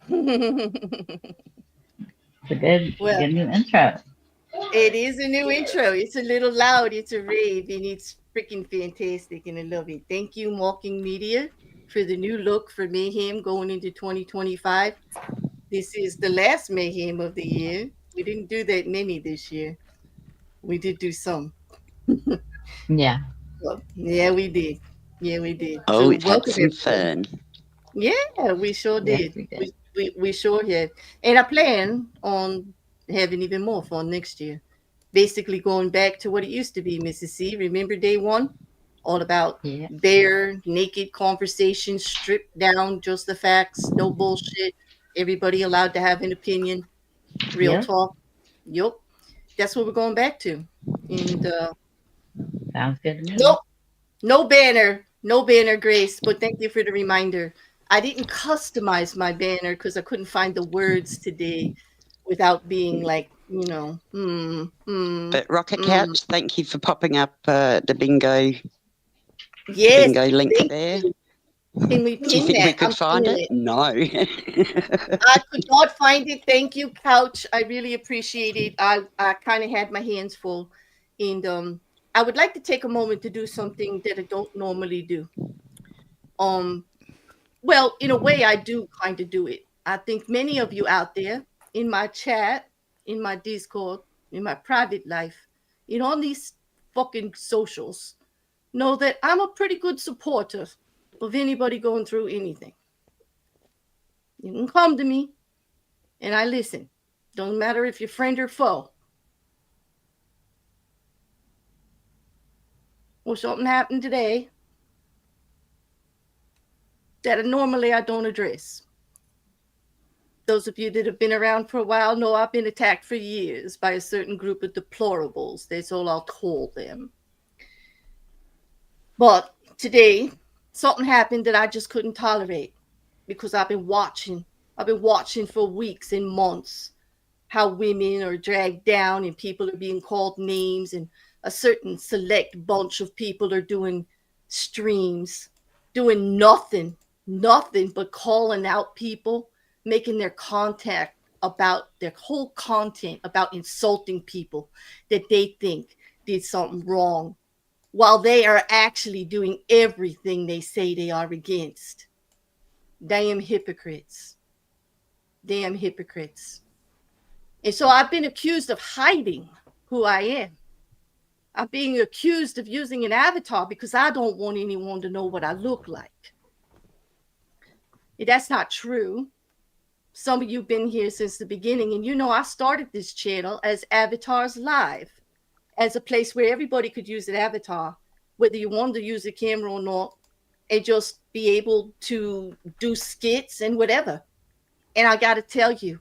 It's a good Well, new intro. it is a new intro. It's a little loud. It's a rave, and it's freaking fantastic, and I love it. Thank you, Walking Media, for the new look for Mayhem going into 2025. This is the last Mayhem of the year. We didn't do that many this year. We did do some. Yeah. Well, yeah, we did. Yeah, we did. Oh, So we've had welcome some everybody. fun. Yeah, we sure Yes, did. we did. We sure had. And I plan on having even more fun next year. Basically going back to what it used to be, Mrs. C. Remember day one? All about Yeah. bare, naked conversations, stripped down, just the facts, no bullshit. Everybody allowed to have an opinion, real Yep. talk. Yup. That's what we're going back to. And Sounds good to me. nope, no banner, no banner, Grace. But thank you for the reminder. I didn't customize my banner because I couldn't find the words today without being like, But Rocket hmm. Couch, thank you for popping up the Yes, bingo link thank there. you. Can we Do you pin think we that? could I'm find pinning it? it. No. I could not find it. Thank you, Couch. I really appreciate it. I kind of had my hands full, and I would like to take a moment to do something that I don't normally do. Um, well, in a way, I do kind of do it. I think many of you out there in my chat, in my Discord, in my private life, in all these fucking socials, know that I'm a pretty good supporter of anybody going through anything. You can come to me and I listen. Don't matter if you're friend or foe. Well, something happened today that normally I don't address. Those of you that have been around for a while know I've been attacked for years by a certain group of deplorables. That's all I'll call them. But today, something happened that I just couldn't tolerate because I've been watching. I've been watching for weeks and months how women are dragged down and people are being called names, and a certain select bunch of people are doing streams, doing nothing but calling out people, making their contact about their whole content about insulting people that they think did something wrong while they are actually doing everything they say they are against. Damn hypocrites. Damn hypocrites. And so I've been accused of hiding who I am. I'm being accused of using an avatar because I don't want anyone to know what I look like. That's not true. Some of you have been here since the beginning, and you know I started this channel as Avatars Live, as a place where everybody could use an avatar, whether you wanted to use a camera or not, and just be able to do skits and whatever. And I got to tell you,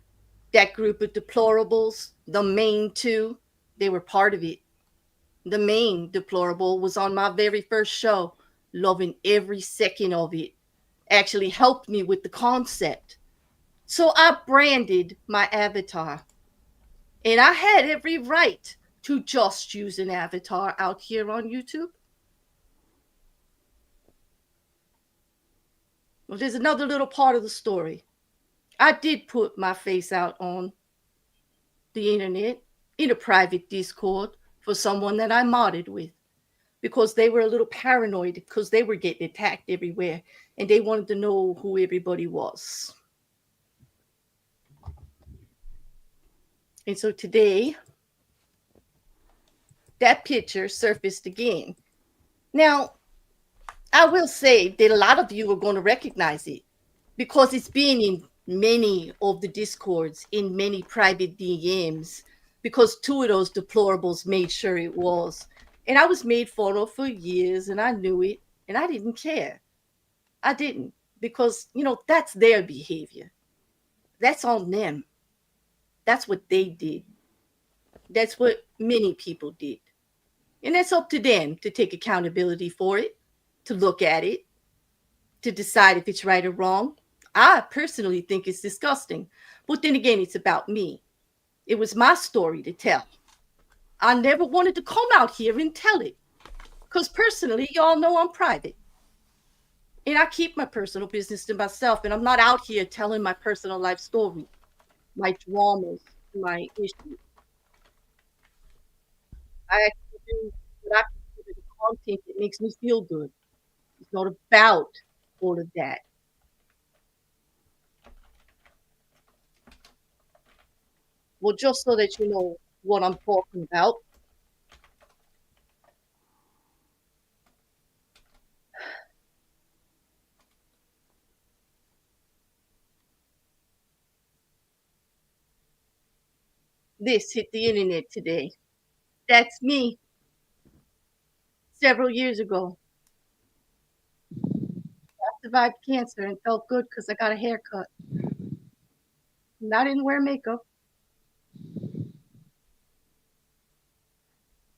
that group of deplorables, the main two, they were part of it. The main deplorable was on my very first show, loving every second of it. Actually helped me with the concept. So I branded my avatar. And I had every right to just use an avatar out here on YouTube. Well, there's another little part of the story. I did put my face out on the internet in a private Discord for someone that I modded with because they were a little paranoid because they were getting attacked everywhere and they wanted to know who everybody was. And so today, that picture surfaced again. Now, I will say that a lot of you are going to recognize it because it's been in many of the discords, in many private DMs, because two of those deplorables made sure it was. And I was made fun of for years and I knew it and I didn't care. I didn't because, that's their behavior. That's on them. That's what they did. That's what many people did. And it's up to them to take accountability for it, to look at it, to decide if it's right or wrong. I personally think it's disgusting. But then again, it's about me. It was my story to tell. I never wanted to come out here and tell it. Because personally, y'all know I'm private. And mean, I keep my personal business to myself, and I'm not out here telling my personal life story, my dramas, my issues. I actually do what I consider the content that makes me feel good. It's not about all of that. Well, just so that you know what I'm talking about, this hit the internet today. That's me several years ago. I survived cancer and felt good because I got a haircut. And I didn't wear makeup.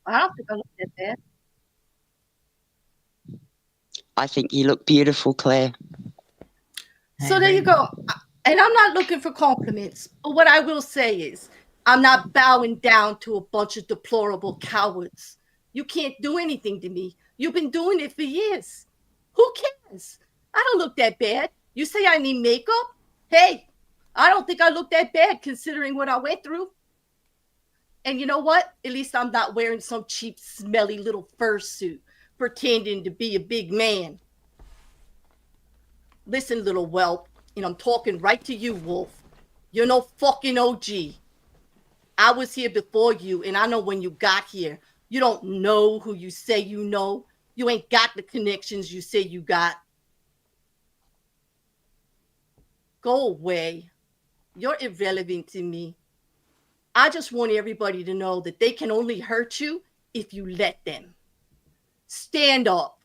I don't think I looked that bad. I think you look beautiful, Claire. So there you go. And I'm not looking for compliments, but what I will say is I'm not bowing down to a bunch of deplorable cowards. You can't do anything to me. You've been doing it for years. Who cares? I don't look that bad. You say I need makeup? Hey, I don't think I look that bad considering what I went through. And you know what? At least I'm not wearing some cheap, smelly little fursuit pretending to be a big man. Listen, little whelp, and I'm talking right to you, Wolf. You're no fucking OG. I was here before you, and I know when you got here. You don't know who you say you know. You ain't got the connections you say you got. Go away. You're irrelevant to me. I just want everybody to know that they can only hurt you if you let them. Stand up.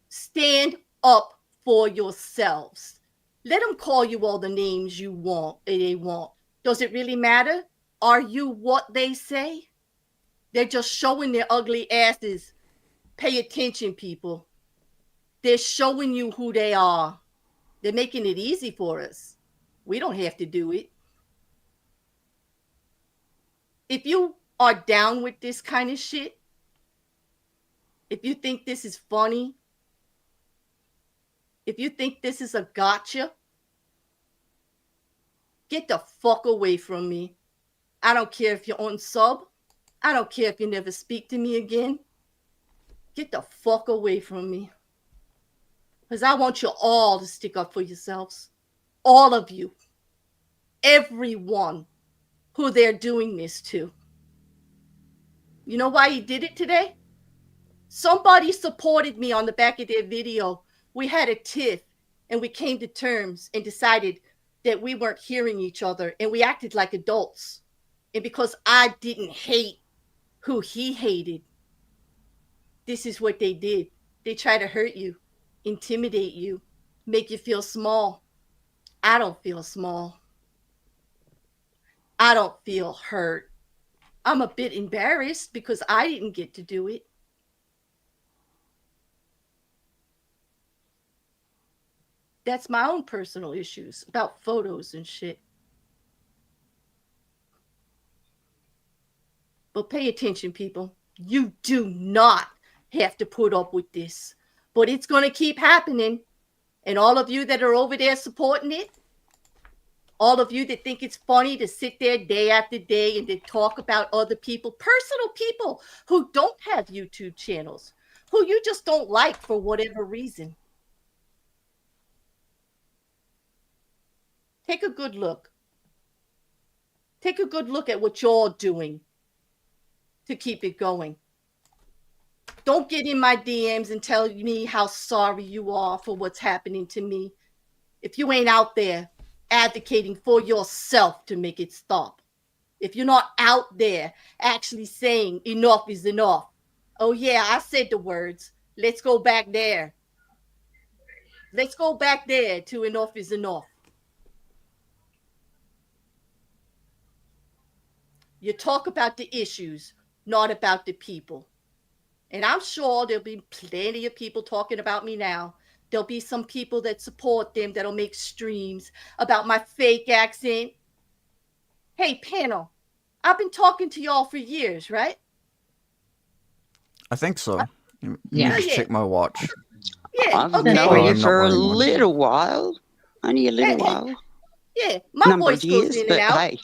Stand up for yourselves. Let them call you all the names you want. They want. Does it really matter? Are you what they say? They're just showing their ugly asses. Pay attention, people. They're showing you who they are. They're making it easy for us. We don't have to do it. If you are down with this kind of shit, if you think this is funny, if you think this is a gotcha, get the fuck away from me. I don't care if you're on sub. I don't care if you never speak to me again. Get the fuck away from me. Because I want you all to stick up for yourselves. All of you. Everyone who they're doing this to. You know why he did it today? Somebody supported me on the back of their video. We had a tiff and we came to terms and decided that we weren't hearing each other and we acted like adults. And because I didn't hate who he hated, this is what they did. They try to hurt you, intimidate you, make you feel small. I don't feel small. I don't feel hurt. I'm a bit embarrassed because I didn't get to do it. That's my own personal issues about photos and shit. But pay attention, people. You do not have to put up with this. But it's going to keep happening. And all of you that are over there supporting it, all of you that think it's funny to sit there day after day and to talk about other people, personal people who don't have YouTube channels, who you just don't like for whatever reason. Take a good look. Take a good look at what you're doing to keep it going. Don't get in my DMs and tell me how sorry you are for what's happening to me if you ain't out there advocating for yourself to make it stop. If you're not out there actually saying enough is enough. Oh yeah, I said the words. Let's go back there. Let's go back there to enough is enough. You talk about the issues, not about the people. And I'm sure there'll be plenty of people talking about me now. There'll be some people that support them that'll make streams about my fake accent. Hey, panel, I've been talking to y'all for years, right? I think so. You Yeah. just check my watch. Yeah, I've okay. known Oh, you I'm not for a wearing one. little while. Only a little Hey, while. yeah, my Number voice of goes years, in and but out. hey,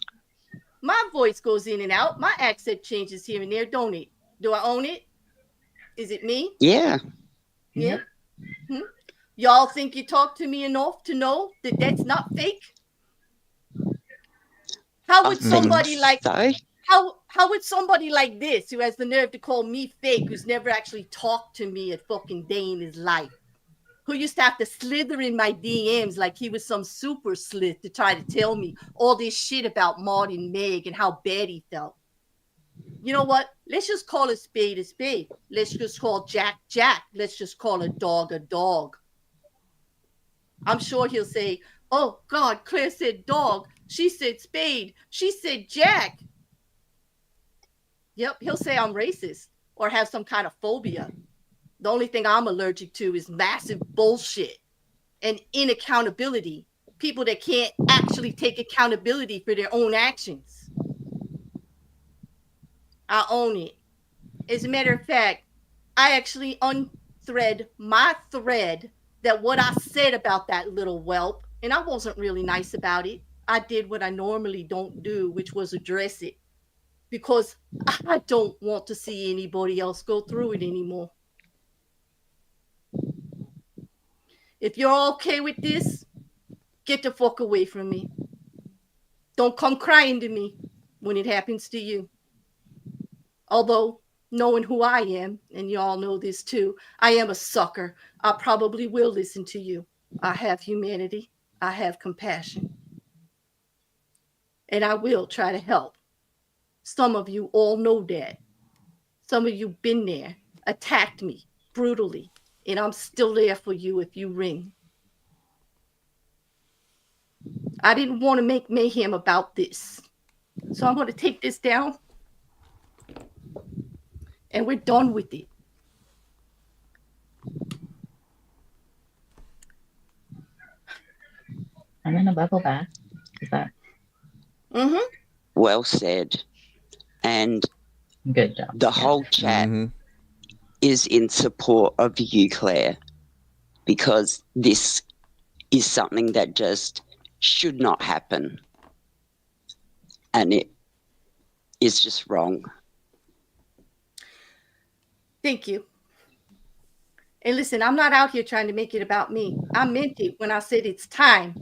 My voice goes in and out. My accent changes here and there, don't it? Do I own it? Is it me? yeah. Yeah. Yep. Y'all think you talk to me enough to know that that's not fake? How I would think somebody like so. how would somebody like this, who has the nerve to call me fake, who's never actually talked to me a fucking day in his life, who used to have to slither in my DMs like he was some super slith to try to tell me all this shit about Maud and Meg and how bad he felt? You know what? Let's just call a spade a spade. Let's just call Jack Jack. Let's just call a dog a dog. I'm sure he'll say, oh God, Claire said dog. She said spade. She said Jack. Yep, he'll say I'm racist or have some kind of phobia. The only thing I'm allergic to is massive bullshit and inaccountability. People that can't actually take accountability for their own actions. I own it. As a matter of fact, I actually unthread my thread that what I said about that little whelp, and I wasn't really nice about it. I did what I normally don't do, which was address it, because I don't want to see anybody else go through it anymore. If you're okay with this, get the fuck away from me. Don't come crying to me when it happens to you. Although, knowing who I am, and y'all know this too, I am a sucker. I probably will listen to you. I have humanity. I have compassion. And I will try to help. Some of you all know that. Some of you been there, attacked me brutally, and I'm still there for you if you ring. I didn't want to make mayhem about this. So I'm going to take this down. And we're done with it. I'm in a bubble bath. Is that Well said. And good job? the whole chat Mhm. is in support of you, Claire, because this is something that just should not happen. And it is just wrong. Thank you. And listen, I'm not out here trying to make it about me. I meant it when I said it's time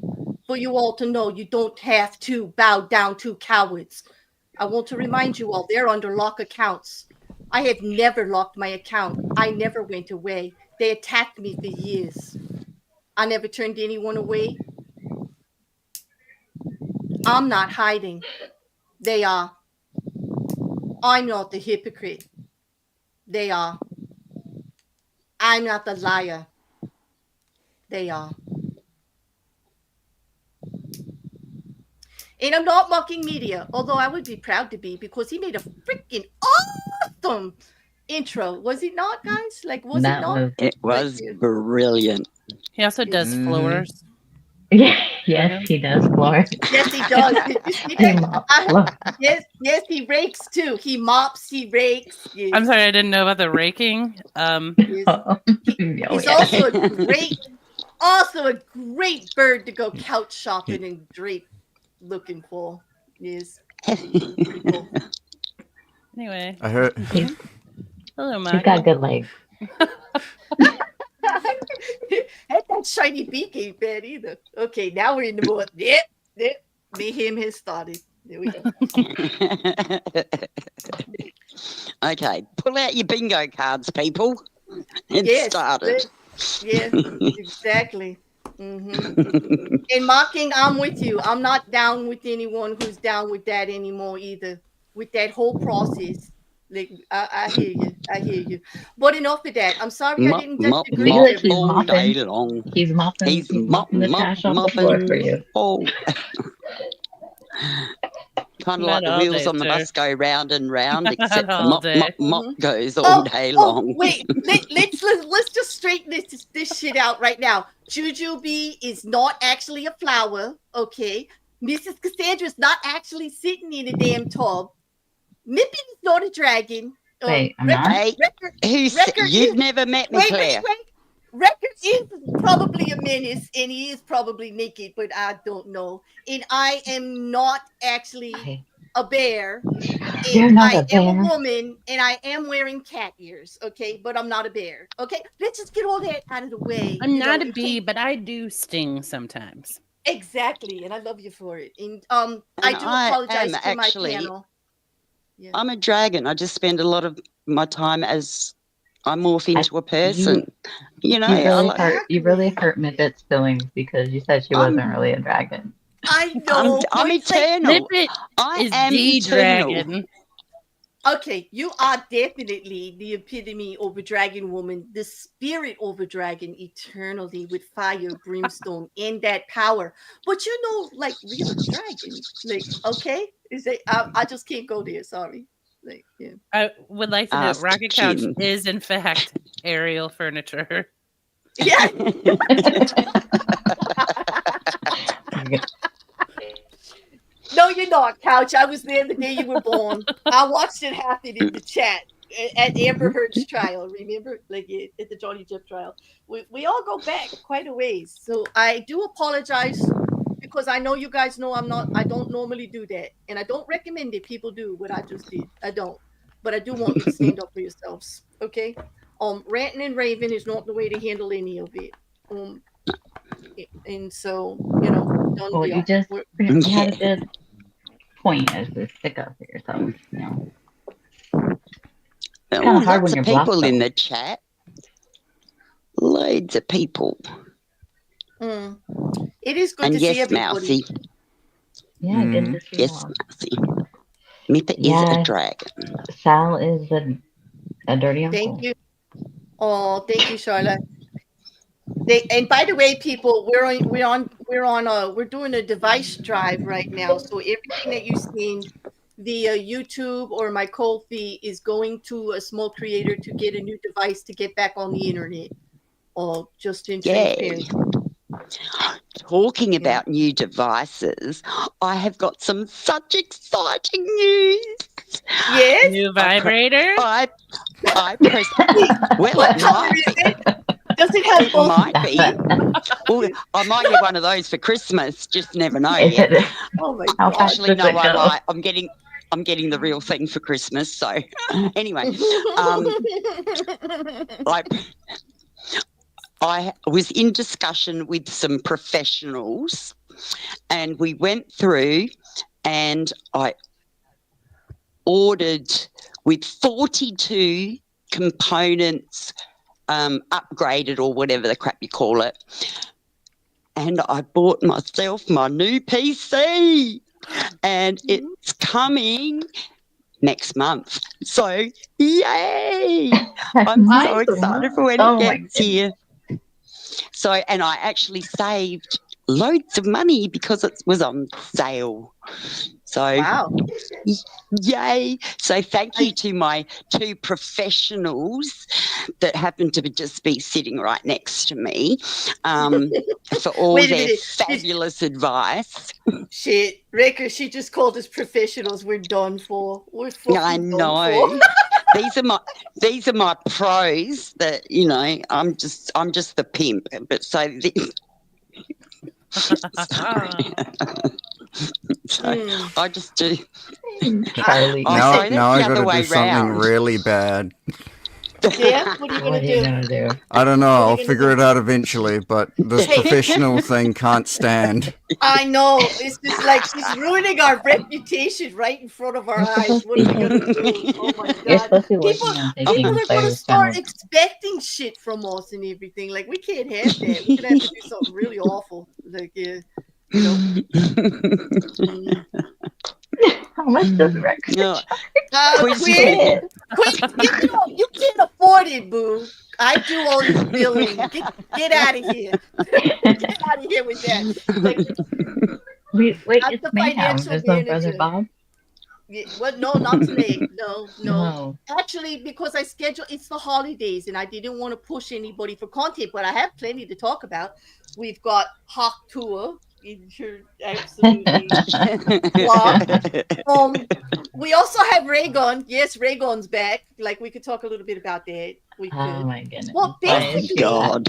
for you all to know you don't have to bow down to cowards. I want to remind you all, they're under lock accounts. I have never locked my account. I never went away. They attacked me for years. I never turned anyone away. I'm not hiding. They are. I'm not the hypocrite. They are. I'm not the liar. They are. And I'm not mocking media, although I would be proud to be, because he made a freaking awesome intro. Was it not, guys? Like, was it not? It was brilliant. He also does floors. Yes, he does floor. Yes, he does. Did you see He that? mops floor. Yes, he rakes too. He mops, he rakes. Yes. I'm sorry, I didn't know about the raking. Yes. He's also a great bird to go couch shopping and drape looking for. Yes. Pretty cool. Anyway. I heard. Hello, He's Mike. got good legs. And that shiny beak ain't bad either. Okay, now we're in the mood. Yep. Mayhem has started. There we go. Okay, pull out your bingo cards, people. It started. Yes, exactly. Mm-hmm. In mocking, I'm with you. I'm not down with anyone who's down with that anymore either. With that whole process. Like, I hear you. I hear you. But enough of that. I'm sorry I didn't disagree with He's all mopping. day long. He's mopping. He's mopping the trash off the floor for you. Oh. Kind of like the all wheels day, on the sir. bus go round and round, except the All mop day. goes all day long. Wait, let's just straighten this shit out right now. Jujubee is not actually a flower, okay? Mrs. Cassandra's not actually sitting in a damn tub. Mippy is not a dragon. Wait, I'm not? Hey, you've never met me, Claire. Record is probably a menace, and he is probably naked, but I don't know. And I am not actually a bear. You're not I a am a bear. woman, and I am wearing cat ears. Okay, but I'm not a bear. Okay, let's just get all that out of the way. I'm You know, not a in bee, case- but I do sting sometimes. exactly, and I love you for it. And And I do I apologize am to my actually, panel. Yeah. I'm a dragon. I just spend a lot of my time as I morph into a You person. You know, you I really like, hurt Exactly. Midget's feelings because you said she wasn't I'm, really a dragon. I know, but I'm it's like, eternal. Snippet I is am the eternal. dragon. okay, you are definitely the epitome of a dragon woman, the spirit of a dragon eternally with fire, brimstone, and that power. But you know, like real dragon, like okay, is it? I just can't go there. Sorry. Like yeah. I would like to note Ask Rocket Couch Kim. is in fact aerial furniture. Yeah. No, you're not, Couch. I was there the day you were born. I watched it happen in the chat at Amber Heard's trial. Remember, like at the Johnny Depp trial. We all go back quite a ways. So I do apologize because I know you guys know I don't normally do that, and I don't recommend it. People do what I just did. I don't, but I do want you to stand up for yourselves. Okay. Ranting and raving is not the way to handle any of it. And so done Well, deal. you had a Yeah. good point as to stick up for yourself. It's kind Oh, of hard when lots you're of blocked, people in though. the chat. Loads of people. It is good And to see yes, everybody. Mousy. Yeah, good to see you Yes, all. Mousy. Mippa is a Yeah, dragon. Sal is a dirty Thank uncle. you. Oh, thank you, Charlotte. And by the way, people, we're doing a device drive right now. So everything that you seen via YouTube or my Ko-fi is going to a small creator to get a new device to get back on the internet. Or just in Yay. transparency. Talking about new devices, I have got some such exciting news. Yes. New vibrator? I press. Well, What it color might is be. it? Does it have It both? might be. Well, I might get one of those for Christmas. Just never know Is yet. it? Oh my How god. fast Actually, does no, it I go? might. I'm getting the real thing for Christmas. So, anyway, I was in discussion with some professionals, and we went through, and I ordered with 42 components upgraded or whatever the crap you call it. And I bought myself my new PC, and it's coming next month. So, yay! I'm so excited for when it gets here. So, and I actually saved loads of money because it was on sale. So, wow. Yay. So thank you to my two professionals that happen to just be sitting right next to me for all their fabulous advice. Shit, Ricker, she just called us professionals. We're done for. We're fucking I know. done for. these are my pros that, I'm just the pimp. But so I just do. Charlie. Now I got to do something round. really bad. Yeah, what are you What are you gonna do? I don't know. I'll figure it out eventually, but this professional thing can't stand. I know. It's just like she's ruining our reputation right in front of our eyes. What are we gonna do? Oh my You're god. supposed to be working on taking People are gonna Claire's start channel. expecting shit from us and everything. Like we can't have that. We're gonna have to do something really awful. Like How much does Rex? No. Queen, you can't afford it, boo. I do all this billing. Get out of here. Get out of here with that. Like, Wait, I'm it's the Mayhem. financial There's no manager. brother Bob. Yeah, well, no, not today. No. No. Actually, because I scheduled, it's the holidays, and I didn't want to push anybody for content, but I have plenty to talk about. We've got Hawk Tour You're absolutely we also have Raygon. Yes, Raygon's back. Like we could talk a little bit about that. We Oh could. my goodness. Well, Why is basically, she back? God.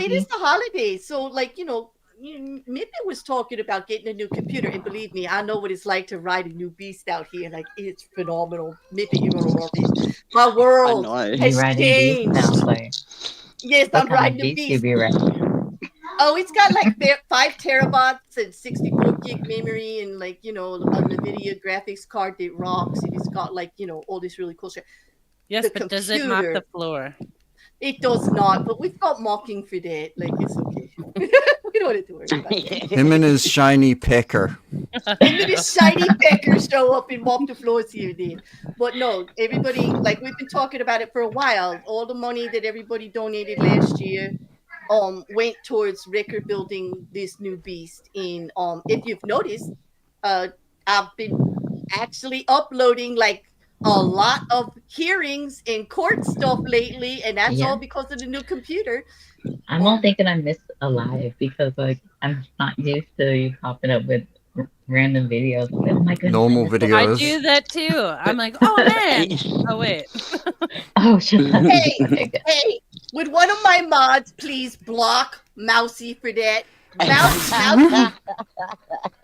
it is the holidays. So, like, Mippy was talking about getting a new computer, and believe me, I know what it's like to ride a new beast out here. Like, it's phenomenal. Mippy, you're gonna love it. My world know. You has riding beast changed. now, like Yes, what I'm kind of riding a beast you beast. be riding? Oh, it's got like 5 terabytes and 64 gig memory, and like a NVIDIA graphics card that rocks. And it's got like all this really cool shit. Yes, The but does it mop computer. the floor? It does not, but we've got mocking for that. Like, it's okay. We don't have to worry about that. Him and his shiny pecker. Even this shiny pecker show up and mop the floors here and there. But no, everybody, like, we've been talking about it for a while. All the money that everybody donated last year went towards record building this new beast. And if you've noticed, I've been actually uploading like a lot of hearings and court stuff lately, and that's all because of the new computer. I'm all thinking I missed alive because like I'm not used to you popping up with random videos. I'm like, oh my goodness. Normal I missed videos. I do that too. I'm like, oh man. Oh wait. Oh, shut up. Hey, would one of my mods please block Mousy for that? Mouse.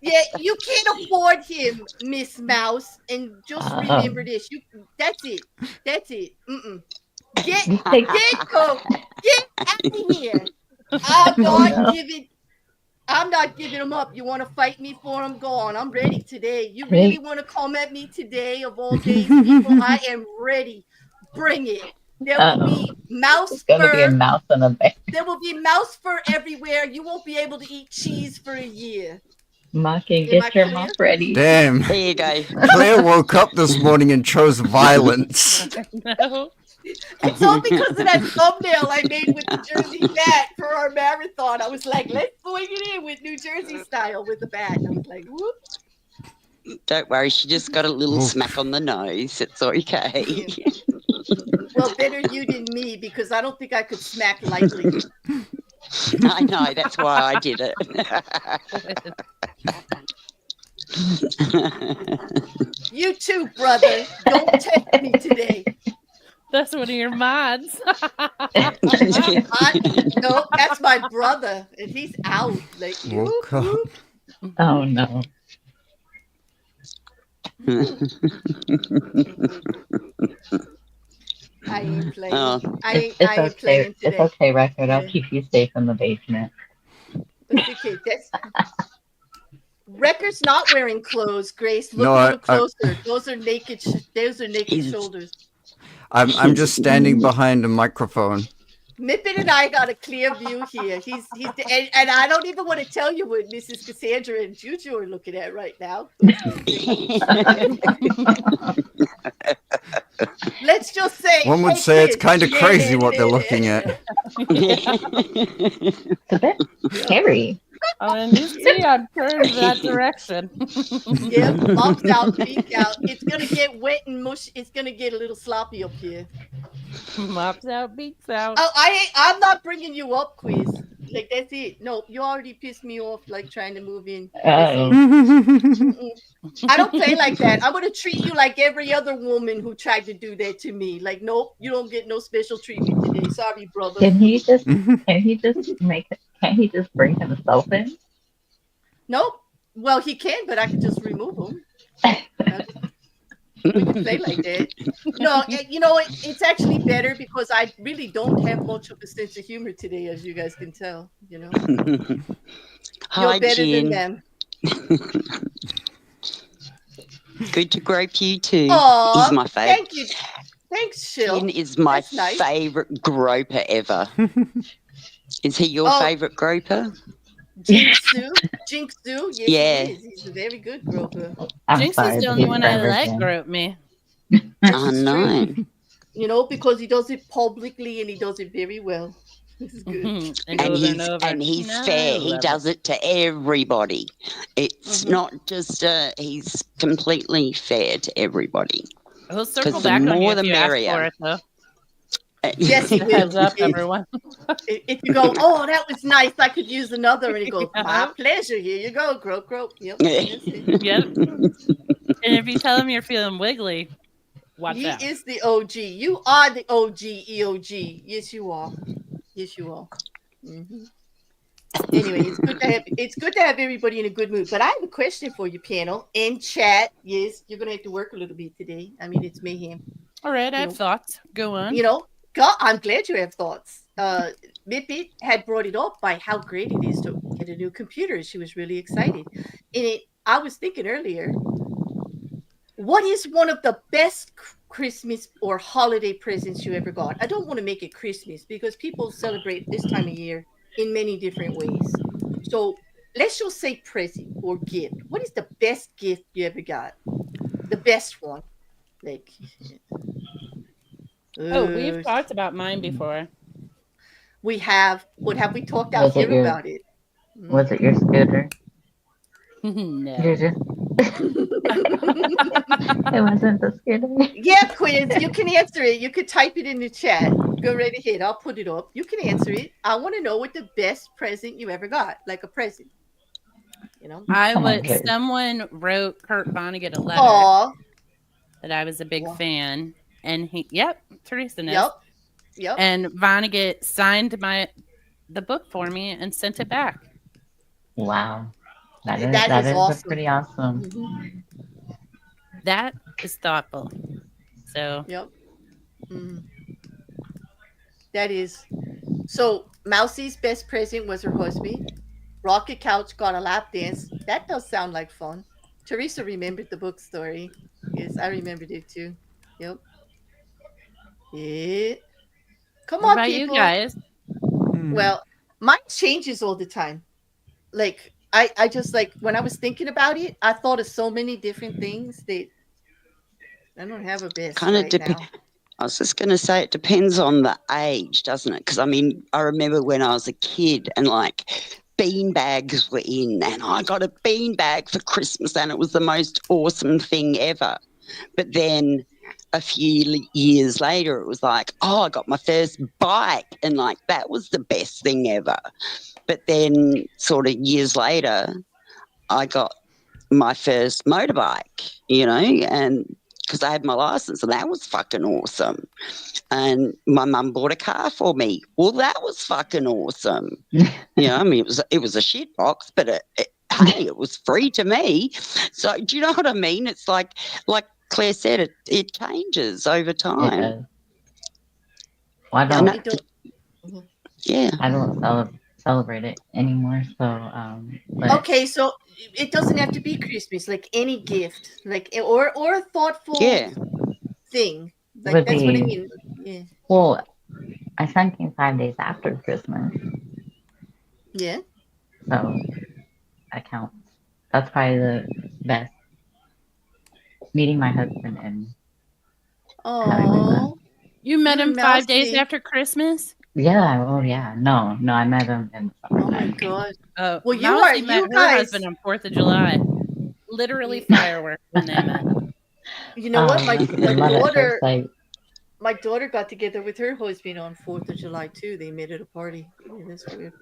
Yeah, you can't afford him, Miss Mouse. And just remember this. That's it. Mm-mm. Get out of here. I'm not giving him up. You want to fight me for him? Go on. I'm ready today. You really want to come at me today of all days, people? I am ready. Bring it. There will be mouse fur. There's gonna be a mouse on a bed. There will be mouse fur everywhere. You won't be able to eat cheese for a year. Mocking, get your mouth ready. Damn. There you go. Claire woke up this morning and chose violence. No. It's all because of that thumbnail I made with the Jersey bat for our marathon. I was like, let's swing it in with New Jersey style with the bat. And I was like, whoop. Don't worry, she just got a little smack on the nose. It's okay. Well, better you than me, because I don't think I could smack lightly. I know, that's why I did it. You too, brother. Don't test me today. That's one of your mods. No, that's my brother, and he's out. Like, Woke up. Oh no. I ain't playing. Oh. I It's ain't okay. playing today. It's okay, Record. I'll keep you safe in the basement. It's okay. Record's not wearing clothes, Grace. Look No, a little closer. Those are naked. Those are naked shoulders. I'm just standing behind a microphone. Mippin and I got a clear view here. And I don't even want to tell you what Mrs. Cassandra and Juju are looking at right now. Let's just say One would hey, say it's kids. kind of crazy what they're looking at. It's a bit scary. And you see, I'm turned that direction. Yeah, mom's out, beak out. It's gonna get wet and mush. It's gonna get a little sloppy up here. Mops out, beats out. Oh, I'm not bringing you up, Quiz. Like, that's it. No, you already pissed me off, like, trying to move in. Oh. I don't play like that. I'm going to treat you like every other woman who tried to do that to me. Like, nope, you don't get no special treatment today. Sorry, brother. Can't he just bring himself in? Nope. Well, he can, but I can just remove him. We can play like that. No, it's actually better because I really don't have much of a sense of humor today, as you guys can tell. You're better than them. Good to grope you too. Aw, He's my favourite. thank you. Thanks, Shill. Finn is my That's nice. favourite groper ever. Is he your favourite groper? Jinxu? Yes, Yeah. he is. He's a very good groper. Jinx is the only one I like, grope me. I know. Because he does it publicly and he does it very well. This is good. And he's fair. He does it to everybody. It's not just he's completely fair to everybody. He'll circle the back on you more if the you ask merrier. for it, though. Yes, he will. Heads up, everyone. If you go, oh, that was nice, I could use another, and he goes, my Yep. pleasure. Here you go, croak, croak. Yep, that's it. Yep. And if you tell him you're feeling wiggly, watch He out. is the OG. You are the OG EOG. Yes, you are. Yes, you are. Mm-hmm. Anyway, it's good to have everybody in a good mood. But I have a question for you, panel and chat. Yes, you're gonna have to work a little bit today. I mean, it's mayhem. All right, I You have know, thoughts. Go on. God, I'm glad you have thoughts. Mipit had brought it up by how great it is to get a new computer. She was really excited. I was thinking earlier, what is one of the best Christmas or holiday presents you ever got? I don't want to make it Christmas because people celebrate this time of year in many different ways. So let's just say present or gift. What is the best gift you ever got? The best one. Like, We've talked about mine before. we have. What have we talked out here about it? Was it your scooter? No. You're just. It wasn't the scooter. Yeah, Quiz, you can answer it. You could type it in the chat. Go right ahead. I'll put it up. You can answer it. I want to know what the best present you ever got, like a present. Someone wrote Kurt Vonnegut a letter Aww. that I was a big fan, and Teresa knows. Yep. And Vonnegut signed the book for me and sent it back. Wow. That is awesome. Pretty awesome. Mm-hmm. That is thoughtful. So. Yep. Mm. That is. So Mousie's best present was her husband. Rocket Couch got a lap dance. That does sound like fun. Teresa remembered the book story. Yes, I remembered it too. Yep. Yeah. Come what on, about people. You guys? Well, mine changes all the time. Like I just like when I was thinking about it, I thought of so many different things that I don't have a best now. I was just going to say it depends on the age, doesn't it? Because, I mean, I remember when I was a kid and, like, bean bags were in and I got a bean bag for Christmas and it was the most awesome thing ever. But then a few years later, it was like, oh, I got my first bike and, like, that was the best thing ever. But then sort of years later, I got my first motorbike, and because I had my license and that was fucking awesome. And my mum bought a car for me. Well, that was fucking awesome. I mean, it was a shit box, but hey, it was free to me. So do you know what I mean? It's like Claire said, it changes over time. Well, I don't celebrate it anymore. So, okay, so it doesn't have to be Christmas. Like any gift, like or a thoughtful thing. Like that's what I mean. Yeah. Well, I son came 5 days after Christmas. Yeah. So that counts. That's probably the best. Meeting my husband and. Oh. You met him 5 days after Christmas? Yeah. Oh, yeah. No. I met him in. Oh my god. Oh, well, you met her husband on 4th of July. Literally fireworks when they met. You know what? My daughter got together with her husband on 4th of July too. They met at a party. Yeah, that's weird.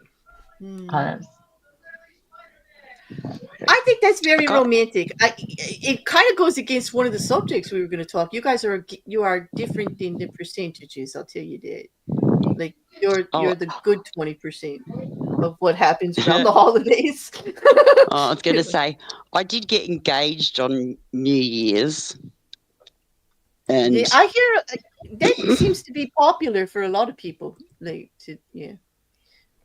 I think that's very romantic. It kind of goes against one of the subjects we were going to talk. You guys are different in the percentages. I'll tell you that. Like you're the good 20% of what happens around the holidays. I was going to say I did get engaged on New Year's, and I hear that seems to be popular for a lot of people.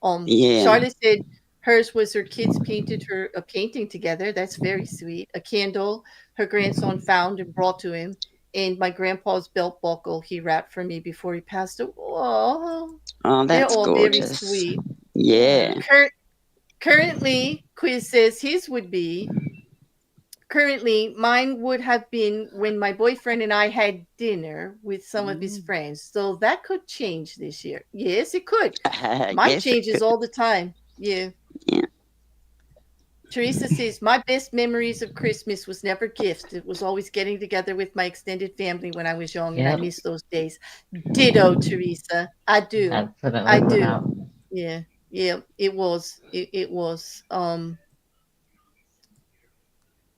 Charlotte said hers was her kids painted her a painting together. That's very sweet. A candle her grandson found and brought to him, and my grandpa's belt buckle he wrapped for me before he passed away. Oh, that's all gorgeous. Very sweet. Yeah. Currently, Quiz says his would be. Currently, mine would have been when my boyfriend and I had dinner with some of his friends. So that could change this year. Yes, it could. Mine changes all the time. Yeah. Teresa says, my best memories of Christmas was never gifts. It was always getting together with my extended family when I was young, and I Yep, miss those days. Ditto, Teresa. I do. that's what it I was do. about. Yeah. Yeah. It was. It was.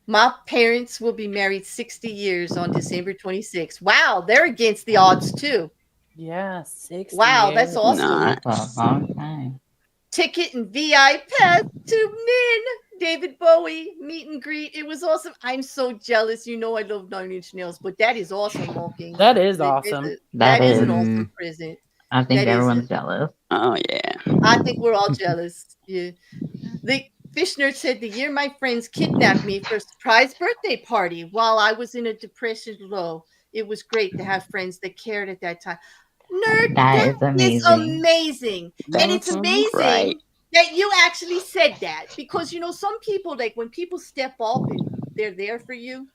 My parents will be married 60 years on December 26th. Wow, they're against the odds too. Yeah, 60 Wow, that's years. awesome. That's a Nice. long time. Ticket and VI pass to Min, David Bowie, meet and greet. It was awesome. I'm so jealous. You know I love Nine Inch Nails, but that is awesome, Malking. That is That, awesome. That that is an is. awesome Mm, present. I think That is. everyone's jealous. Oh yeah. I think we're all jealous. Yeah. The Fish Nerd said the year my friends kidnapped me for a surprise birthday party while I was in a depression low. It was great to have friends that cared at that time. Nerd, That that is is amazing. amazing. And it's That's Mm-hmm. great. amazing that you actually said that because, some people, like when people step up and they're there for you,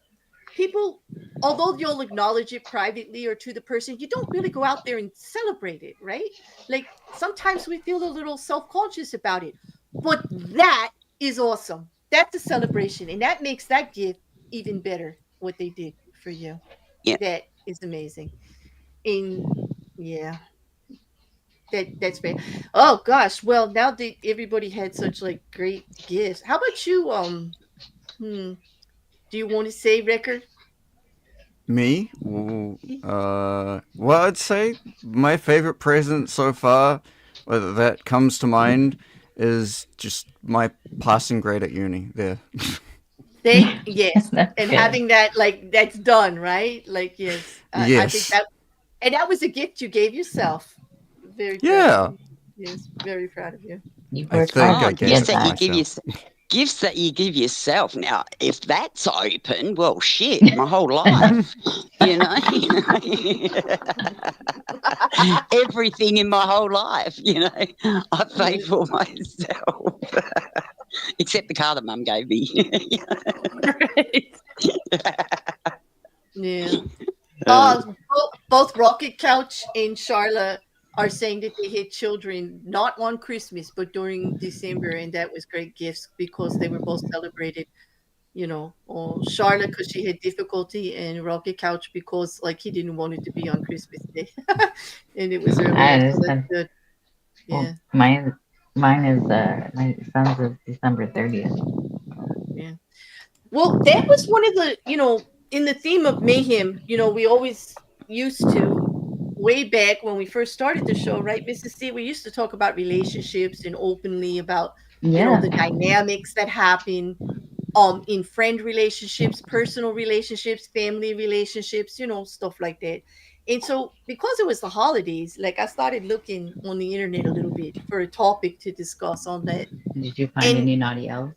people, although you'll acknowledge it privately or to the person, you don't really go out there and celebrate it, right? Like sometimes we feel a little self-conscious about it, but that is awesome. That's a celebration, and that makes that gift even better. What they did for you, Yeah. that is amazing. And yeah, that's great. Oh gosh, well now that everybody had such like great gifts, how about you? Hmm, do you want to say record? me? Well, I'd say my favorite present so far, that comes to mind, is just my passing grade at uni. There. They yes, That's and good. having that like that's done, right? Like yes, I think Yes. that, and that was a gift you gave yourself. Very proud of Yeah. you. Yes, very proud of you. You I worked think hard Oh, I to gave gifts get it to that you that. give myself. gifts that you give yourself. Now, if that's open, well, shit, my whole life, you know, everything in my whole life, I pay for myself, except the car that Mum gave me. Right. Yeah. Uh, Both Rocket Couch and Charlotte are saying that they had children not on Christmas but during December, and that was great gifts because they were both celebrated. Or Charlotte because she had difficulty, and Rocket Couch because like he didn't want it to be on Christmas Day, and it was I earlier. So that's understand. good. Well, Yeah, mine is my son's is December 30th. yeah. Well, that was one of the in the theme of mayhem. We always used to way back when we first started the show, right, Mrs. C? We used to talk about relationships and openly about Yeah. the dynamics that happen in friend relationships, personal relationships, family relationships, stuff like that. And so because it was the holidays, like I started looking on the internet a little bit for a topic to discuss on that. Did you find And any naughty elves?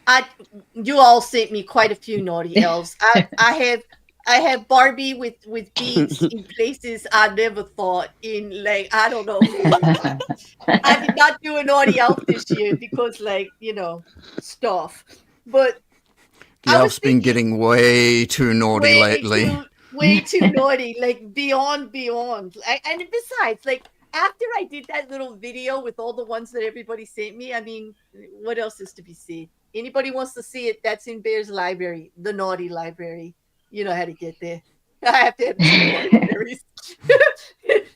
I you all sent me quite a few naughty elves. I have Barbie with beads in places I never thought in, like I don't know. I did not do a naughty elf this year because like, stuff. But The I was elf's been thinking getting way too naughty way lately. too way too naughty, like beyond. And besides, like after I did that little video with all the ones that everybody sent me, I mean, what else is to be seen? Anybody wants to see it? That's in Bear's library, the naughty library. You know how to get there. I have to have two libraries.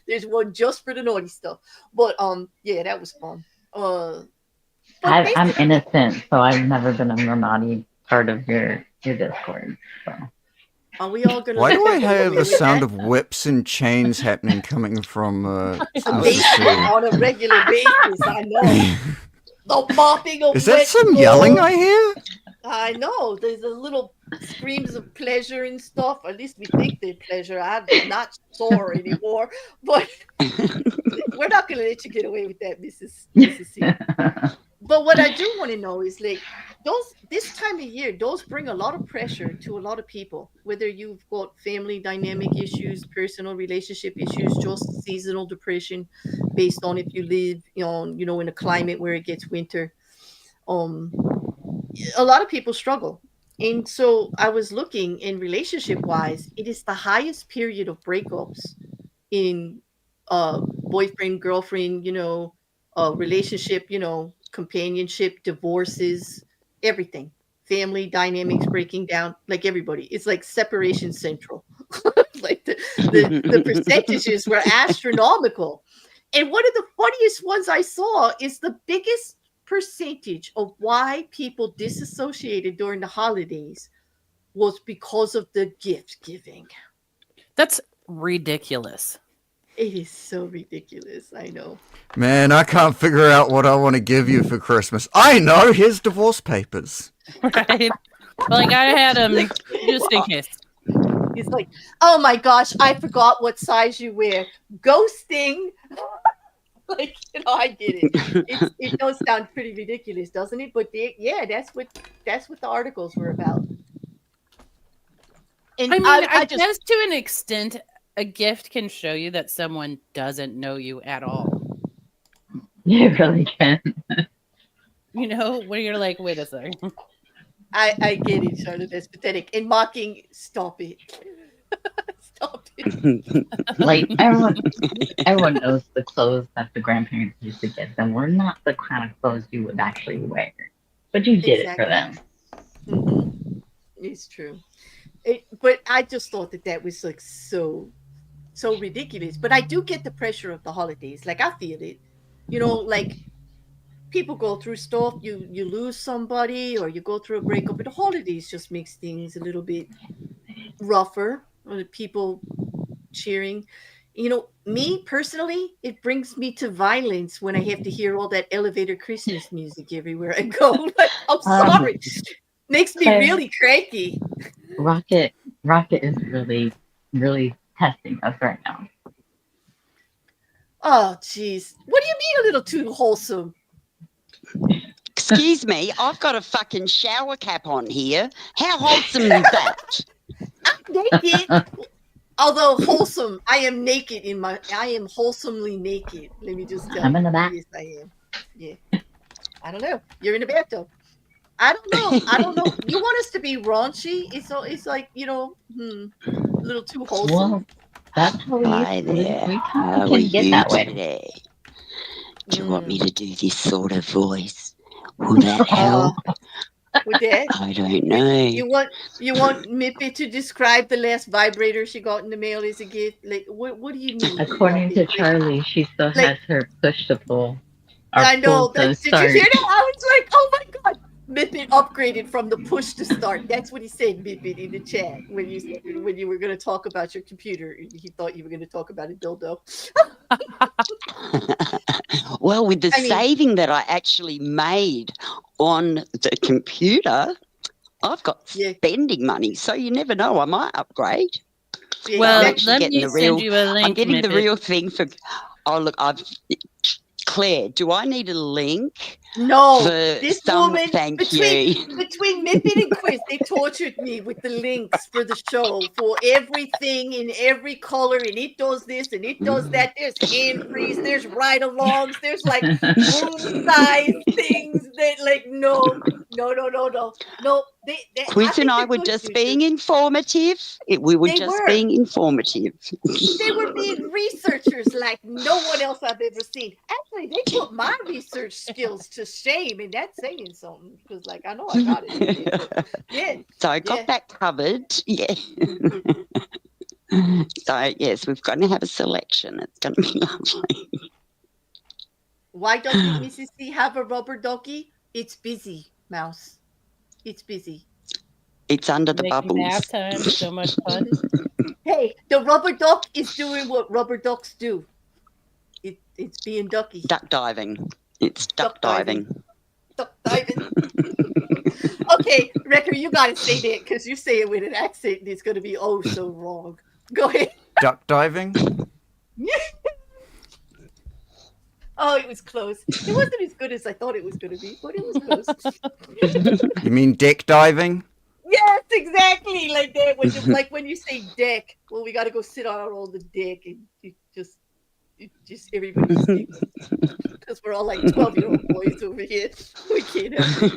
There's one just for the naughty stuff. But yeah, that was fun. But I'm basically, innocent, so I've never been in the naughty part of your Discord. So are we all gonna Why let do I that get have away the with sound that? of whips and chains happening coming from Mrs. Basement C? on a regular basis. I know. The mopping of Is that wet some yelling floors. I hear? I know. There's a little screams of pleasure and stuff. At least we think they're pleasure. I'm not sore anymore. But we're not gonna let you get away with that, Mrs. C. But what I do want to know is like those this time of year, those bring a lot of pressure to a lot of people, whether you've got family dynamic issues, personal relationship issues, just seasonal depression based on if you live in a climate where it gets winter. Um a lot of people struggle. And so I was looking in relationship wise, it is the highest period of breakups in boyfriend girlfriend relationship, companionship, divorces, everything. Family dynamics breaking down, like everybody. It's like separation central. Like the percentages were astronomical. And one of the funniest ones I saw is the biggest percentage of why people disassociated during the holidays was because of the gift giving. That's ridiculous. It is so ridiculous. I know. Man, I can't figure out what I want to give you for Christmas. I know, here's divorce papers. Right? Well, I gotta have them just in case. It's like, oh my gosh, I forgot what size you wear. Ghosting. Like, I get it. It does sound pretty ridiculous, doesn't it? But that's what the articles were about. And I mean, I just guess to an extent, a gift can show you that someone doesn't know you at all. You really can. You know, where you're like, wait a second. I get it, Charlotte. That's pathetic. And mocking, stop it. Stop it. Like everyone knows the clothes that the grandparents used to get them were not the kind of clothes you would actually wear, but you did it for them. Mm-hmm. It's true. But I just thought that was like so ridiculous. But I do get the pressure of the holidays. Like, I feel it. You know, like, people go through stuff. You lose somebody, or you go through a breakup. But the holidays just makes things a little bit rougher. Or the people cheering. You know, me personally, it brings me to violence when I have to hear all that elevator Christmas music everywhere I go. Like, I'm sorry. Makes me really cranky. Rocket is really, really testing us right now. Oh, jeez. What do you mean a little too wholesome? Excuse me, I've got a fucking shower cap on here. How wholesome is that? I'm naked. Although wholesome, I am naked I am wholesomely naked. Let me just tell you. I'm in the back. Yes, I am. Yeah. I don't know. You're in the bathtub. I don't know. You want us to be raunchy? It's like, you know, a little too wholesome. Well, that's how we Hi there. we How are can get you that way. today? Do you want me to do this sort of voice? Will that help? With that, I don't know. you want Mippy to describe the last vibrator she got in the mail as a gift? Like, what do you mean? According to Charlie, she still has her push to pull. I know. Pull to Did start. you hear that? I was like, oh my god. Mippet upgraded from the push to start. That's what he said, Mippet, in the chat when you were going to talk about your computer. He thought you were going to talk about a dildo. Well, with the saving that I actually made on the computer, I've got spending money, so you never know. I might upgrade. Yeah, Well, I'm let me send you a link. I'm getting the Mippet. real thing for. Oh look, Claire, do I need a link? No, this woman. Thank you. Between Mippet and Quiz, they tortured me with the links for the show for everything in every color, and it does this and it does that. There's hand frees, there's ride-alongs, there's like room-size things that like no. Quiz and I were just being informative. We were just being informative. They were being researchers like no one else I've ever seen. Actually, they put my research skills to shame, and that's saying something because, like, I know I got it. Yeah. So I got that covered. Yeah. So yes, we're going to have a selection. It's going to be lovely. Why doesn't Mrs. C have a rubber ducky? It's busy, Mouse. It's busy. It's under the Making bubbles. nap time, so much fun. Hey, the rubber duck is doing what rubber ducks do. It's being ducky. Duck diving. It's duck diving. Duck diving. Okay, Wrecker, you gotta say that because you say it with an accent and it's gonna be oh so wrong. Go ahead. Duck diving? Oh, it was close. It wasn't as good as I thought it was gonna be, but it was close. You mean dick diving? Yes, exactly like that. When you say deck, well, we got to go sit on our old deck and you just everybody sleeps because we're all like 12-year-old boys over here. We can't help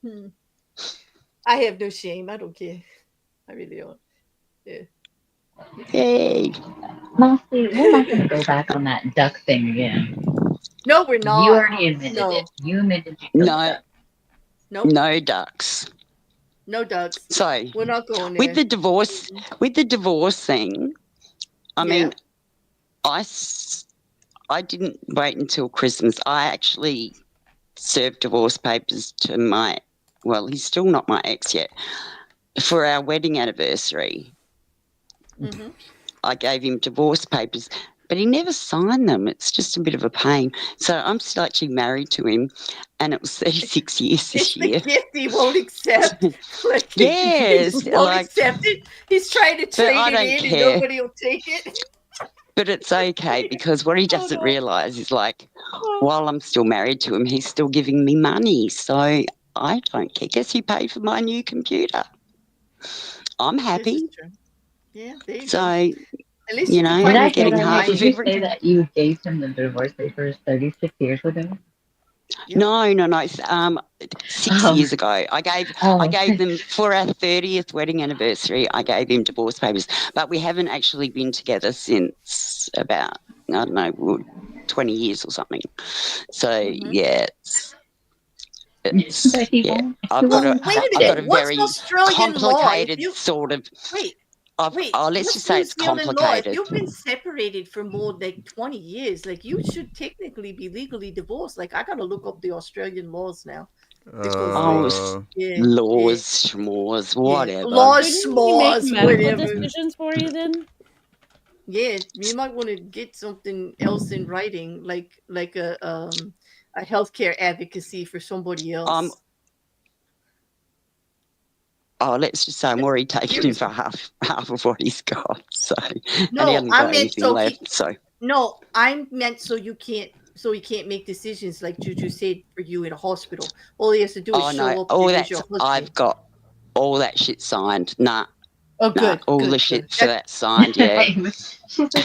it. I have no shame. I don't care. I really don't. Yeah. Hey. Mostly, we're not going to go back on that duck thing again. No, we're You not. already admitted No. it. You admitted you No. killed Nope. No ducks. No ducks. So We're not going there. with the divorce thing, I mean, I didn't wait until Christmas. I actually served divorce papers to he's still not my ex yet, for our wedding anniversary. Mhm. I gave him divorce papers, but he never signed them. It's just a bit of a pain. So I'm still actually married to him, and it was 36 years It's this the year. gift he won't accept. Like, Yes, he won't like, accept it. He's trying to trade I it don't in, care. and nobody will take it. But it's okay, because what he doesn't no. realise is, like, while I'm still married to him, he's still giving me money. So I don't care. Guess who paid for my new computer? I'm This happy. is true. Yeah, there you So, go. At least you you know, can Did find I I'm a say getting that? half Did of you everything. say that you gave him the divorce papers 36 years ago? Yep. No. 6 Oh. years ago, I gave them for our 30th wedding anniversary. I gave him divorce papers, but we haven't actually been together since about, I don't know, 20 years or something. So yeah, it's But he yeah. won't. I've got Well, a wait a I've got minute. a What's very Australian law? complicated sort of. Wait, Let's what's just say New it's Zealand law? If complicated. you've been separated for more than 20 years, like, you should technically be legally divorced. Like, I gotta look up the Australian laws now. Because Oh, yeah, laws, schmores, whatever. laws, Shouldn't he make s'mores, medical whatever. decisions for you then? Yeah, you might want to get something else in writing, like a healthcare advocacy for somebody else. Let's just say I'm already taking him for half of what he's got. So, and he No, hasn't I got meant anything so left. So, no, I meant so he can't make decisions like Juju said for you in a hospital. All he has to do is show up. all and there's that's your I've husband. got all that shit signed. Nah, Oh, good. all good, the shit good. for that signed. Yeah.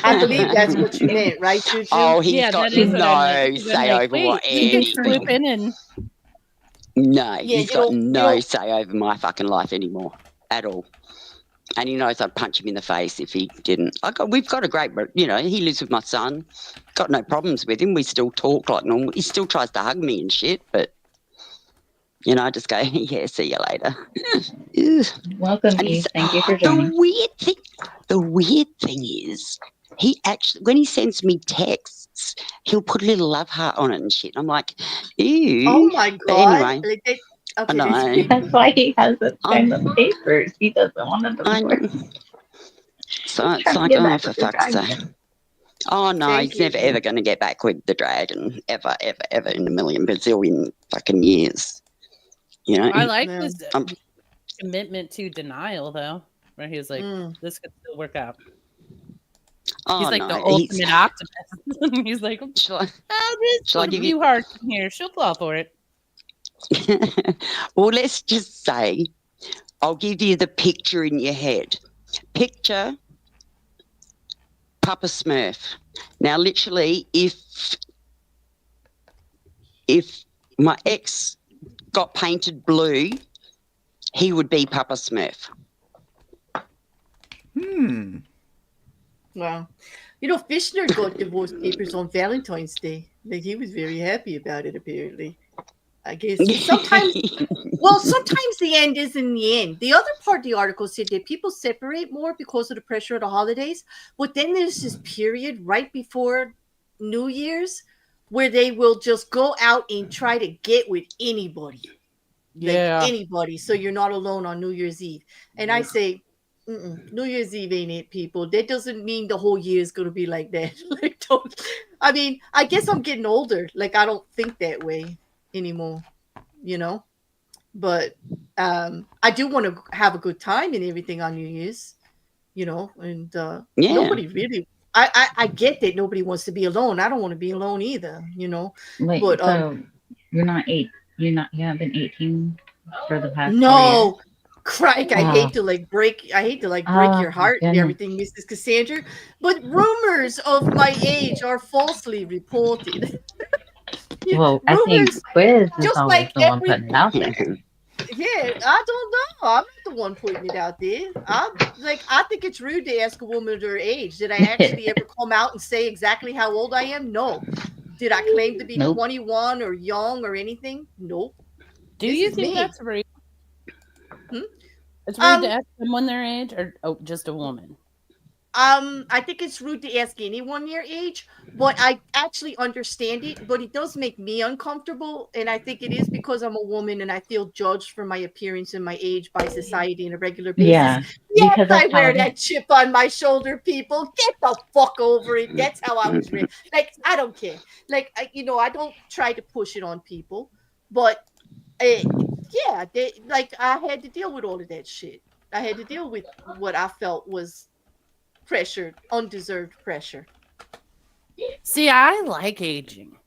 I believe that's what you meant, right, Juju? Oh, he's Yeah, got that is what I meant. no 'Cause I'm say like, over wait, what he can anything. swoop in and No, Yeah, he's you got don't- you no don't- say over my fucking life anymore at all. And he knows I'd punch him in the face if he didn't. We've got a great, he lives with my son. Got no problems with him. We still talk like normal. He still tries to hug me and shit, but, I just go, yeah, see you later. Welcome, And Eve. Thank you for joining. The weird thing is, he actually, when he sends me texts, he'll put a little love heart on it and shit. I'm like, ew. Oh my god! But anyway, Like I okay, know. that's great. That's why he has it signed on the papers. He doesn't want to divorce. So it's trying to like, get oh, back for with the fuck's sake. dragon. Oh, no, Thank he's you. never, ever going to get back with the dragon. Ever, ever, ever in a million bazillion fucking years. I like Yeah. this commitment to denial, though, where he's like, this could still work out. He's like the ultimate optimist. He's like, Shall this I put a give few hearts in here. She'll fall for it. Well, let's just say, I'll give you the picture in your head. Picture Papa Smurf. Now, literally, if my ex got painted blue, he would be Papa Smurf. Wow. Fishner got divorce papers on Valentine's Day. Like, he was very happy about it, apparently. I guess sometimes the end isn't the end. The other part of the article said that people separate more because of the pressure of the holidays, but then there's this period right before New Year's where they will just go out and try to get with anybody. Yeah. Like anybody, so you're not alone on New Year's Eve. And I say, New Year's Eve ain't it, people. That doesn't mean the whole year is going to be like that. I guess I'm getting older. Like, I don't think that way anymore, but I do want to have a good time and everything on New Year's, and nobody really, I get that nobody wants to be alone. I don't want to be alone either, Wait, but so you haven't been 18 for the past 4 years? no, Crike, I hate to break your heart and goodness. everything, Mrs. Cassandra, but rumors of my age are falsely reported. Well, I think Quiz is just always like the one putting it out there. Yeah, I don't know. I'm not the one putting it out there. I think it's rude to ask a woman her age. Did I actually ever come out and say exactly how old I am? No. Did I claim to be Nope. 21 or young or anything? Nope. Do This you is think me. that's rude? Hmm? It's rude to ask someone their age, or just a woman? I think it's rude to ask anyone your age, but I actually understand it. But it does make me uncomfortable, and I think it is because I'm a woman and I feel judged for my appearance and my age by society on a regular basis. Yeah, Yes, because I that's how wear it that is. chip on my shoulder. People, get the fuck over it. That's how I was raised. Like, I don't care. Like, I don't try to push it on people, but yeah, I had to deal with all of that shit. I had to deal with what I felt was pressure, undeserved pressure. See, I like aging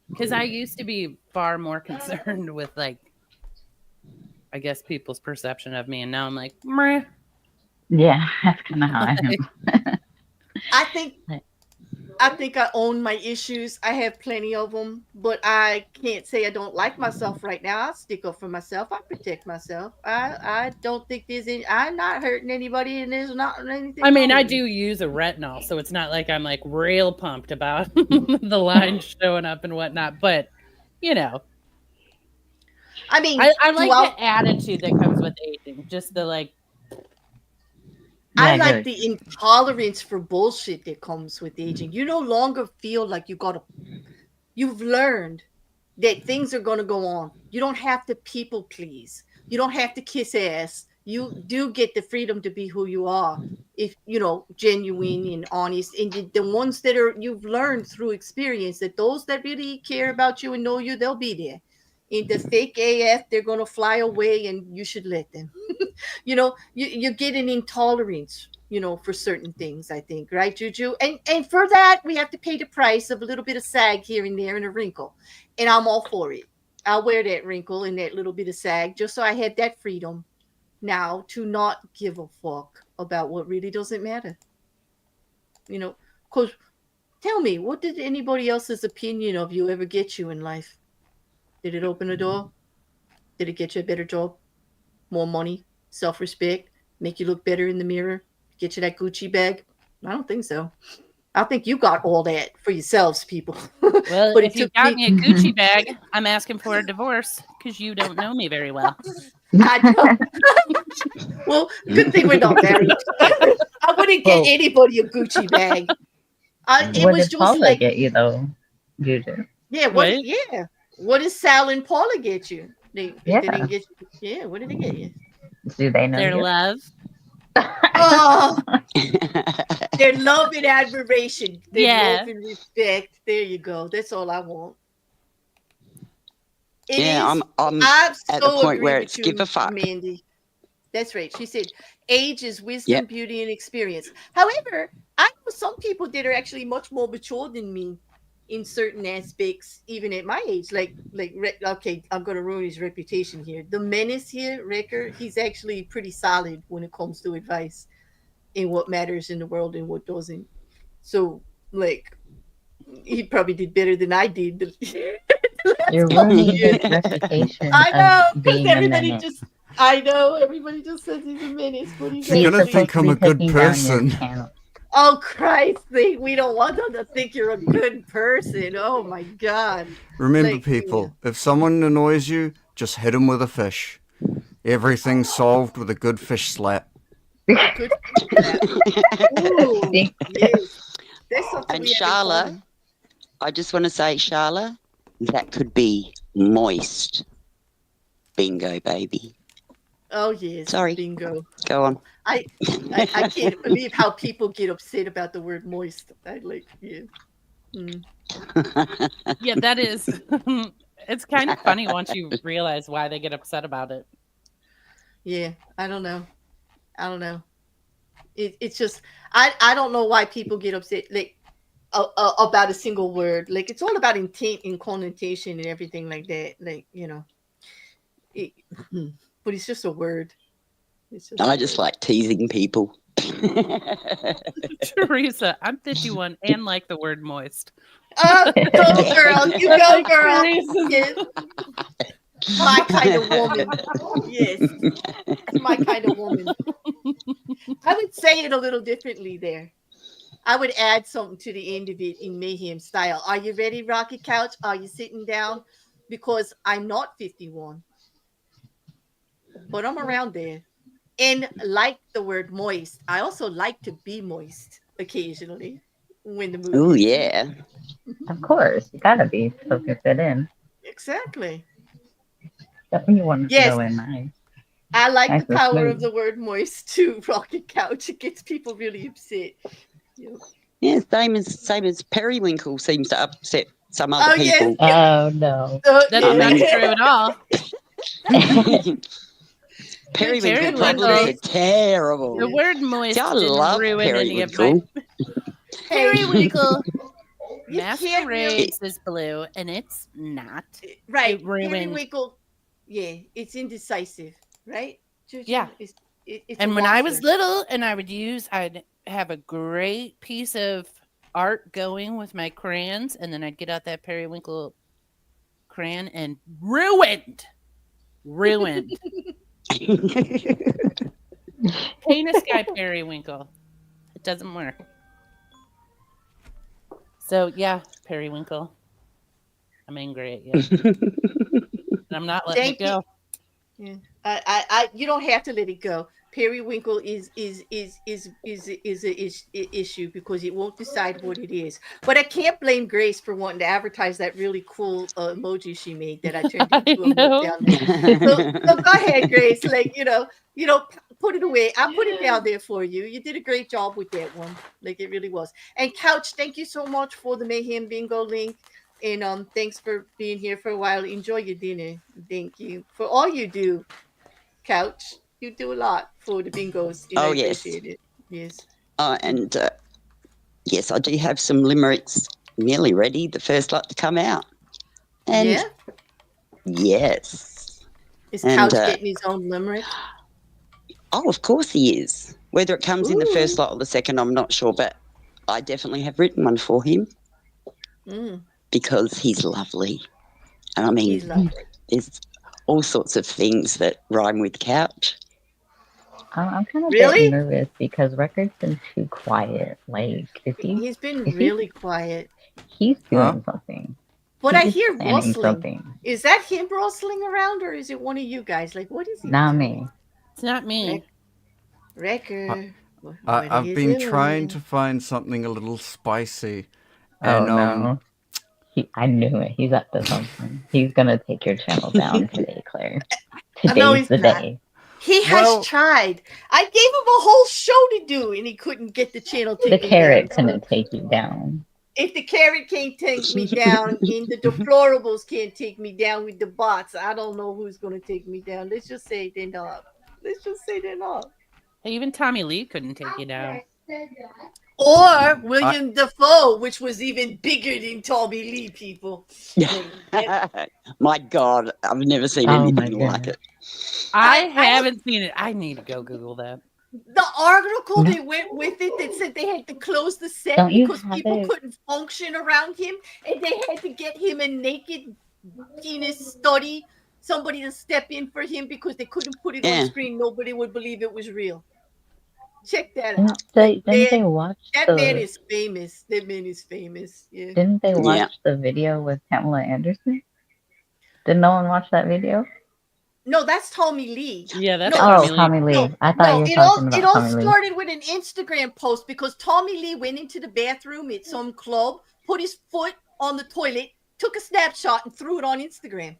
because I used to be far more concerned with, like, I guess people's perception of me, and now I'm like, meh. Yeah, that's kind of how I am. I think I own my issues. I have plenty of them, but I can't say I don't like myself right now. I stick up for myself. I protect myself. I don't think there's any. I'm not hurting anybody, and there's not anything. I mean, wrong I with me. do use a retinol, so it's not like I'm like real pumped about the line showing up and whatnot. But I mean, I like the attitude that comes with aging. Just the like. I like the intolerance for bullshit that comes with aging. You no longer feel like you've learned that things are going to go on. You don't have to people please. You don't have to kiss ass. You do get the freedom to be who you are, if genuine and honest. And the ones that you've learned through experience, that those that really care about you and know you, they'll be there. In the fake AF, they're going to fly away, and you should let them. You get an intolerance, for certain things, I think, right, Juju? And for that, we have to pay the price of a little bit of sag here and there and a wrinkle. And I'm all for it. I'll wear that wrinkle and that little bit of sag just so I have that freedom now to not give a fuck about what really doesn't matter. Because tell me, what did anybody else's opinion of you ever get you in life? Did it open a door? Did it get you a better job? More money? Self-respect? Make you look better in the mirror? Get you that Gucci bag? I don't think so. I think you got all that for yourselves, people. Well, but if you got me a Gucci bag, I'm asking for a divorce because you don't know me very well. I know. Well, good thing we're not married. I wouldn't get anybody a Gucci bag. It what was did just Paula like, get you though, Juju? Yeah, what did Sal and Paula get you? They didn't get you. Yeah, what did they get you? Do they know their you? love? Oh, their love and admiration. Their love and respect. There you go. That's all I want. I'm at the point where it's give a fuck. Mandy. That's right. She said, age is wisdom, beauty, and experience. However, I know some people that are actually much more mature than me in certain aspects, even at my age. Okay, I'm going to ruin his reputation here. The menace here, Wrecker, he's actually pretty solid when it comes to advice in what matters in the world and what doesn't. So, he probably did better than I did. You're ruining his reputation. I know, because everybody just says he's a menace, but he's gonna think I'm a good person. Oh Christ! We don't want them to think you're a good person. Oh my God! Remember, people, if someone annoys you, just hit them with a fish. Everything's solved with a good fish slap. Good slap. Ooh, yes. And Sharla, I just want to say, Sharla, that could be moist. Bingo, baby. Oh yes. Sorry. Bingo. Go on. I can't believe how people get upset about the word moist. Yeah, that is. It's kind of funny once you realize why they get upset about it. Yeah, I don't know. It's just I don't know why people get upset about a single word. It's all about intent and connotation and everything like that. But it's just a word. I just like teasing people. Teresa, I'm 51 and like the word moist. Go girl, you go girl. Yes. My kind of woman. Yes. My kind of woman. I would say it a little differently there. I would add something to the end of it in Mayhem style. Are you ready, Rocky Couch? Are you sitting down? Because I'm not 51, but I'm around there. And like the word moist, I also like to be moist occasionally when the mood Oh hits me. yeah. Of course, you gotta be so you can fit in. Exactly. That's when you want to Yes, go in nice, I like nice the and power of smooth. the word moist too, Rocky Couch. It gets people really upset. Yep. Yeah, same as periwinkle seems to upset some other Oh, yes. people. Oh no. That's I Yeah. not mean- true at all. Periwinkle Good one, problems are Grace. terrible. The word moist See, I didn't love ruin any of my. periwinkle. Hey, Periwinkle you can't really. masquerades as blue, and it's not. Right. It ruined. Periwinkle. Yeah, it's indecisive, right? Juju? Yeah. It's a And when I was waffler. little, and I'd have a great piece of art going with my crayons, and then I'd get out that periwinkle crayon and ruined. Paint a sky periwinkle. It doesn't work. So yeah, periwinkle. I'm angry at you. And I'm not letting Thank it go. Yeah. You don't have to let it go. Periwinkle is a issue because it won't decide what it is. But I can't blame Grace for wanting to advertise that really cool emoji she made that I turned I into a know. meltdown. So go ahead, Grace. Like put it away. I put it down there for you. You did a great job with that one. Like it really was. And Couch, thank you so much for the Mayhem Bingo link. And thanks for being here for a while. Enjoy your dinner. Thank you for all you do, Couch. You do a lot for the bingos, and I Oh, yes. appreciate it. Yes. And yes, I do have some limericks nearly ready. The first lot to come out. And Yeah? yes. Is And, Couch getting his own limerick? Oh, of course he is. Whether it comes in the first Ooh. lot or the second, I'm not sure, but I definitely have written one for him Mm, because he's lovely. And I mean, he's lovely. there's all sorts of things that rhyme with couch. I'm kind of Really? getting nervous because Record's been too quiet. Like, He's been is he- really quiet. he's Huh? doing something. But He I is hear planning rustling. something. Is that him rustling around, or is it one of you guys? Like, what is he Not doing? me. It's not me. Record. What are I've you been doing? trying to find something a little spicy. Oh And no. I knew it. He's up to something. He's gonna take your channel down today, Claire. No, Today's he's the not. day. He Well- has tried. I gave him a whole show to do, and he couldn't get the channel The taken carrot down. couldn't take you down. If the carrot can't take me down, and the deplorables can't take me down with the bots, I don't know who's going to take me down. Let's just say they're not. Let's just say they're not. Hey, even Tommy Lee couldn't take you down. Or William Dafoe, which was even bigger than Tommy Lee, people. My God, I've never seen Oh my anything like it. I I- haven't seen it. I need to go Google that. The article No. they went with it that said they had to close the set Don't you because have people it? couldn't function around him, and they had to get him a naked penis study, somebody to step in for him because they couldn't put it Yeah. on screen. Nobody would believe it was real. Check that Didn't out. they watch That the? man is famous. That man is famous. Yeah. Didn't they watch Yeah. the video with Pamela Anderson? Did no one watch that video? No, that's Tommy Lee. Yeah, that's No, Tommy Oh, Lee. Tommy Lee. No, I thought you were it all talking about it all Tommy Lee. started with an Instagram post because Tommy Lee went into the bathroom at some club, put his foot on the toilet, took a snapshot, and threw it on Instagram.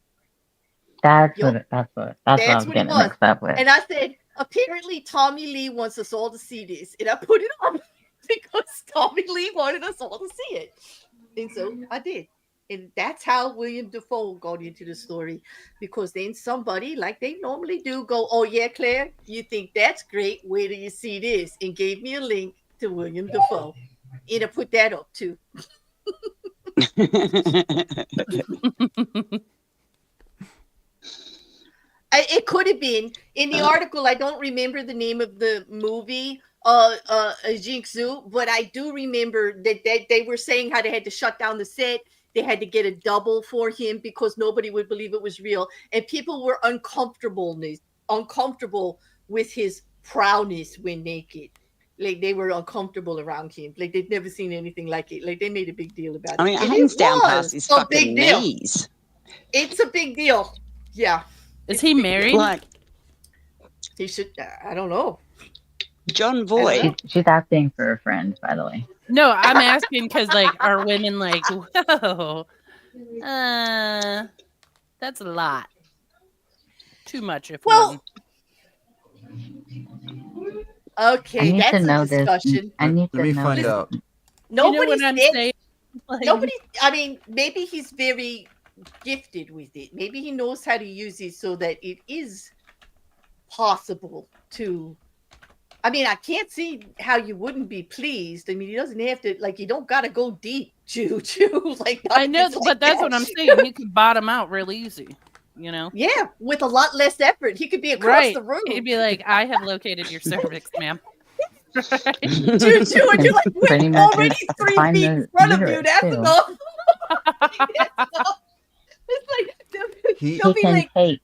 That's Yup. what I was That's what it getting was. mixed up with. And I said, apparently Tommy Lee wants us all to see this, and I put it on because Tommy Lee wanted us all to see it, and so I did. And that's how William Dafoe got into the story, because then somebody, like they normally do, go, "Oh yeah, Claire, you think that's great? Wait till you see this," and gave me a link to William Dafoe, and I put that up too. It could have been in the article. I don't remember the name of the movie, Jinxu, but I do remember that they were saying how they had to shut down the set. They had to get a double for him because nobody would believe it was real, and people were uncomfortable with his prowess when naked. like they were uncomfortable around him. Like they'd never seen anything like it. Like they made a big deal about it. I mean, And hands it down was past his a fucking big deal. knees. It's a big deal. Yeah. Is It's he a big married? deal. Like He should. I don't know. John Voight. She's asking for a friend, by the way. No, I'm asking because, like, are women like, whoa, that's a lot. Too much if Well, one. okay, I need that's to know a discussion. this. I need Let to me know find this. out. You know Nobody what I'm said. saying? Like, Nobody. I mean, maybe he's very gifted with it. Maybe he knows how to use it so that it is possible to. I mean, I can't see how you wouldn't be pleased. I mean, he doesn't have to. Like, you don't got to go deep to like. I know, nothing's but like that's that. what I'm saying. He could bottom out real ezy, you know? Yeah, with a lot less effort, he could be across Right. the room. He'd be like, I have located your cervix, ma'am. Right. and you're like, Pretty we're much already just 3 find feet the in front of you. uterus, That's too. enough. That's enough. It's like He- they'll He be can like, take.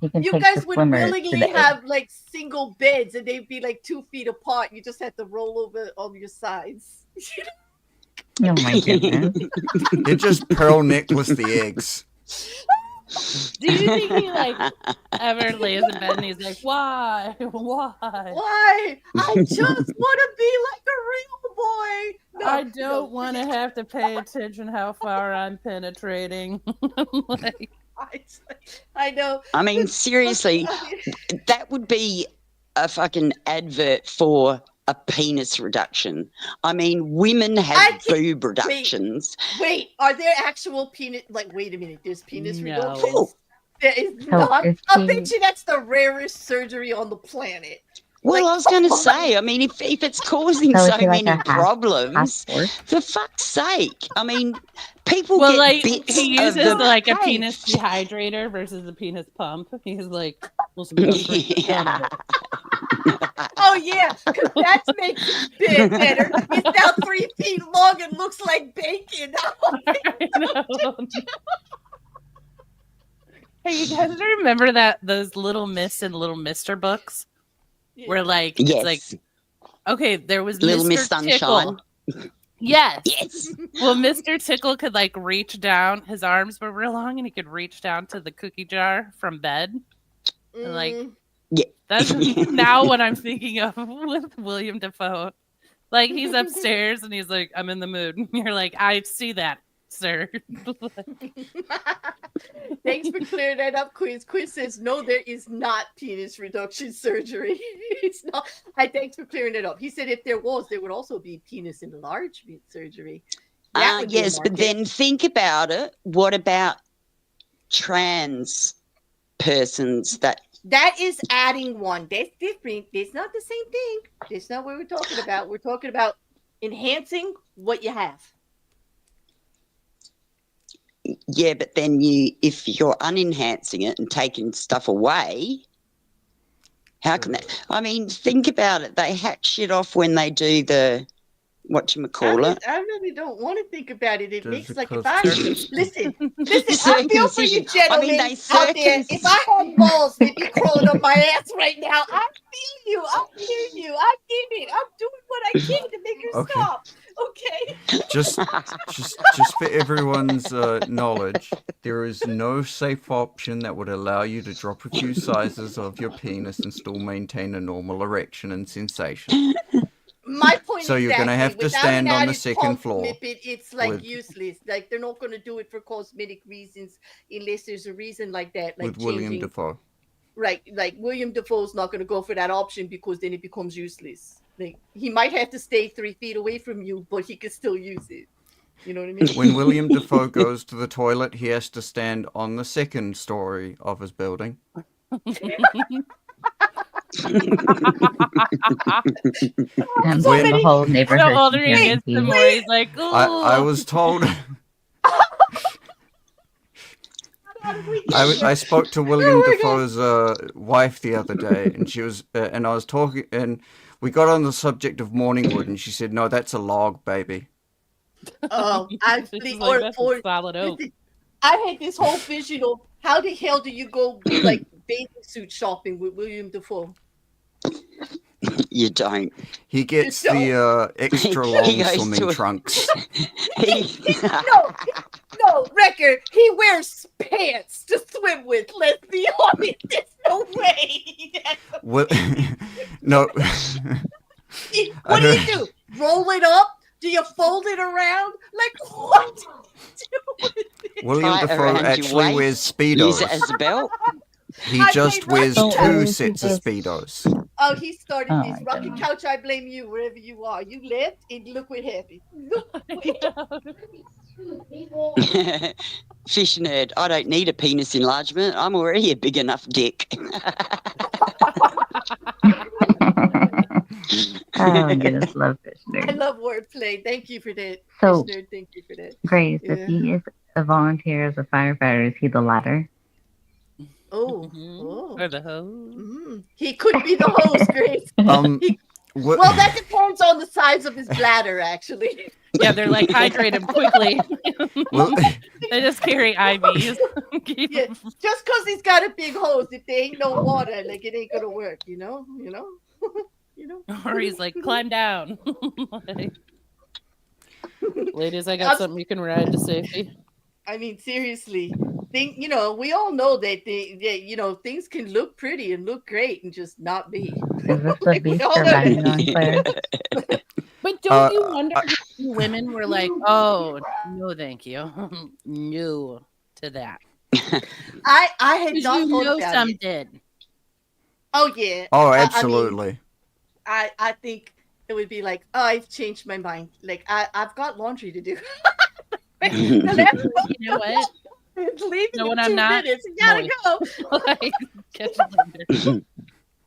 He can you take guys the would swimmer to willingly the edge. have like single beds, and they'd be like 2 feet apart. You just have to roll over on your sides. Oh my goodness! He just pearl necklace the eggs. Do you think he, like, ever lays in bed and he's like, why? Why? Why? I just want to be like a real boy. No, I don't want to have to pay attention how far I'm penetrating. Like, I know. I mean, seriously, that would be a fucking advert for a penis reduction. I mean, women I have can- boob reductions. Wait, are there actual penis? Like, wait a minute. There's penis No. reductions. There is So not. is I he- bet you that's the rarest surgery on the planet. Well, Like, I was going to come on. say, I mean, if it's causing So is so he like many a half problems, Passport. for fuck's sake. I mean, people well, get like, bits he of uses the like a page. penis dehydrator versus a penis pump. He's like, well, some comfort. Yeah. Oh yeah, because that makes it better. It's now 3 feet long and looks like bacon. I know. Hey, you guys remember those Little Miss and Little Mister books? Where, like, Yes. it's like, okay, there was Little Mr. Miss Sunshine. Tickle. Yes. Yes. Well, Mr. Tickle could, like, reach down. His arms were real long, and he could reach down to the cookie jar from bed. And, like, Yeah. that's now what I'm thinking of with William Dafoe. Like, he's upstairs, and he's like, I'm in the mood. And you're like, I see that, sir. Thanks for clearing that up, Quiz. Quiz says no, there is not penis reduction surgery. It's not. Thanks for clearing it up. He said if there was, there would also be penis enlargement surgery. That would be a Yes, but market. then think about it. What about trans persons that That is adding one. That's different. It's not the same thing. That's not what we're talking about. We're talking about enhancing what you have. yeah, but then if you're unenhancing it and taking stuff away, how can that? I mean, think about it. They hack shit off when they do the whatchamacallit. I really don't want to think about it. It Does makes it like if cause I circumcision? listen, I feel for you Circumcision. I gentlemen mean, they out there. If I had balls, they'd be crawling up my ass right now. I feel you. I hear you. I get it. I'm doing what I can to make you Okay. stop. Okay. Just for everyone's knowledge, there is no safe option that would allow you to drop a few sizes of your penis and still maintain a normal erection and sensation. My point. So you're gonna exactly. have to Without stand an on the added second pump floor snippet, it's like with- useless. Like they're not going to do it for cosmetic reasons unless there's a reason like that. Like with William changing- Dafoe. Right, like William Dafoe's not going to go for that option because then it becomes useless. Like he might have to stay 3 feet away from you, but he can still use it. You know what I mean? When William Dafoe goes to the toilet, he has to stand on the second story of his building. And So the many- whole The neighborhood. older he can gets, the hear more he's like, ooh. I was told. I spoke to William Oh my Dafoe's wife the other day, and she was, and I was talking, and we got on the subject of Morningwood, and she said, "No, that's a log, baby." Oh, It's actually, like, that's a solid oak. I had this whole vision of how the hell do you go like bathing suit shopping with William Dafoe? You don't. He gets You the extra He long goes swimming to a- trunks. No, record. He wears pants to swim with. Let's be honest. There's no way. Well, no. What do you do? Roll it up? Do you fold it around? Like what? Do you do with it? William Tie it Dafoe around your actually wears waist, Use speedos. it as a belt. He I just played wears Rocky Couch. two Oh, sets he of does. speedos. Oh, he started Oh, this. my Rocky goodness. Couch, I blame you wherever you are. You left and look what happened. Look what Fish nerd. I don't need a penis enlargement. I'm already a big enough dick. Oh my goodness, love fish I nerd. love wordplay. Thank you for that. So- Fish nerd, thank you for that. Grace, Yeah. if he is a volunteer as a firefighter, is he the latter? Oh, Or the hose. He could be the host, Grace. What, Well, that depends on the size of his bladder, actually. Yeah, they're like hydrate him quickly. well, They just carry IVs. Keep Yeah, him- just because he's got a big hose, if there ain't no water, like it ain't gonna work, you know. Or he's like, climb down. Like, ladies, I got something you can ride to safety. I mean, seriously, we all know that things can look pretty and look great and just not be. Is this the Like, we beast all you're know. riding on, Claire? But don't you wonder if women were like, oh, no, thank you. No to that. I had Because not you thought know about some it. did. Oh yeah. oh, I mean, absolutely. I think it would be like, oh, I've changed my mind. Like I've got laundry to do. You know what? Leaving No, in when 2 I'm not minutes. You gotta moist. go. Like, catch you later.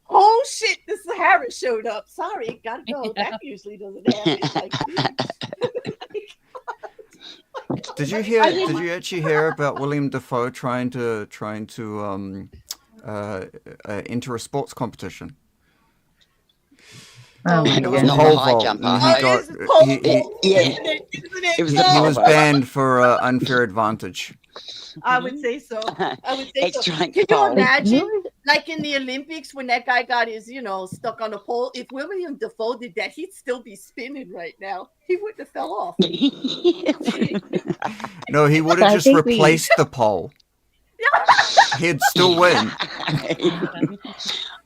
Oh shit! The Sahara showed up. Sorry, gotta go. Yeah. That usually doesn't happen. Like, Did you hear? Did you actually hear about William Dafoe trying to enter a sports competition? Oh my And it was goodness. not Pole the high vault, jump. and I he hope. this is pole he- vault, yeah. isn't it? It was the he was pole vault. banned for unfair advantage. I would say so. I would say so. Extra Can length you pole. imagine, like in the Olympics, when that guy got his, stuck on a pole? If William Dafoe did that, he'd still be spinning right now. He wouldn't have fell off. No, he would I have just think we- replaced the pole. He'd still win.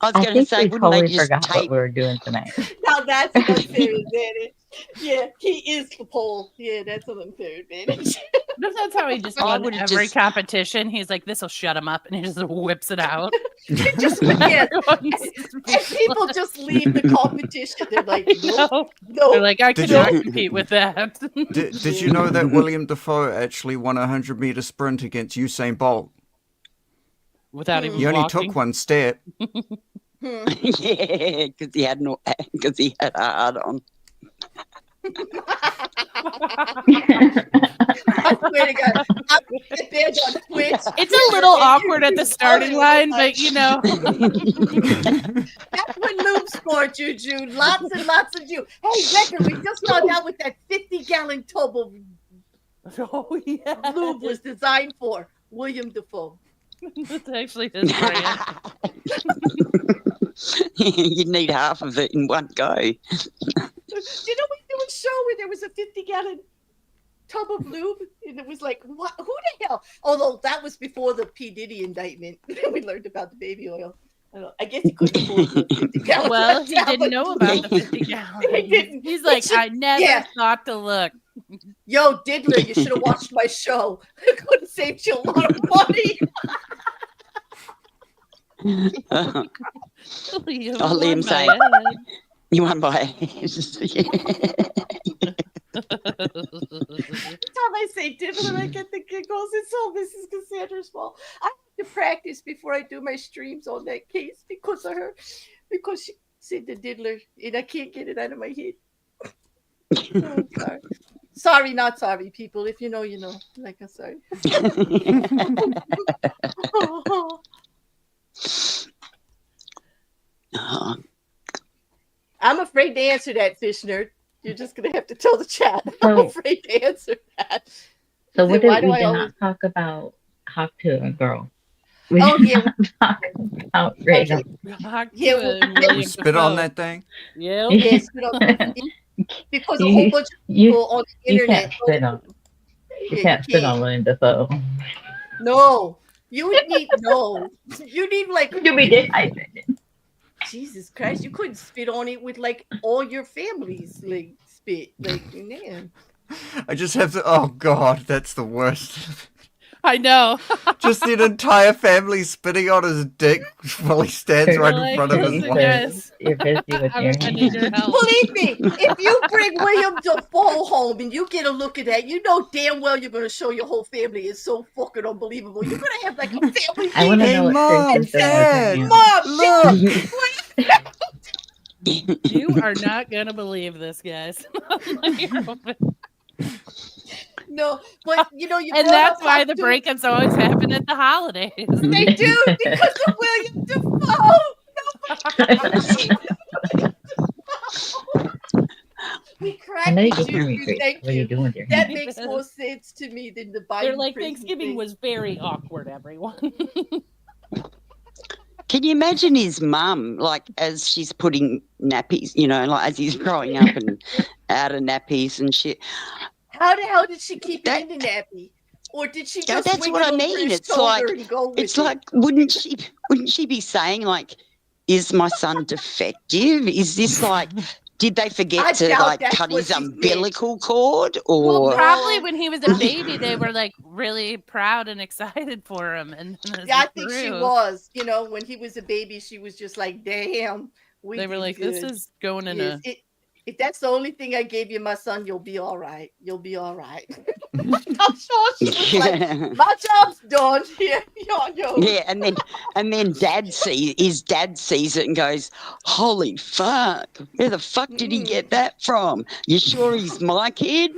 I was I going to think say, we wouldn't totally they just forgot what tape? we were doing tonight. Now that's an unfair advantage. Yeah, he is the pole. Yeah, that's an unfair advantage. What if that's how he just I won would've every just- competition? He's like, this will shut him up, and he just whips it out. Just yeah, Everyone's- and people just leave the competition. They're like, nope, They're nope. like, I Did cannot you- compete with that. Did you know that William Dafoe actually won a 100-meter sprint against Usain Bolt? Without even He only walking. took one step. Yeah, because he had a hard on. I swear to God, I'm a bitch on Twitch. It's a little awkward at the starting line, but you know. That's when lube scored you, Jude. Lots and lots of you. Hey, Becker, we just found out what that 50-gallon tub of Oh, yeah. lube was designed for. William Dafoe. That's actually his brand. You'd need half of it in one go. Do you know we do a show where there was a 50-gallon tub of lube? And it was like, what? Who the hell? Although that was before the P. Diddy indictment. We learned about the baby oil. I guess he couldn't afford the 50 gallons. Well, he didn't know about the 50 He gallons. didn't. He's like, I never Yeah. thought to look. Yo, Diddler, you should have watched my show. I could have saved you a lot of money. You Oh, Liam won my saying- head. You won by Every time I say Diddler, I get the giggles. It's all Mrs. Cassandra's fault. I have to practice before I do my streams on that case because of her. Because she said the Diddler, and I can't get it out of my head. Oh, sorry. Sorry, not sorry, people. If you know, you know. Like, I'm sorry. Oh, I'm afraid to answer that, fish nerd. You're just going to have to tell the chat. I'm So- afraid to answer that. So See, what why did do we I did always- not talk about Hawk to a girl? Oh yeah, talking about Reagan. okay. Back Yeah, to well, William You spit on Dafoe. that thing? Yep. yes, because a whole you, bunch of you, people on the you internet. can't spit on. You Yeah, you can't spit can't. on William Dafoe. No, you would need no. You need like You'll be dehydrated. Jesus Christ. You couldn't spit on it with like all your family's like spit. Like man. I just have to. Oh God, that's the worst. I know. Just the entire family spitting on his dick while he stands right in Like, front of his listen, wife. guys. You're busy with I your need your help. Believe me, if you bring William Dafoe home and you get a look at that, you know damn well you're gonna show your whole family. It's so fucking unbelievable. You're gonna have like a family I want to meeting. know what Mom, Chris is doing with her Dad, hands. Mom, Look. You are not gonna believe this, guys. no, but you know you And brought that's up why Hot the Dog- breakups always happen at the holidays. They do because of William Dafoe. We I cracked know you the get hungry, juice. Chris. Thank What are you you. doing with your That hands? makes more sense to me than the Biden. They're like, prison Thanksgiving thing. was very awkward, everyone. Can you imagine his mum, like, as she's putting nappies, you know, like as he's growing up and out of nappies and shit? How the hell did she keep That- it in the nappy? Or did she Yeah, just that's swing what it I over mean. his It's shoulder like- and go with It's it? like, wouldn't she be saying, like, is my son defective? Is this like, did they I forget to doubt like that's cut what his she said. umbilical cord? Well, Or probably No. when he was a baby, they were like really proud and excited for him. And then as Yeah, I he think she grew, was. You know, when he was a baby, she was just like, damn, we they were did like, good. "This is going in Yes, a." if that's the only thing I gave you, my son, you'll be all right. You'll be all right. I'm sure she was like, my job's done. Here, yo. yeah, and then his dad sees it and goes, "Holy fuck! Where the fuck did he get that from? You sure he's my kid?"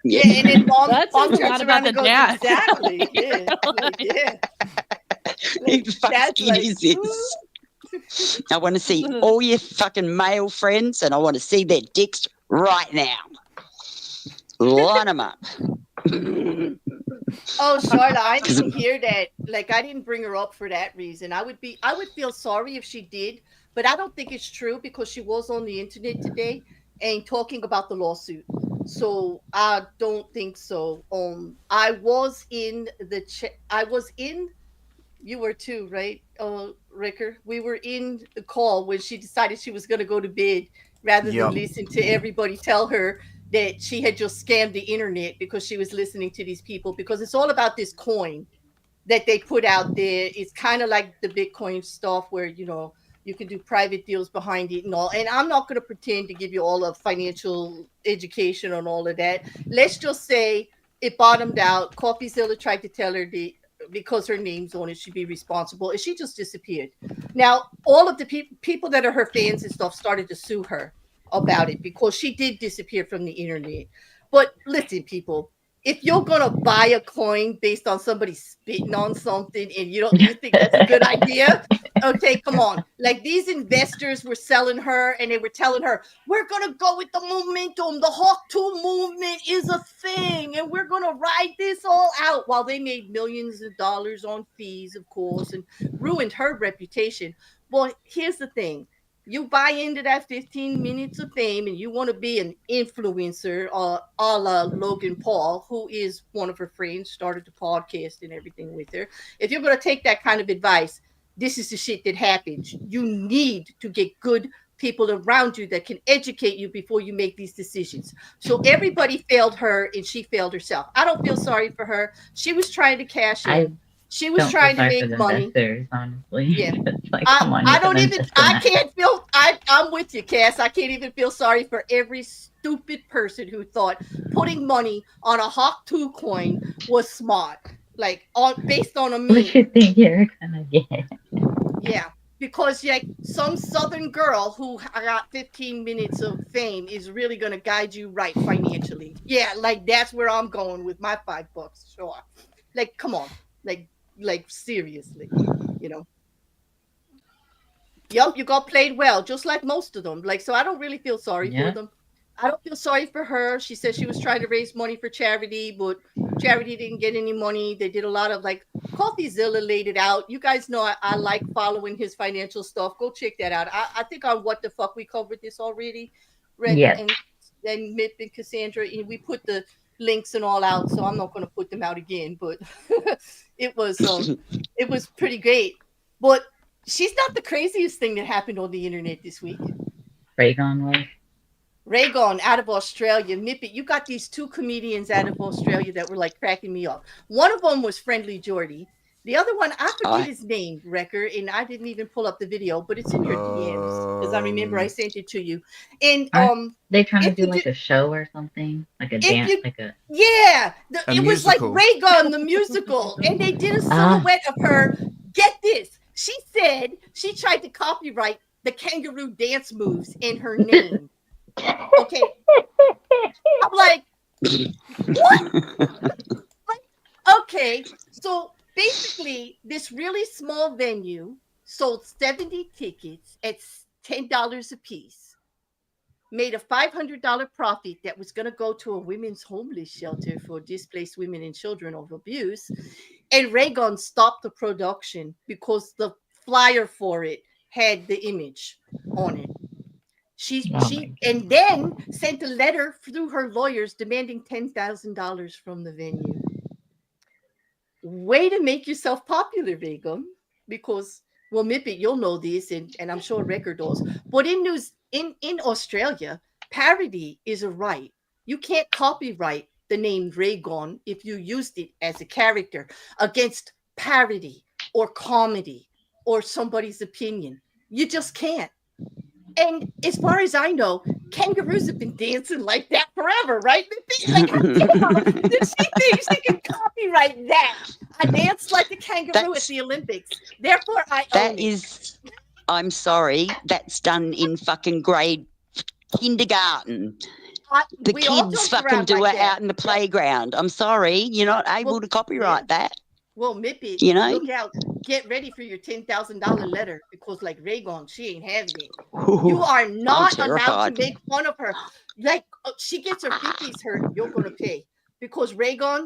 Yeah, and then mom That says a turns lot around about and the goes, dad. exactly. Yeah, like, yeah. Who Like, the fuck's dad's kid like, is this? I want to see all your fucking male friends, and I want to see their dicks right now. Line them up. oh, Charlotte, I didn't hear that. Like, I didn't bring her up for that reason. I would feel sorry if she did, but I don't think it's true because she was on the internet today and talking about the lawsuit. So I don't think so. I was in you were too, right? Ricker, we were in the call when she decided she was going to go to bed rather Yep. than listen to everybody tell her that she had just scammed the internet because she was listening to these people, because it's all about this coin that they put out there. It's kind of like the Bitcoin stuff where, you know, you can do private deals behind it and all. And I'm not going to pretend to give you all of financial education on all of that. Let's just say it bottomed out. CoffeeZilla tried to tell her because her name's on it, she'd be responsible, and she just disappeared. Now, all of the people that are her fans and stuff started to sue her about it because she did disappear from the internet. But listen, people, if you're gonna buy a coin based on somebody spitting on something and you think that's a good idea, okay, come on. Like, these investors were selling her and they were telling her, we're gonna go with the momentum. The Hawk 2 movement is a thing, and we're gonna ride this all out, while they made millions of dollars on fees, of course, and ruined her reputation. Well, here's the thing. You buy into that 15 minutes of fame and you want to be an influencer, a la Logan Paul, who is one of her friends, started the podcast and everything with her. If you're going to take that kind of advice, this is the shit that happens. You need to get good people around you that can educate you before you make these decisions. So everybody failed her and she failed herself. I don't feel sorry for her. She was trying to cash in. She was trying to make money. Investors, honestly. Yeah. It's like, come on. I'm with you, Cass. I can't even feel sorry for every stupid person who thought putting money on a Hawk 2 coin was smart. Like, based on a meme. What you think you're gonna get? Yeah. Because like some Southern girl who got 15 minutes of fame is really going to guide you right financially. Yeah, like that's where I'm going with my $5. Sure. Like, come on. Like seriously, you know. Yep, you got played well, just like most of them. Like, so I don't really feel sorry for them. I don't feel sorry for her. She said she was trying to raise money for charity, but Charity didn't get any money. They did a lot of like CoffeeZilla laid it out. You guys know I like following his financial stuff. Go check that out. I think on What the Fuck we covered this already. Yes. And Mip and Cassandra, and we put the links and all out, so I'm not going to put them out again. But it was pretty great. But she's not the craziest thing that happened on the internet this week. Raygon was. Raygon out of Australia. Mippet, you got these two comedians out of Australia that were like cracking me up. One of them was Friendly Jordy. The other one, I forget his name, Wrecker, and I didn't even pull up the video, but it's in your DMs because I remember I sent it to you. And they trying to do like a show or something, like a dance, it was like Raygun the musical, and they did a silhouette of her. Get this, she said she tried to copyright the kangaroo dance moves in her name. Okay, I'm like, what? Okay, so basically, this really small venue sold 70 tickets at $10 a piece, made a $500 profit that was going to go to a women's homeless shelter for displaced women and children of abuse. And Raygun stopped the production because the flyer for it had the image on it. She and then sent a letter through her lawyers demanding $10,000 from the venue. Way to make yourself popular, Raygun, because Mippet, you'll know this, and I'm sure Record does. But in Australia, parody is a right. You can't copyright the name Raygun if you used it as a character against parody or comedy or somebody's opinion. You just can't. And as far as I know, kangaroos have been dancing like that forever, right? Like, did she think she can copyright that? I danced like a kangaroo at the Olympics. Therefore, I'm sorry, that's done in fucking grade kindergarten. The kids fucking do it out in the playground. I'm sorry, you're not able to copyright that. Well, Mippy, look out. Get ready for your $10,000 letter because, like Raygun, she ain't having it. You are not allowed to make fun of her. Like, she gets her feeties hurt, you're going to pay. Because Raygun,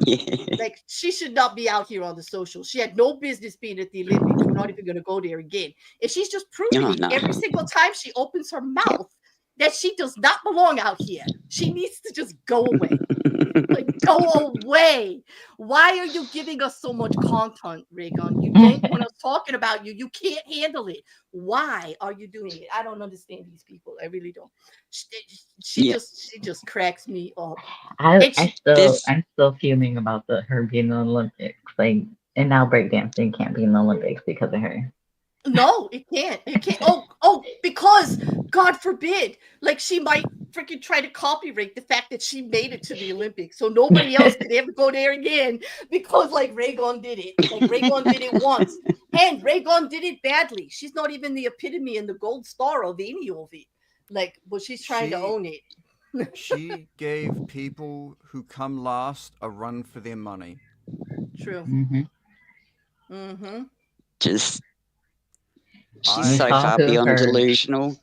like, she should not be out here on the social. She had no business being at the Olympics. We're not even going to go there again. And she's just proving every single time she opens her mouth that she does not belong out here. She needs to just go away. Like, go away. Why are you giving us so much content, Raygun? You don't want us talking about you. You can't handle it. Why are you doing it? I don't understand these people. I really don't. She just cracks me up. I'm still fuming about her being in the Olympics. Like, and now breakdancing can't be in the Olympics because of her. No, it can't. It can't. Oh, because God forbid, like she might freaking try to copyright the fact that she made it to the Olympics, so nobody else could ever go there again because like Raygun did it. Like Raygun did it once, and Raygun did it badly. She's not even the epitome and the gold star of any of it. Like, but she's trying to own it. She gave people who come last a run for their money. True. Just. She's so far beyond delusional.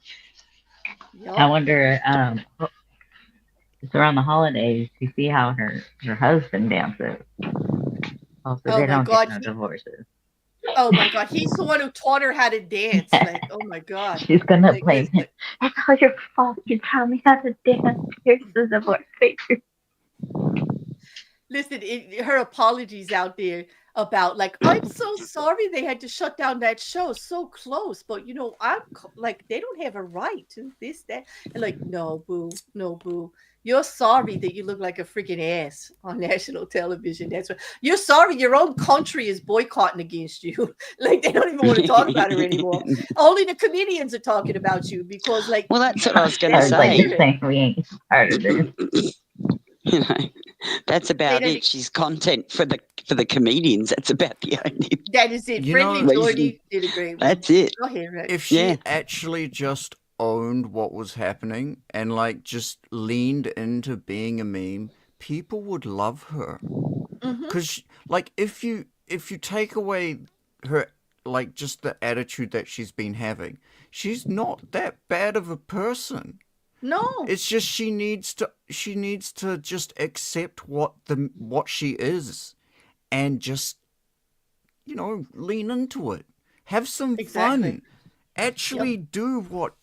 Yep. I wonder, it's around the holidays, you see how her husband dances. Also, they don't get no divorces. Oh my God, he's the one who taught her how to dance. Like, oh my God. She's gonna blame him. That's all your fault. You taught me how to dance. Here's the divorce papers. Listen, her apologies out there about like, I'm so sorry they had to shut down that show so close, but I'm like, they don't have a right to this, that, and like, no boo, you're sorry that you look like a freaking ass on national television. That's what you're sorry your own country is boycotting against you. Like, they don't even want to talk about her anymore. Only the comedians are talking about you because, like, well, that's what I was gonna say. Like, we ain't part of this. That's about it. She's content for the comedians. That's about the only. That is it. Friendly Jordy did a great one. That's it. Go ahead, Rex. If she actually just owned what was happening and like just leaned into being a meme, people would love her. Because like if you take away her like just the attitude that she's been having, she's not that bad of a person. No. It's just she needs to just accept what she is, and just, lean into it. Have some Exactly. fun. Actually do what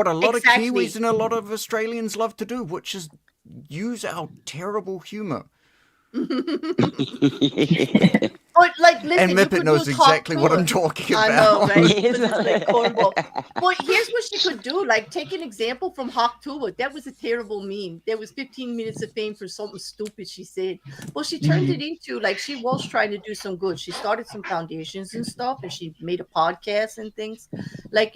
a lot of Exactly. Kiwis and a lot of Australians love to do, which is use our terrible humor. But like, And listen, you Mippet could knows use hawk exactly what I'm tour. talking I about. know, right? Yes. Because it's like cornball. But here's what she could do: like, take an example from Hawk Tuah. That was a terrible meme. There was 15 minutes of fame for something stupid she said. Well, she turned it into, like, she was trying to do some good. She started some foundations and stuff, and she made a podcast and things, like,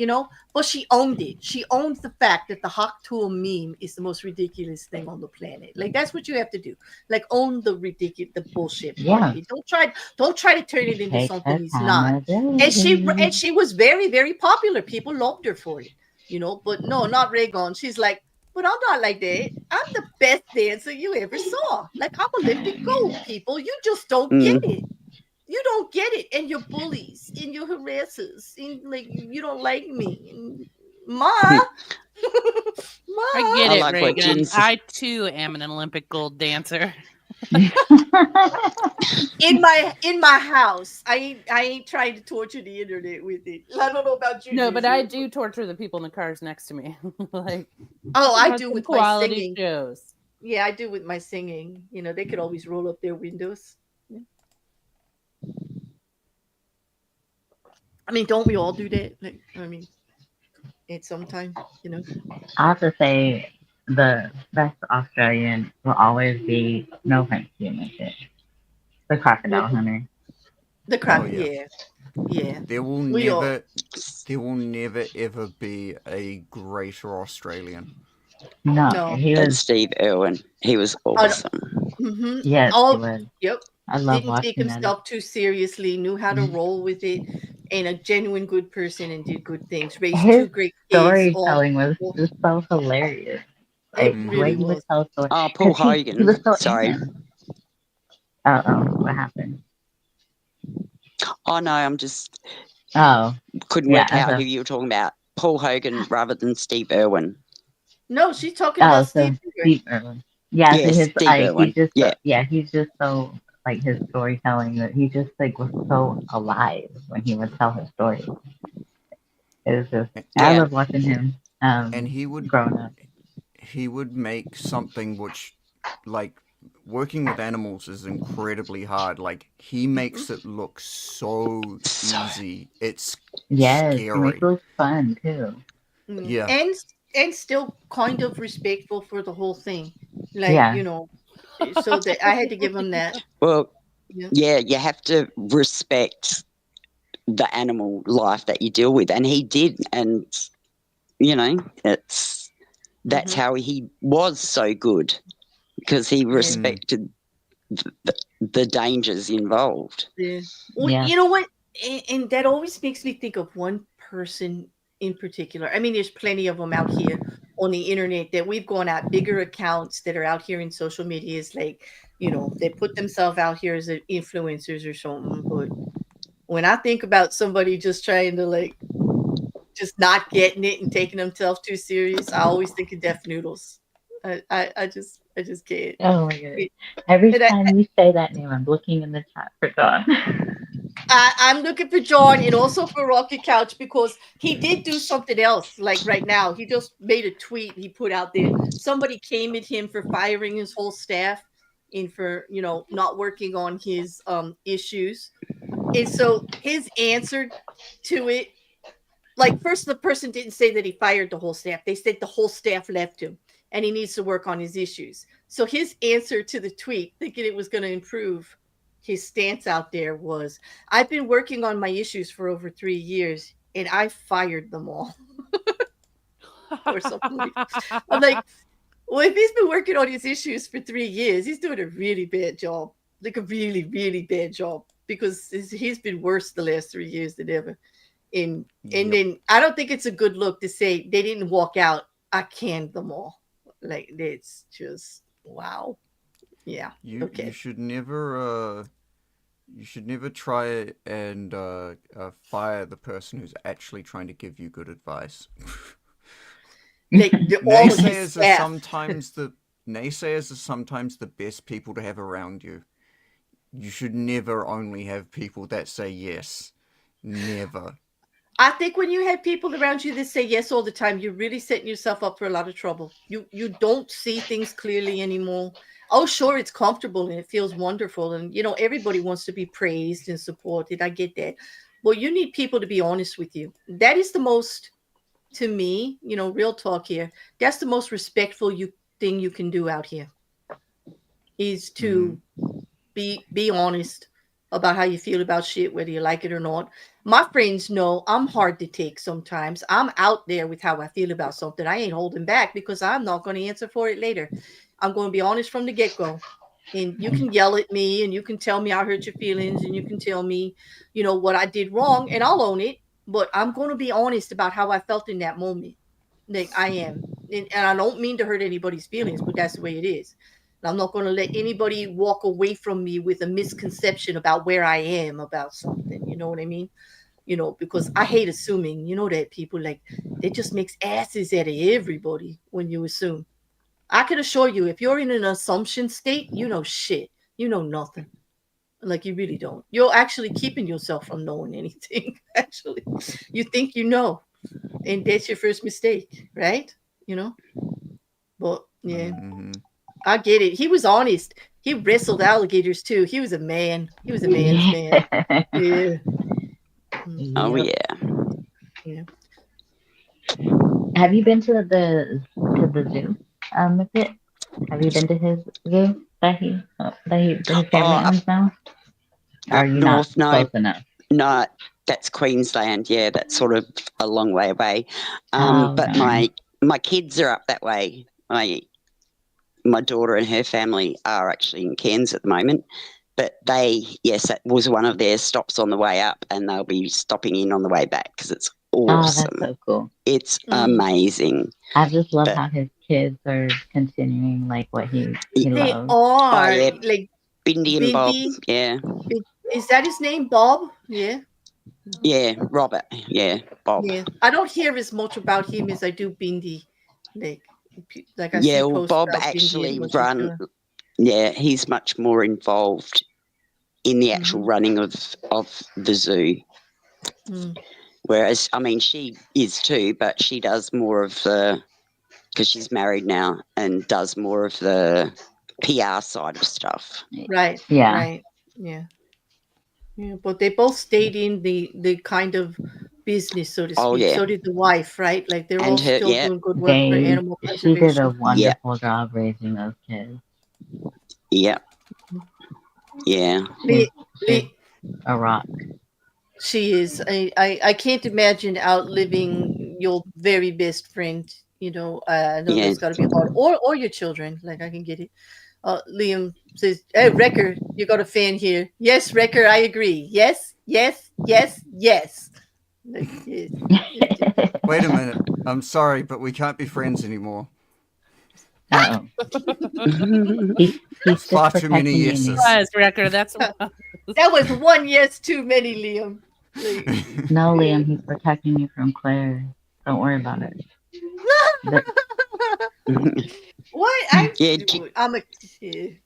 But she owned it. She owns the fact that the Hawk Tuah meme is the most ridiculous thing on the planet. Like, that's what you have to do. Like, own the ridiculous, the bullshit part of it. Don't try to turn it into Take something the he's not. accountability. And she was very, very popular. People loved her for it, But no, not Raygon. She's like, but I'm not like that. I'm the best dancer you ever saw. Like, I'm Olympic gold, people. You just don't get it. You don't get it, and you're bullies, and you're harassers, and like you don't like me, and Ma, Ma. I get I it, like what Reagan. Jin's- I too am an Olympic gold dancer. In my house. I ain't trying to torture the internet with it. I don't know about you. No, but I Juju. do torture the people in the cars next to me. Like, Oh, I have do some with my quality singing. shows. Yeah, I do with my singing. They could always roll up their windows. Yeah. I mean, don't we all do that? Like, I mean, at some time, I have to say, the best Australian will always be, no offense to you, Mippet, the crocodile hunter. The crowd. Oh, yeah. Yeah. There will We all- never ever be a greater Australian. No, No. he And was. Steve Irwin, he was awesome. Mhm. Yes, Oh, he was. yep. I love Didn't take watching that. himself too seriously, knew how to roll with it, and a genuine good person, and did good things. Raised His two great kids. storytelling was just so hilarious. It Like, the way really he would was. tell stories. Oh, Paul 'Cause he was Hogan. so Sorry. innocent. Uh-oh, what happened? Oh no, I'm just Oh, couldn't yeah, work out okay. who you were talking about. Paul Hogan rather than Steve Irwin. No, she's talking Oh, about so Steve Irwin. Steve Irwin. Yeah, so Yes, his, Steve like, Irwin. he's just, Yeah. he's just so, like, his storytelling, that he just, like, was so alive when he would tell his story. It was just, I Yeah. love watching him, And he would growing up. make something which, like, working with animals is incredibly hard. Like, he makes it look so easy. It's Yes, he scary. makes it look fun, too. Yeah. And still kind of respectful for the whole thing. Like, Yeah. so that I had to give him that. Well, Yeah. yeah, you have to respect the animal life that you deal with, and he did, and that's how he was so good, because he respected the dangers involved. Yeah. Well, Yeah. you know what? And that always makes me think of one person in particular. I mean, there's plenty of them out here on the internet that we've gone at, bigger accounts that are out here in social media. Is like, they put themselves out here as influencers or something. But when I think about somebody just trying to, like, just not getting it and taking themselves too serious, I always think of Deaf Noodles. I just can't. Oh my god. Every And I- time you say that name, I'm looking in the chat for Dawn. I'm looking for John and also for Rocky Couch, because he did do something else. Like right now, he just made a tweet he put out there. Somebody came at him for firing his whole staff and for, not working on his issues. And so his answer to it, like, first the person didn't say that he fired the whole staff. They said the whole staff left him and he needs to work on his issues. So his answer to the tweet, thinking it was going to improve his stance out there, was, I've been working on my issues for over 3 years and I fired them all. Or something like that. I'm like, well, if he's been working on his issues for 3 years, he's doing a really bad job. Like a really, really bad job, because he's been worse the last 3 years than ever. And then I don't think it's a good look to say they didn't walk out. I canned them all. Like, it's just wow. Yeah. You should never try and fire the person who's actually trying to give you good advice. Like all of his Naysayers are staff. sometimes the best people to have around you. You should never only have people that say yes. Never. I think when you have people around you that say yes all the time, you're really setting yourself up for a lot of trouble. You don't see things clearly anymore. Oh, sure, it's comfortable and it feels wonderful, and everybody wants to be praised and supported. I get that, but you need people to be honest with you. That is the most, to me, real talk here. That's the most respectful thing you can do out here. Is to be honest about how you feel about shit, whether you like it or not. My friends know I'm hard to take sometimes. I'm out there with how I feel about something. I ain't holding back because I'm not going to answer for it later. I'm going to be honest from the get-go. And you can yell at me and you can tell me I hurt your feelings and you can tell me, what I did wrong, and I'll own it. But I'm going to be honest about how I felt in that moment. Like I am. And I don't mean to hurt anybody's feelings, but that's the way it is. I'm not going to let anybody walk away from me with a misconception about where I am about something. You know what I mean? Because I hate assuming, that people they just makes asses out of everybody when you assume. I can assure you, if you're in an assumption state, you know shit. You know nothing. Like you really don't. You're actually keeping yourself from knowing anything. Actually, you think you know, and that's your first mistake, right? But yeah. Mm-hmm. I get it. He was honest. He wrestled alligators too. He was a man. He was a man's man. Yeah. Oh Yep. yeah. Have you been to the zoo? With it? Have you been to his zoo that his family owns now? Or are you North, not no. close enough? No, that's Queensland. Yeah, that's sort of a long way away. But Okay. my kids are up that way. My daughter and her family are actually in Cairns at the moment. But that was one of their stops on the way up, and they'll be stopping in on the way back because it's awesome. Oh, that's so cool. It's amazing. I just love how his kids are continuing what he They loves. are yeah. like Bindi and Bob. Yeah. Is that his name, Bob? Yeah. Yeah, Robert. Yeah, Bob. Yeah. I don't hear as much about him as I do Bindi. Like I Yeah, see well, posts Bob about Bindi actually and what she's doing. Yeah, he's much more involved in the actual running of the zoo. Whereas, I mean, she is too, but she does more of the, because she's married now, and does more of the PR side of stuff. Right. Yeah. Right. Yeah. Yeah. But they both stayed in the kind of business, so to speak. Oh, yeah. So did the wife, right? Like they're all still doing good work for animal She did a conservation. wonderful job raising those kids. Yeah. Yeah. She's a rock. She is. I can't imagine outliving your very best friend. I know that's got to be hard. Or your children. Like I can get it. Liam says, "Hey, Wrecker, you got a fan here." Yes, Wrecker, I agree. Yes, yes, yes, yes. Like, yes. Wait a minute. I'm sorry, but we can't be friends anymore. Uh-oh. He's far too many yeses. Wrecker, that's that was one yes too many, Liam. No, Liam, he's protecting you from Claire. Don't worry about it. What? I'm a kid.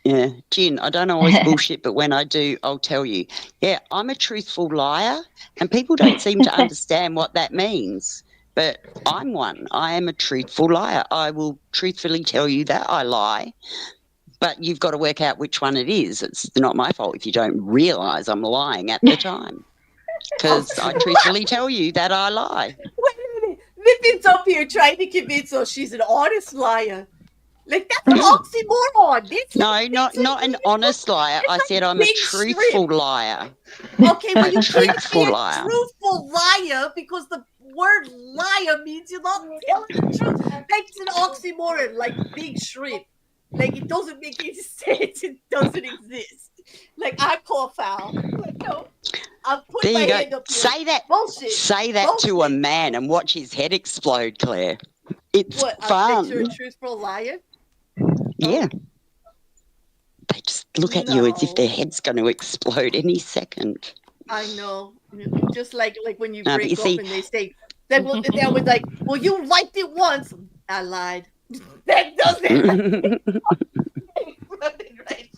Yeah, Jen, I don't always bullshit, but when I do, I'll tell you. Yeah, I'm a truthful liar, and people don't seem to understand what that means. But I'm one. I am a truthful liar. I will truthfully tell you that I lie, but you've got to work out which one it is. It's not my fault if you don't realise I'm lying at the time, because I truthfully tell you that I lie. Wait a minute. Lipin's up here trying to convince us she's an honest liar. Like, that's an oxymoron. No, not an honest liar. I said I'm a truthful liar. Okay, but you can't be a truthful liar. truthful liar because the word liar means you're not telling the truth. That's an oxymoron, like big shrimp. Like, it doesn't make any sense. It doesn't exist. Like, I call foul. Like, no. I'll put There my you hand go. up here. Say that. Bullshit. Say that Bullshit. to a man and watch his head explode, Claire. It's what, fun. You're a truthful liar? Yeah. They just look at you as if their head's going to explode any second. I know. Just like when you break up and they say, That was like, well, you liked it once. I lied. That doesn't. Right.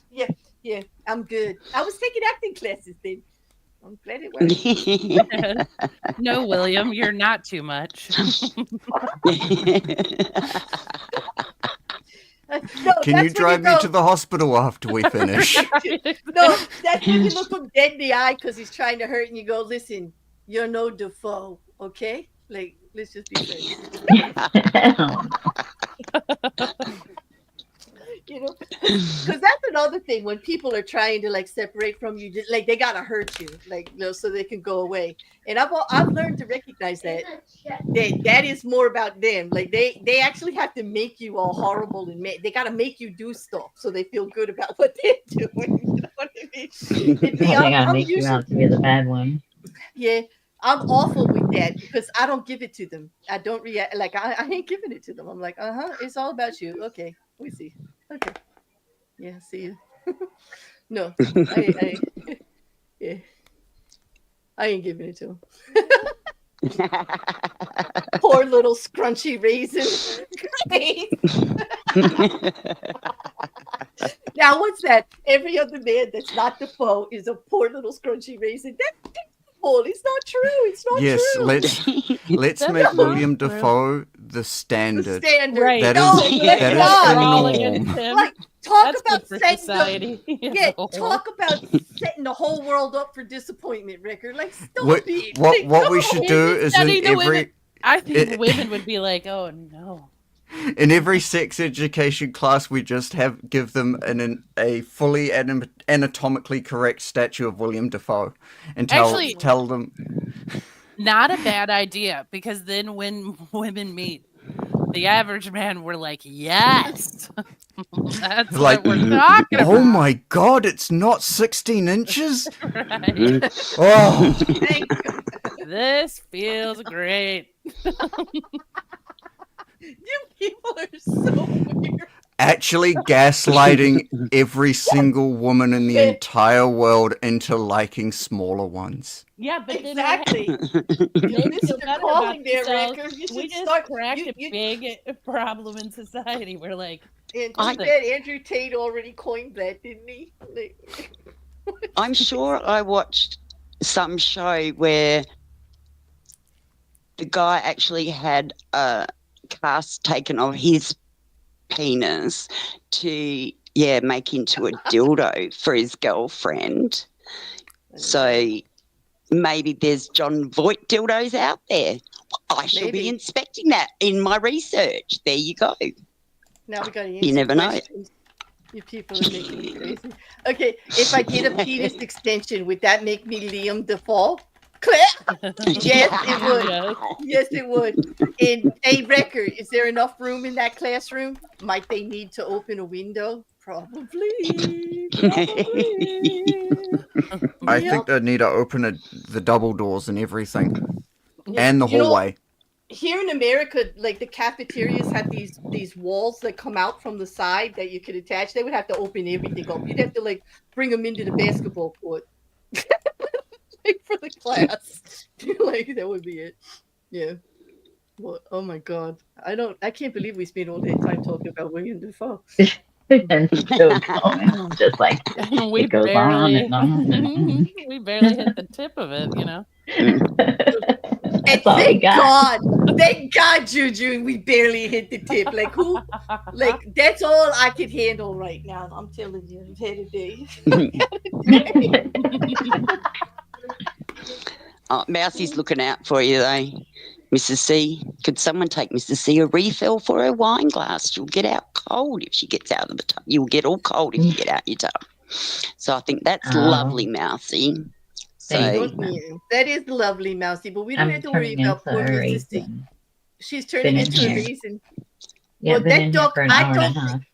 Yeah, I'm good. I was taking acting classes then. I'm glad it worked. No, William, you're not too much. No, Can you drive me to the hospital after we finish? No, that's when you look him dead in the eye because he's trying to hurt and you go, listen, you're no Defoe, okay? Like, let's just be friends. You know, because that's another thing when people are trying to like separate from you, like they gotta hurt you, like so they can go away. And I've learned to recognize that is more about them. Like they actually have to make you all horrible and they gotta make you do stuff so they feel good about what they're doing. You know what I mean? They gotta make you out to be the bad one. Yeah. I'm awful with that because I don't give it to them. I don't react like I ain't giving it to them. I'm like, it's all about you. Okay, we see. Okay, yeah, see you. No, yeah, I ain't giving it to him. Poor little scrunchy raisin. Now, what's that? Every other man that's not Defoe is a poor little scrunchy raisin. That's it's not true. It's not true. Let's make William Defoe the standard. The standard. Right. That No, is the norm. Like, talk That's about good for setting society. talk about setting the whole world up for disappointment, Ricker. Like, What we should do is I think women would be like, oh no. In every sex education class, we just give them a fully anatomically correct statue of William Defoe and tell them. Not a bad idea, because then when women meet the average man, we're like, yes, that's like, what we're talking about. Oh my God, it's not 16 inches. Right. Oh, This feels great. You people are so weird. Actually gaslighting every single woman in the entire world into liking smaller ones. Yeah, but exactly. Mr. Calling there, Ricker. We just cracked a big problem in society. We're like, and I bet Andrew Tate already coined that, didn't he? I'm sure I watched some show where the guy actually had a cast taken of his penis to make into a dildo for his girlfriend. So maybe there's John Voight dildos out there. I shall be inspecting that in my research. There you go. Now we got to You never know. You people are making me crazy. Okay, if I did a penis extension, would that make me Liam Defoe? Claire? Yes, it would. Yes, it would. In a record, is there enough room in that classroom? Might they need to open a window? Probably. I think they need to open the double doors and everything, and the hallway. Here in America, like the cafeterias have these walls that come out from the side that you could attach. They would have to open everything up. You'd have to like bring them into the basketball court. Like for the class. Like that would be it. Yeah. Well, oh my God. I can't believe we spent all that time talking about William Defoe. And still going, just like it goes on and on. We barely hit the tip of it, you know. And thank God, Juju, we barely hit the tip. Like who? Like that's all I could handle right now. I'm telling you, I've had a day. Mousie's looking out for you, though. Mrs. C, could someone take Mrs. C a refill for her wine glass? She'll get out cold if she gets out of the tub. You'll get all cold if you get out your tub. So I think that's lovely, Mousie. So that is lovely, Mousie. But we don't have to worry about poor Mrs. C. She's turning into a raisin. Yeah, well, that duck, I don't.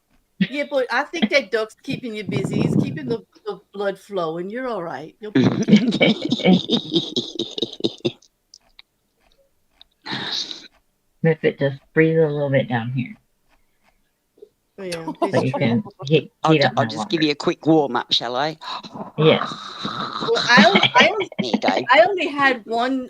Yeah, but I think that duck's keeping you busy. He's keeping the blood flowing. You're all right. You'll be okay. If it just breathe a little bit down here. Oh, yeah, so you can heat I'll just give you a quick warm up, shall I? Yes. Well, I only had one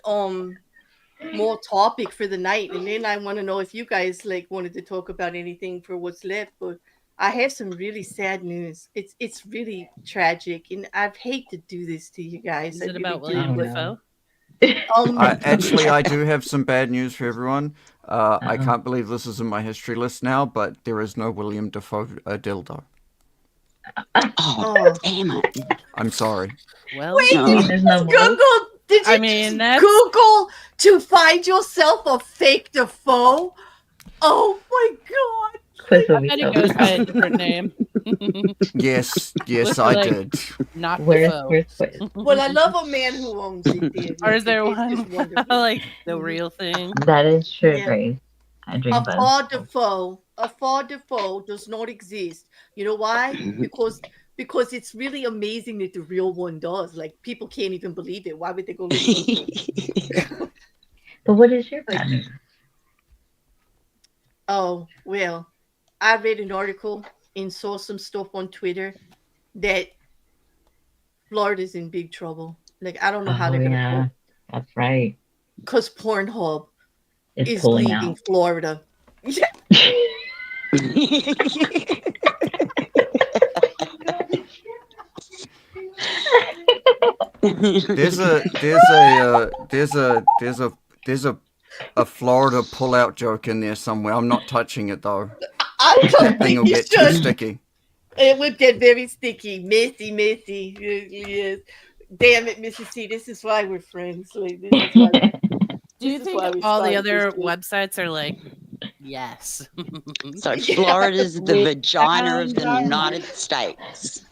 more topic for the night, and then I want to know if you guys like wanted to talk about anything for what's left. But I have some really sad news. It's really tragic, and I'd hate to do this to you guys. Is I it really about do, William but Defoe? I do have some bad news for everyone. I Uh-oh. can't believe this is in my history list now, but there is no William Defoe dildo. Oh, damn it. I'm sorry. Well, Wait, No. did you There's no just more? Google? Did you I mean, just that's- Google to find yourself a fake Defoe? Oh my god! Quiz will I be bet so he goes by a fun. different name. Yes, With, I like- did. Not Where's Defoe. Quiz? Well, I love a man who owns it. Dear. Or is there It's just one wonderful. like the real thing? That is true, Yeah. Grace. I drink A Buzz. faux Defoe does not exist. You know why? Because it's really amazing that the real one does. Like people can't even believe it. Why would they go look into it? But what is your bad news? Oh, well, I read an article and saw some stuff on Twitter that Florida's in big trouble. Like I don't know how Oh, they're gonna yeah. cope That's right. because Pornhub It's is pulling leaving out. Florida. There's a Florida pullout joke in there somewhere. I'm not touching it though. I'm That thing will you get too should. sticky. It would get very sticky, messy. Yes. Damn it, Mrs. C. This is why we're friends. Like, this is why Do you This is why we think all the started other this group. websites are like, yes? So Florida's the We vagina of the found United States.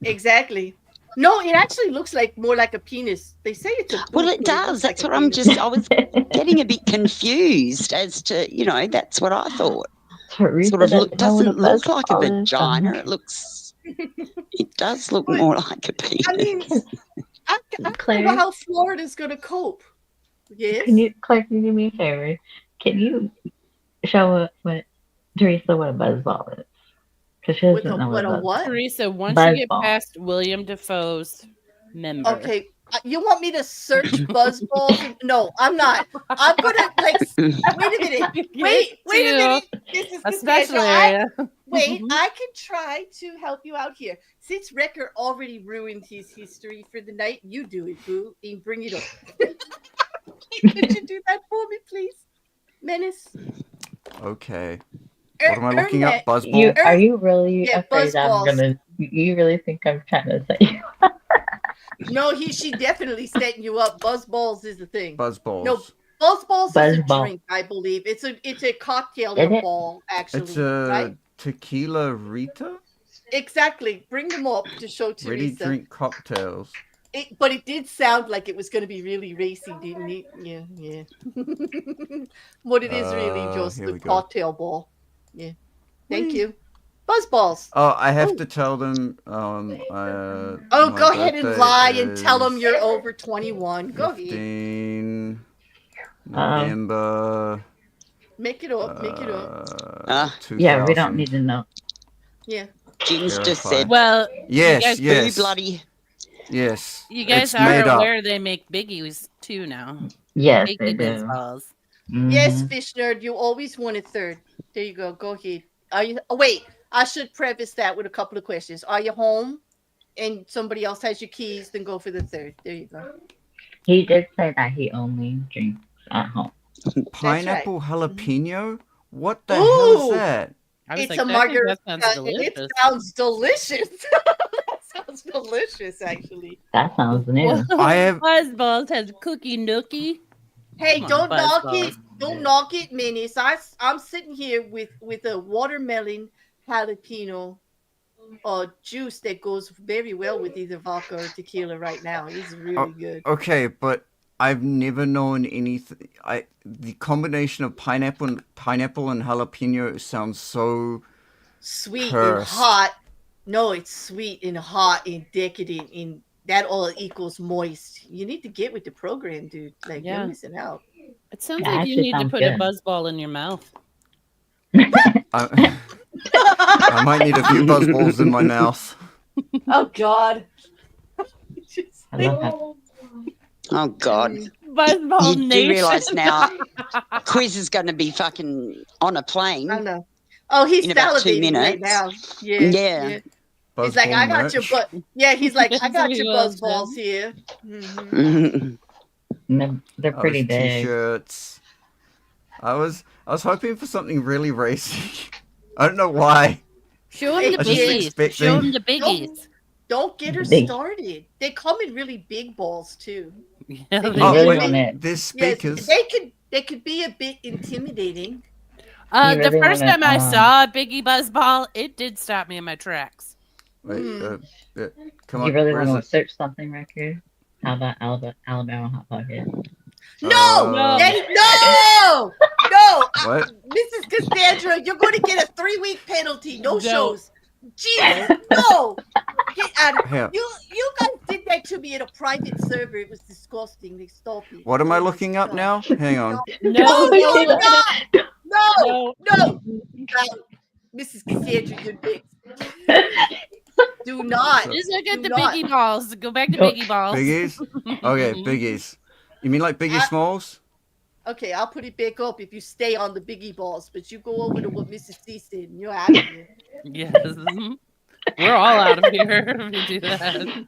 Exactly. No, it actually looks like more like a penis. They say it's a boob, Well, it but does. looks like That's a what I'm penis. I was getting a bit confused as to, that's what I thought. Teresa Sort of doesn't look like a buzz ball is. vagina. It does look more like a penis. I mean, I don't Claire? know how Florida's going to cope. Yes. Claire, can you do me a favor? Can you show what Teresa what a buzz ball is? Because she With doesn't a, know what a buzz- what? Teresa, once Buzz you get ball. past William Defoe's member, Okay. You want me to search buzzballs? No, I'm not. I'm gonna wait a minute. Wait a minute. This is a Cassandra. special area. Wait, I can try to help you out here. Since Wrecker already ruined his history for the night, you do it, boo, and bring it up. Could you do that for me, please? Menace? Okay. What am I looking up? that. Buzzball? Are you really Yeah, afraid buzz I'm balls. gonna? You really think I'm trying to say you? No, she definitely setting you up. Buzzballs is the thing. Buzzballs. No, Buzzballs is a Buzzball. drink, I believe. It's a cocktail Is in a it? ball, actually. It's a right? tequila Rita? Exactly. Bring them up to show Ready Teresa. drink cocktails. But it did sound like it was going to be really racy, didn't it? Yeah. But it is really just here the we go. cocktail ball. Yeah. Thank you. Buzzballs. Oh, I have Oh. to tell them. Oh, my go ahead and birthday lie and tell them is you're over 21. Go ahead. 15 November. Make it up. Make it up. Yeah, we 2000. don't need to know. Yeah. Jim's just Verify. said, Well, Yes, you guys, "Boo yes, bloody." yes. you guys It's are made up. aware they make biggies too now. Yes, they Biggie do. balls. Yes, Mhm. Fish Nerd, you always wanted third. There you go. Go ahead. Are you? Oh, wait. I should preface that with a couple of questions. Are you home? And somebody else has your keys, then go for the third. There you go. He did say that he only drinks at home. Pineapple jalapeno? What the hell Ooh. is that? I was It's like, a I think margarita. that sounds delicious. It sounds delicious. That sounds delicious, actually. That sounds new. I have- Buzzballs has cookie nookie. Hey, Come don't on, knock Buzzballs. it. Don't knock it, Menace. I'm sitting here with a watermelon jalapeno juice that goes very well with either vodka or tequila right now. It's really good. Okay, but I've never known anything. The combination of pineapple and jalapeno sounds so. Sweet Cursed. and hot. No, it's sweet and hot and decadent, and that all equals moist. You need to get with the program, dude. Like Yeah. you're missing out. It sounds Yeah, like you actually need to sounds put good. a buzzball in your mouth. I might need a few buzzballs in my mouth. Oh God. I love that. Oh God. Buzzball You do Nation. realise now, Quiz is going to be fucking on a plane. I know. Oh, he's In about 2 salivating right minutes. now. Yeah. Yeah. He's like, I got your merch. butt. Yeah, he's like, I That's got what your he buzz was, balls Jen. here. Mhm. They're Oh, pretty there's big. T-shirts. I was hoping for something really racy. I don't know why. Show him Hey, the I was just biggies. expecting- Show him the biggies. Don't get her Big. started. They come in really big balls too. Yeah, You they Oh, really do. wait, wanna- there's Yes, speakers. they could be a bit intimidating. You The really first wanna, time I saw a Biggie Buzzball, it did stop me in my tracks. Wait, come You on. really where want is to search something record? How about Alabama Hot Pocket? No, No. no. What? Mrs. Cassandra, you're going to get a 3-week penalty. No No. shows. Jesus, no. Get out of Here. You guys did that to me in a private server. It was disgusting. They stopped me. What am I Oh my looking up God. now? Hang on. No, No, you're not. No. No. Mrs. Cassandra, you're next. Do not. Just look at Do the not. Biggie Balls. Go back to Go- Biggie Balls. Biggies? Okay, biggies. You mean like Biggie I- Smalls? Okay, I'll put it back up if you stay on the biggie balls, but you go over to what Mrs. C said and you're out of here. Yes. We're all out of here if you do that.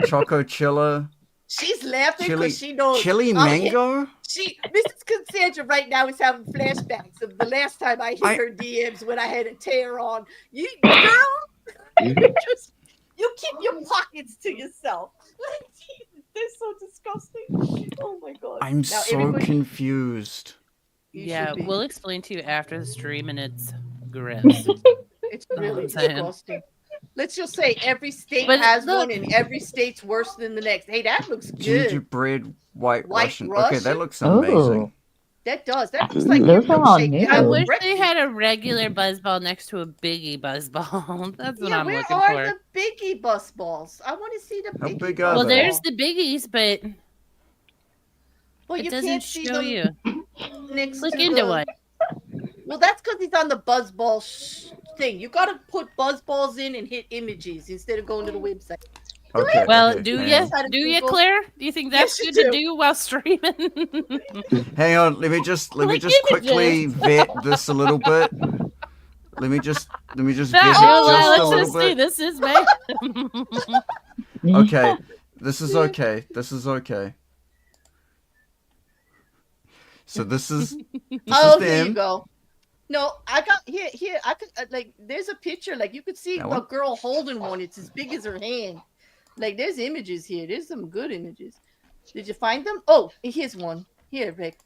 Choco Chilla? She's laughing Chili, because she knows. chili Oh, yeah. mango? Mrs. Cassandra right now is having flashbacks of the last time I hit I- her DMs when I had a tear on. You girl, you keep your pockets to yourself. Like, Jesus, they're so disgusting. Oh my god. I'm Now, so everybody- confused. you Yeah, should be. we'll explain to you after the stream, and it's gross. It's really I'm saying. disgusting. Let's just say every state But has look- one, and every state's worse than the next. Hey, that looks good. Gingerbread white, White Russian. Okay, that Russian? looks Oh. amazing. That does. That looks like Those your are all milkshake. new. you I had for wish they breakfast. had a regular Buzzball next to a Biggie Buzzball. That's what Yeah, I'm where looking are for. the biggie bus balls? I want to see the How biggie big bus are Well, they? there's ball. the biggies, but Well, it you doesn't can't see show them you. next Click to into the... one. Well, that's because he's on the buzzball thing. You got to put buzzballs in and hit images instead of going to the website. Okay. Well, okay, do hang you? on. How to Do you, Google? Claire? Do you think that's Yes, you good to do. do while streaming? Hang on, let me just Click quickly vet this a little bit. Let me just vet it just a let's little just see. bit. This is May. Okay, this is okay. This is okay. So this is Oh, is there you them. go. No, I got here. I could like. There's a picture. Like you could see That a one? girl holding one. It's as big as her hand. Like there's images here. There's some good images. Did you find them? Oh, here's one. Here, Rick.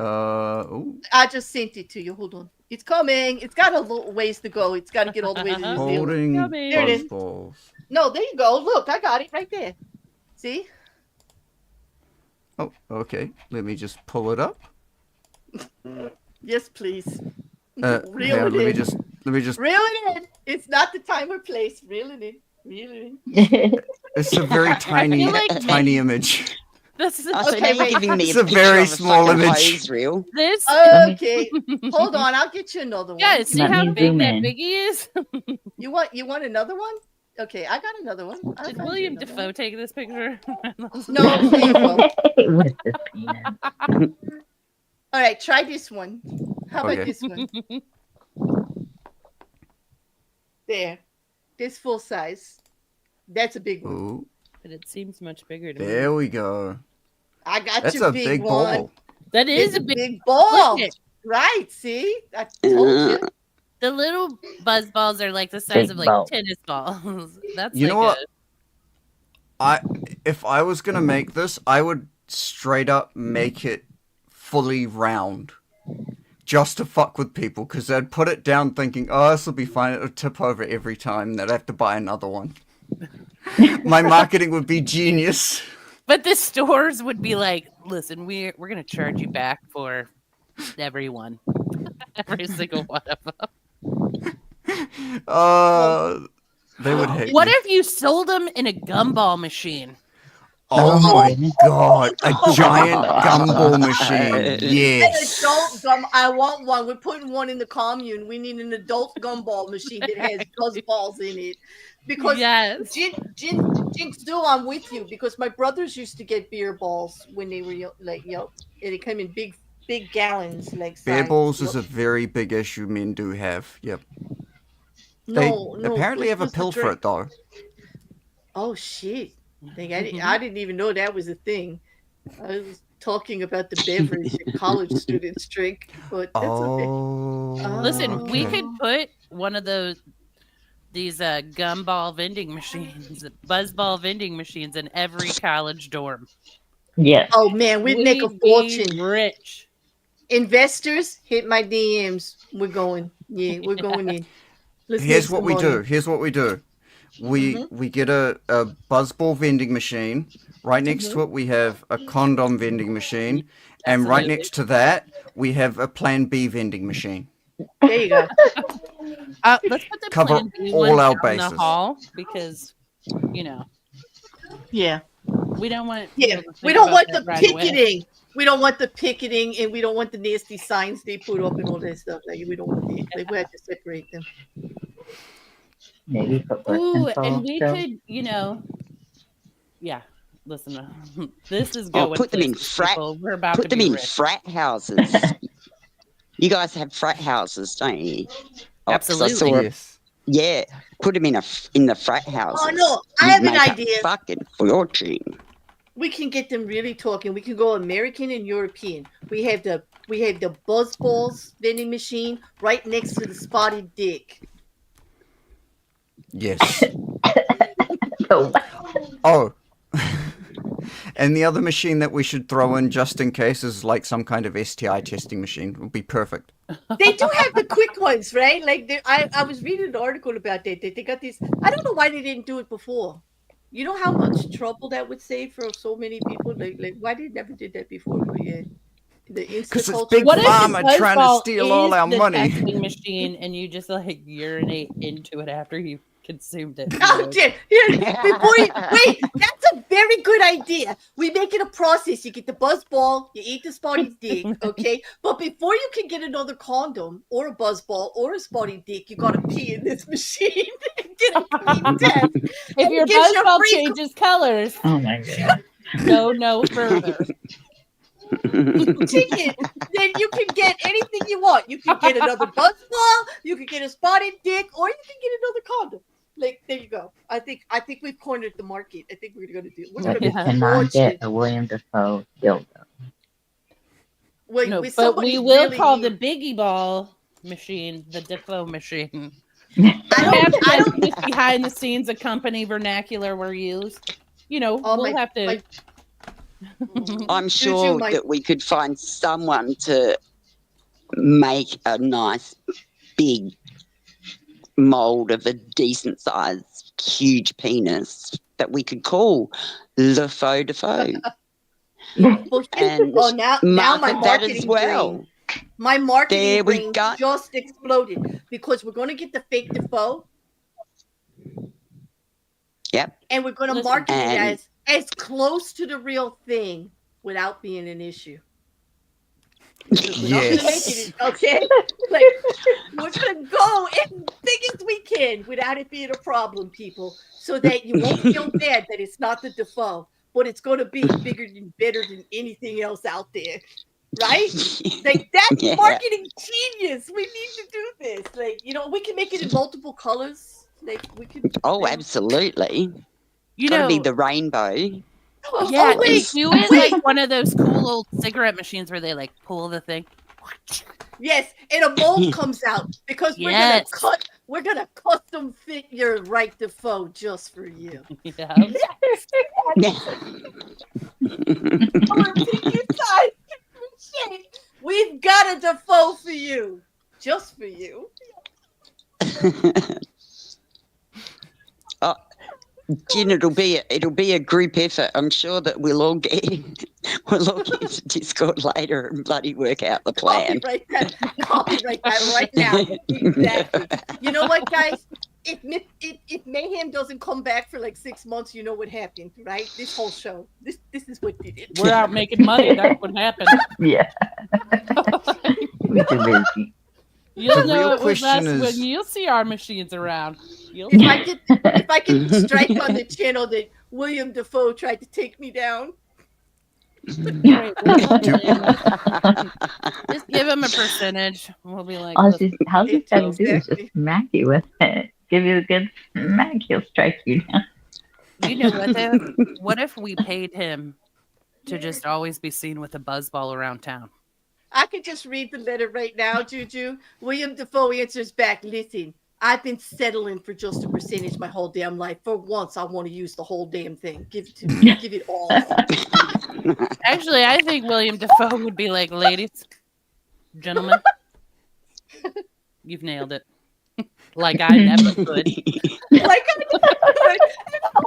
Ooh, I just sent it to you. Hold on. It's coming. It's got a little ways to go. It's got to get all the way to New Zealand. holding Yummy. There it is. buzzballs. No, there you go. Look, I got it right there. See? Oh, okay. Let me just pull it up. Yes, please. Hang Reel on, it let in. me just. Reel it in. It's not the time or place. Reel it in. Reel it in. It's a very tiny, like tiny image. This is Oh, so Okay, now wait. you're giving me It's a a picture very of a small fucking image. hose reel. this. Okay. Hold on. I'll get you another one. Yeah, see Let how me big zoom that in. Biggie is? You want another one? Okay, I got another one. I'll Did find you William another Defoe one. take this picture? No, please won't. With his penis. All right, try this one. How about Okay. this one? There. This full size. That's a big one. Ooh, But it seems much bigger to me. there we go. I got That's you a big big one. ball. That It's is a big. ball. Look it. Right, see? I told you. The little buzz balls are like the size Big of like ball. tennis balls. That's You like know what? a- If I was gonna make this, I would straight up make it fully round, just to fuck with people, because they'd put it down thinking, "Oh, this will be fine." It'll tip over every time. They'd have to buy another one. My marketing would be genius. But the stores would be like, "Listen, we're gonna charge you back for everyone, every single one of them." They would hate What me. if you sold them in a gumball machine? Oh my god, a giant gumball machine. An Yes. adult gum. I want one. We're putting one in the commune. We need an adult gumball machine that has buzz balls in it. because Yes. Jinx, do I'm with you because my brothers used to get beer balls when they were like and they come in big gallons like Bear size. balls is a very big issue men do have. Yep. No, They apparently this have a was the pill for drink. it though. Oh shit! Like, I didn't even know that was a thing. I was talking about the beverage that college students drink, but that's okay. Oh. Listen, we okay. could put one of these gumball vending machines, buzzball vending machines in every college dorm. Yes. Oh man, we'd make a We'd fortune. be rich. Investors, hit my DMs. We're going. Yeah, we're going in. Let's make Here's what some we money. do. Here's what we do. We get a buzzball vending machine. Right next to it we have a condom vending machine. And right Absolutely. next to that we have a Plan B vending machine. There you go. Let's put the Cover Plan B all ones our down the bases. hall because, Yeah. we don't want. Yeah. people to We think don't about want that the right away. picketing. We don't want the picketing, and we don't want the nasty signs they put up and all that stuff. Like we don't want the, like we have to separate them. Maybe put birth Ooh, control and we still. could, yeah. Listen, this is Oh, going. put them in places, frat. people. We're about Put to them be in rich. frat houses. You guys have frat houses, don't you? Oh, 'cause I Absolutely. saw Yes. yeah, put them in the frat houses. Oh no, I You'd have an make a idea. fucking fortune. We can get them really talking. We can go American and European. We have the buzz balls vending machine right next to the spotted dick. Yes. So, Oh. And the other machine that we should throw in just in case is like some kind of STI testing machine. It would be perfect. They do have the quick ones, right? Like I was reading an article about that. They got these. I don't know why they didn't do it before. You know how much trouble that would save for so many people? Like why they never did that before? But yeah, the Because it's Instaculture. big What if the pharma trying to buzzball steal all is our the money. testing machine and you just like urinate into it after you consumed it? Oh, dear. Before you, wait, that's a very good idea. We make it a process. You get the buzz ball, you eat the spotty dick, okay? But before you can get another condom or a buzz ball or a spotty dick, you gotta pee in this machine and get a clean test. If your gives you buzzball free- changes colors, oh my god. go no further. Ticket, then you can get anything you want. You can get another buzz ball, you can get a spotted dick, or you can get another condom. Like there you go. I think we've cornered the market. I think we're gonna do. We're gonna But be you cannot fortunate. get a William Dafoe dildo. Wait, No, with but somebody we will really call need- the Biggie Ball machine the Defoe machine. I Perhaps don't. if behind the scenes a company vernacular were used. Oh, we'll have to. I'm sure that we could find someone to make a nice big mold of a decent sized huge penis that we could call Le Faux de Faux. Well, And now my market that marketing as well. My marketing There we brain go. just exploded because we're going to get the fake Defoe Yep. and we're going to Listen, market it and- as close to the real thing without being an issue. Because we're not gonna make Yes. it, okay? Like we're gonna go as big as we can without it being a problem, people, so that you won't feel bad that it's not the Defoe, but it's gonna be bigger and better than anything else out there. Right? Like that's Yeah. marketing genius. We need to do this. Like, we can make it in multiple colors. Like we can Oh, absolutely. You Gotta know, be the rainbow. yeah, wait. do it like one of those cool old cigarette machines where they like pull the thing. Yes, and a mold comes out because Yes. we're gonna custom fit your right Defoe just for you. Yeah. We've got a Defoe for you. Just for you. Jen, it'll be a group effort. I'm sure that we'll all get into Discord later and bloody work out the plan. Copyright that right now. Exactly. You know what, guys? If Mayhem doesn't come back for like 6 months, you know what happened, right? This whole show. This is what did it. We're out making money. That's what happened. Yeah. We're too busy. You'll The know real it was us question is- when you'll see our machines around. If I could strike on the channel that William Dafoe tried to take me down. Right, just give him a percentage. We'll be like, all listen, he's got to do is just Exactly. smack you with it. Give you a good smack, he'll strike you down. you know what though? What if we paid him to just always be seen with a buzzball around town? I could just read the letter right now, Juju. William Dafoe answers back, listen, I've been settling for just a percentage my whole damn life. For once, I want to use the whole damn thing. Give it to me. Give it all. Actually, I think William Dafoe would be like, ladies, gentlemen, you've nailed it. Like I never could. Like I could. I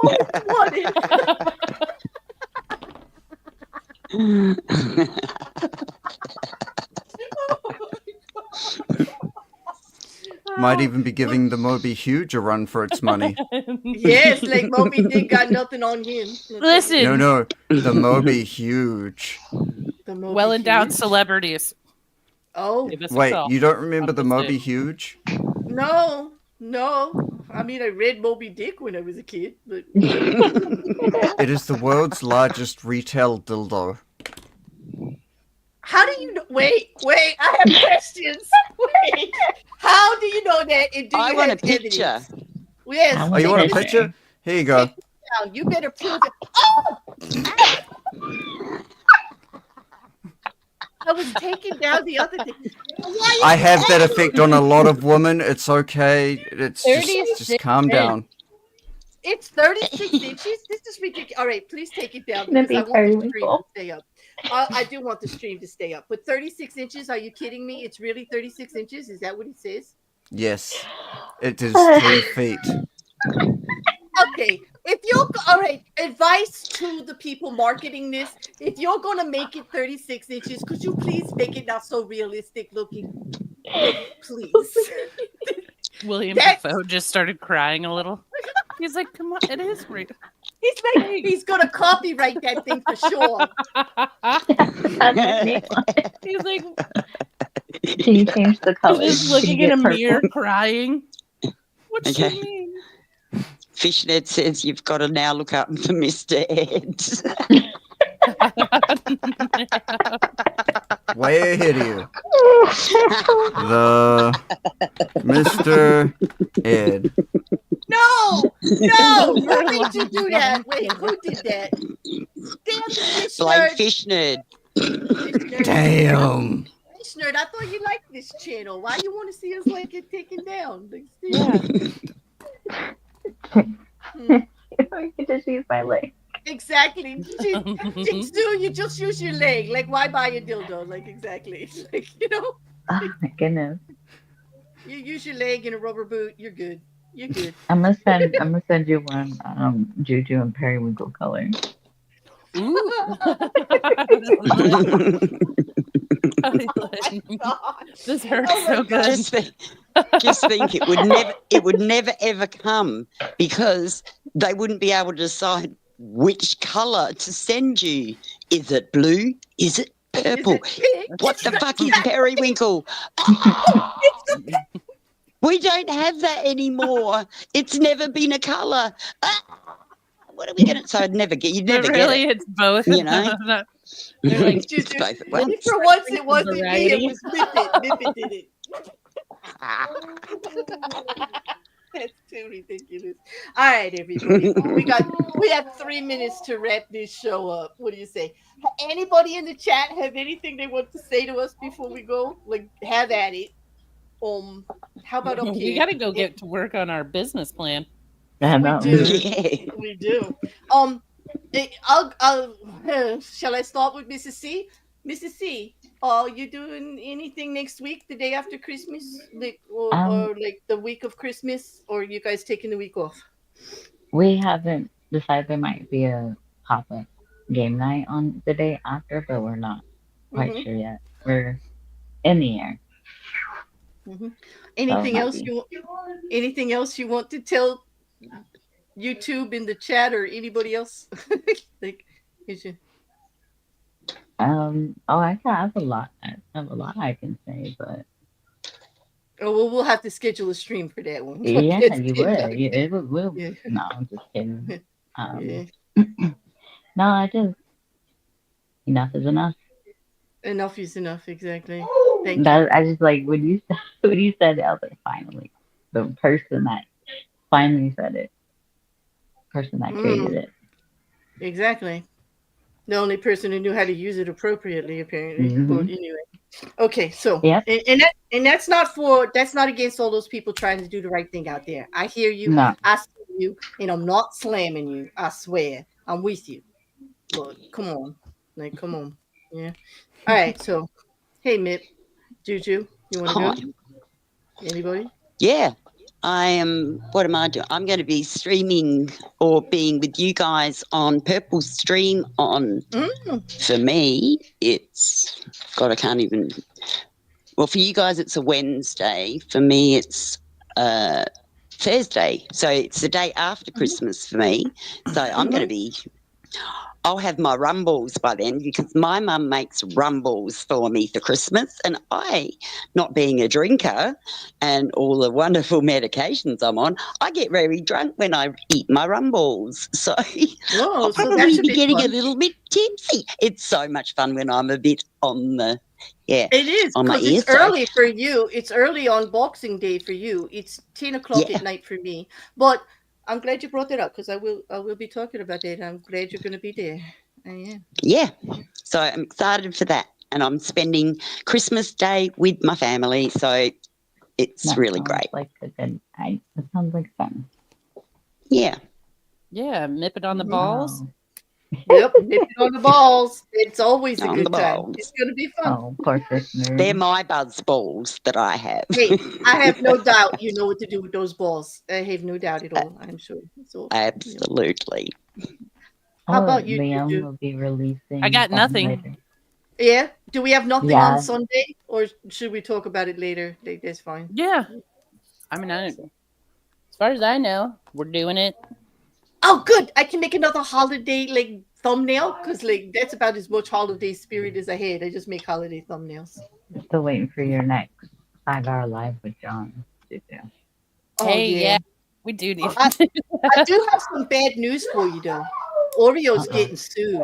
always wanted. Might even be giving the Moby Huge a run for its money. Yes, like Moby Dick got nothing on him. Listen, No, the Moby Huge. The Moby well endowed Huge. celebrities. Oh, Give us a Wait, call. you don't remember the Opposite. Moby Huge? no. I mean, I read Moby Dick when I was a kid, but It is the world's largest retail dildo. how do you know? Wait, I have questions. Wait, how do you know that? And do I you want a have picture. evidence? Yes. I Oh, you want a Okay. picture? Here you go. Down. You better prove it. Oh! I was taken down the other day. Why I have that effect on a lot of women. It's okay. It's just calm down. It's 36 inches. This is ridiculous. All right, please take it down That'd because I be want the very stream cool. to stay up. I do want the stream to stay up. But 36 inches? Are you kidding me? It's really 36 inches? Is that what it says? Yes, it is 3 feet. Okay, if you're all right, advice to the people marketing this: if you're gonna make it 36 inches, could you please make it not so realistic looking? Please. William That's- Dafoe just started crying a little. He's like, come on, it is great. He's like, he's gonna copyright that thing for sure. He's like, Can you change the color? just looking Can you in a get mirror purple? crying. What Okay. she mean? Fishnet says you've got to now look up for Mr. Ed. Way ahead of you. The Mr. Ed. No, who made you do that? Wait, who did that? Damn fish Blame nerd. Fishnet. Damn. Fish nerd, I thought you liked this channel. Why you want to see us like get taken down? Like, Yeah. I can just use my leg. exactly. Jinx, you just use your leg. Like, why buy a dildo? Like, exactly. Like, you know, Oh my goodness. you use your leg in a rubber boot. You're good. You're good. I'm gonna send you one Juju and Periwinkle color. Ooh. This hurts Oh my so good. Just think it would never ever come because they wouldn't be able to decide which colour to send you. Is it blue? Is it purple? Is it pink? What the fuck is periwinkle? We don't have that anymore. It's never been a colour. What are we going to? So you'd never But get really, it. it's both. You know? They're like, It's Juju, both at once. for once, it wasn't me. Variety. It was Lippet. Lippet did it. That's too ridiculous. All right, everybody. We have 3 minutes to wrap this show up. What do you say? Anybody in the chat have anything they want to say to us before we go? Like, have at it. How about up we here? got to go get to work on our business plan. I know. do. Yeah. We do. Shall I start with Mrs. C? Mrs. C, are you doing anything next week, the day after Christmas, or like the week of Christmas, or are you guys taking the week off? We haven't decided there might be a pop-up game night on the day after, but we're not quite sure yet. We're in the air. Anything might else be. anything else you want to tell YouTube in the chat or anybody else? Like, is you? I have a lot I can say, but Oh, well, we'll have to schedule a stream for that one. Yeah, Yes, you would. It would. Will. yeah, No, I'm just kidding. yeah. Um, no, I just enough is enough. Enough is enough. Exactly. Thank you. That I just like when you when you said it, I was like, finally, the person that finally said it, person that created Mm, it. exactly. The only person who knew how to use it appropriately, apparently. But Hmm. anyway, okay. So, Yep. and that's not against all those people trying to do the right thing out there. I hear you. No. I see you, and I'm not slamming you. I swear, I'm with you. But come on, like, come on. Yeah. All right. So, hey, Mip, Juju, you want to Hi. go? Anybody? Yeah. I am. What am I doing? I'm going to be streaming or being with you guys on Purple Stream on. Mm, For me, it's God. I can't even. Well, for you guys, it's a Wednesday. For me, it's Thursday. So it's the day after Christmas for me. So I'm going to be. I'll have my rumbles by then because my mum makes rumbles for me for Christmas. And I, not being a drinker and all the wonderful medications I'm on, I get very drunk when I eat my rumbles. So Oh, I'll so that probably should be be getting a fun. little bit tipsy. It's so much fun when I'm a bit on the, It is on my because it's ears. So, early for you. It's early on Boxing Day for you. It's 10 o'clock yeah, at night for me. But I'm glad you brought that up because I will be talking about that. I'm glad you're going to be there. I am. yeah. So I'm excited for that. And I'm spending Christmas Day with my family. So it's That really sounds great. like a good. That sounds like fun. Yeah. Yeah, nip it on the Mhm. balls. Oh. Yep, nip it on the balls. It's always a On the good time. It's balls. going to be fun. Oh, poor They're listeners. my buzz balls that I have. Hey, I have no doubt you know what to do with those balls. I have no doubt at all. I'm sure. So, Absolutely. how Oh, about you, Liam Juju? will be I releasing got something nothing. later. Yeah. Do we have nothing on Yeah. Sunday, or should we talk about it later? That's fine. Yeah. I mean, as far as I know, we're doing it. Oh, good. I can make another holiday like thumbnail because like that's about as much holiday spirit as I had. I just make holiday thumbnails. Still waiting for your next 5 hour live with John. Juju. Oh Hey, yeah. yeah, we do need I, to. I do have some bad news for you though. Oreo's Uh-oh. getting sued.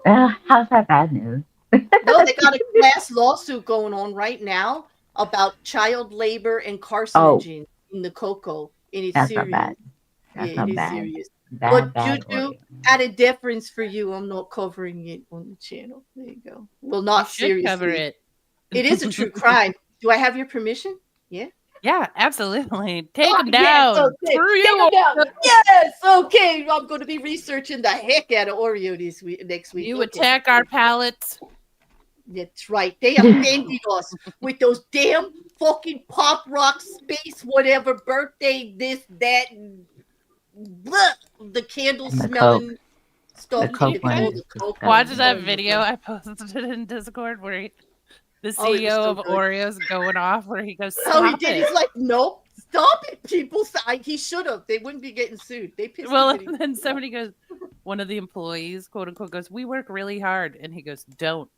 How's that bad news? No, they got a class lawsuit going on right now about child labor and Oh, carcinogen in the cocoa, and it's that's not bad. serious. Yeah, That's it not is bad. serious. But Bad Juju, Oreo. out of deference for you, I'm not covering it on the channel. There you go. Well, You not should cover seriously. it. It is a true crime. Do I have your permission? Yeah. Yeah, absolutely. Take Oh, them yes. down. Okay. Screw Take you. them down. Yes. Okay. I'm going to be researching the heck out of Oreo next week. You Okay. attack our palates. That's right. They offended us with those damn fucking pop rock space whatever birthday this that the candle And the Coke. smelling stuff. The Coke You one guys is watch disgusting. that Oh my video God. I posted in Discord where the Oh, it was CEO so of good. Oreo's going off where he goes, Oh, he "Stop did. it." He's like, nope, stop it, people. He should have. They wouldn't be getting sued. They pissed Well, him that he. then somebody goes, one of the employees, quote unquote, goes, "We work really hard," and he goes, "Don't."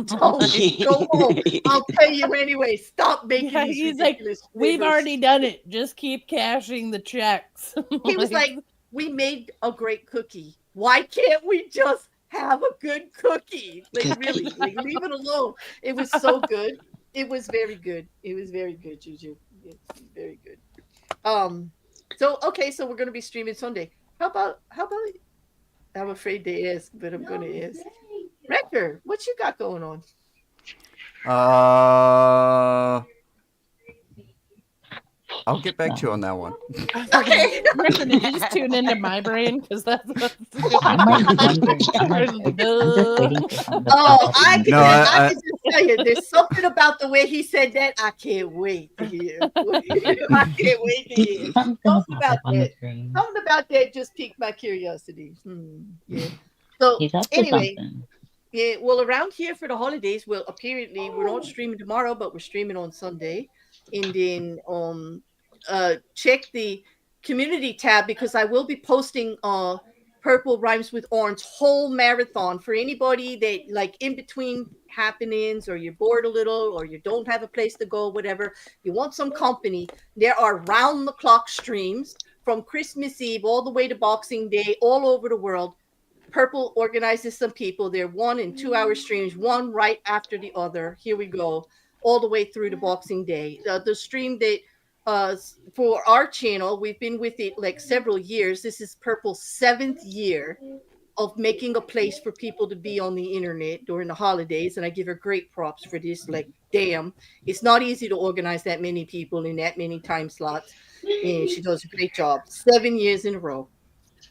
Don't go home. I'll pay you anyway. Stop making Yeah, these he's like, ridiculous "We've figures. already done it. Just keep cashing the checks." He was like, we made a great cookie. Why can't we just have a good cookie? Like, really, like, leave it alone. It was so good. It was very good. It was very good, Juju. It's very good. So okay, so we're gonna be streaming Sunday. How about I'm afraid to ask, but I'm gonna ask. Wrecker, what you got going on? I'll get back to you on that one. Okay. Listen, did you just tune into my brain? Because that's what's I'm like wondering. I'm just waiting for something to Oh, pop up. I in can, my No, brain. I can just tell you, there's something about the way he said that. I can't wait to hear. I can't wait to hear. Something's gonna Something pop about up on the that. screen. Something about that just piqued my curiosity. Yeah. So He's up to anyway, something. yeah. Well, around here for the holidays, well, apparently we're not streaming tomorrow, but we're streaming on Sunday, and then check the community tab because I will be posting Purple rhymes with orange whole marathon for anybody that like in between happenings, or you're bored a little, or you don't have a place to go, whatever. You want some company. There are round the clock streams from Christmas Eve all the way to Boxing Day all over the world. Purple organizes some people. They're 1 and 2 hour streams, one right after the other. Here we go, all the way through to Boxing Day. The stream that for our channel, we've been with it like several years. This is Purple's 7th year of making a place for people to be on the internet during the holidays, and I give her great props for this. Like, damn, it's not easy to organize that many people in that many time slots, and she does a great job. 7 years in a row.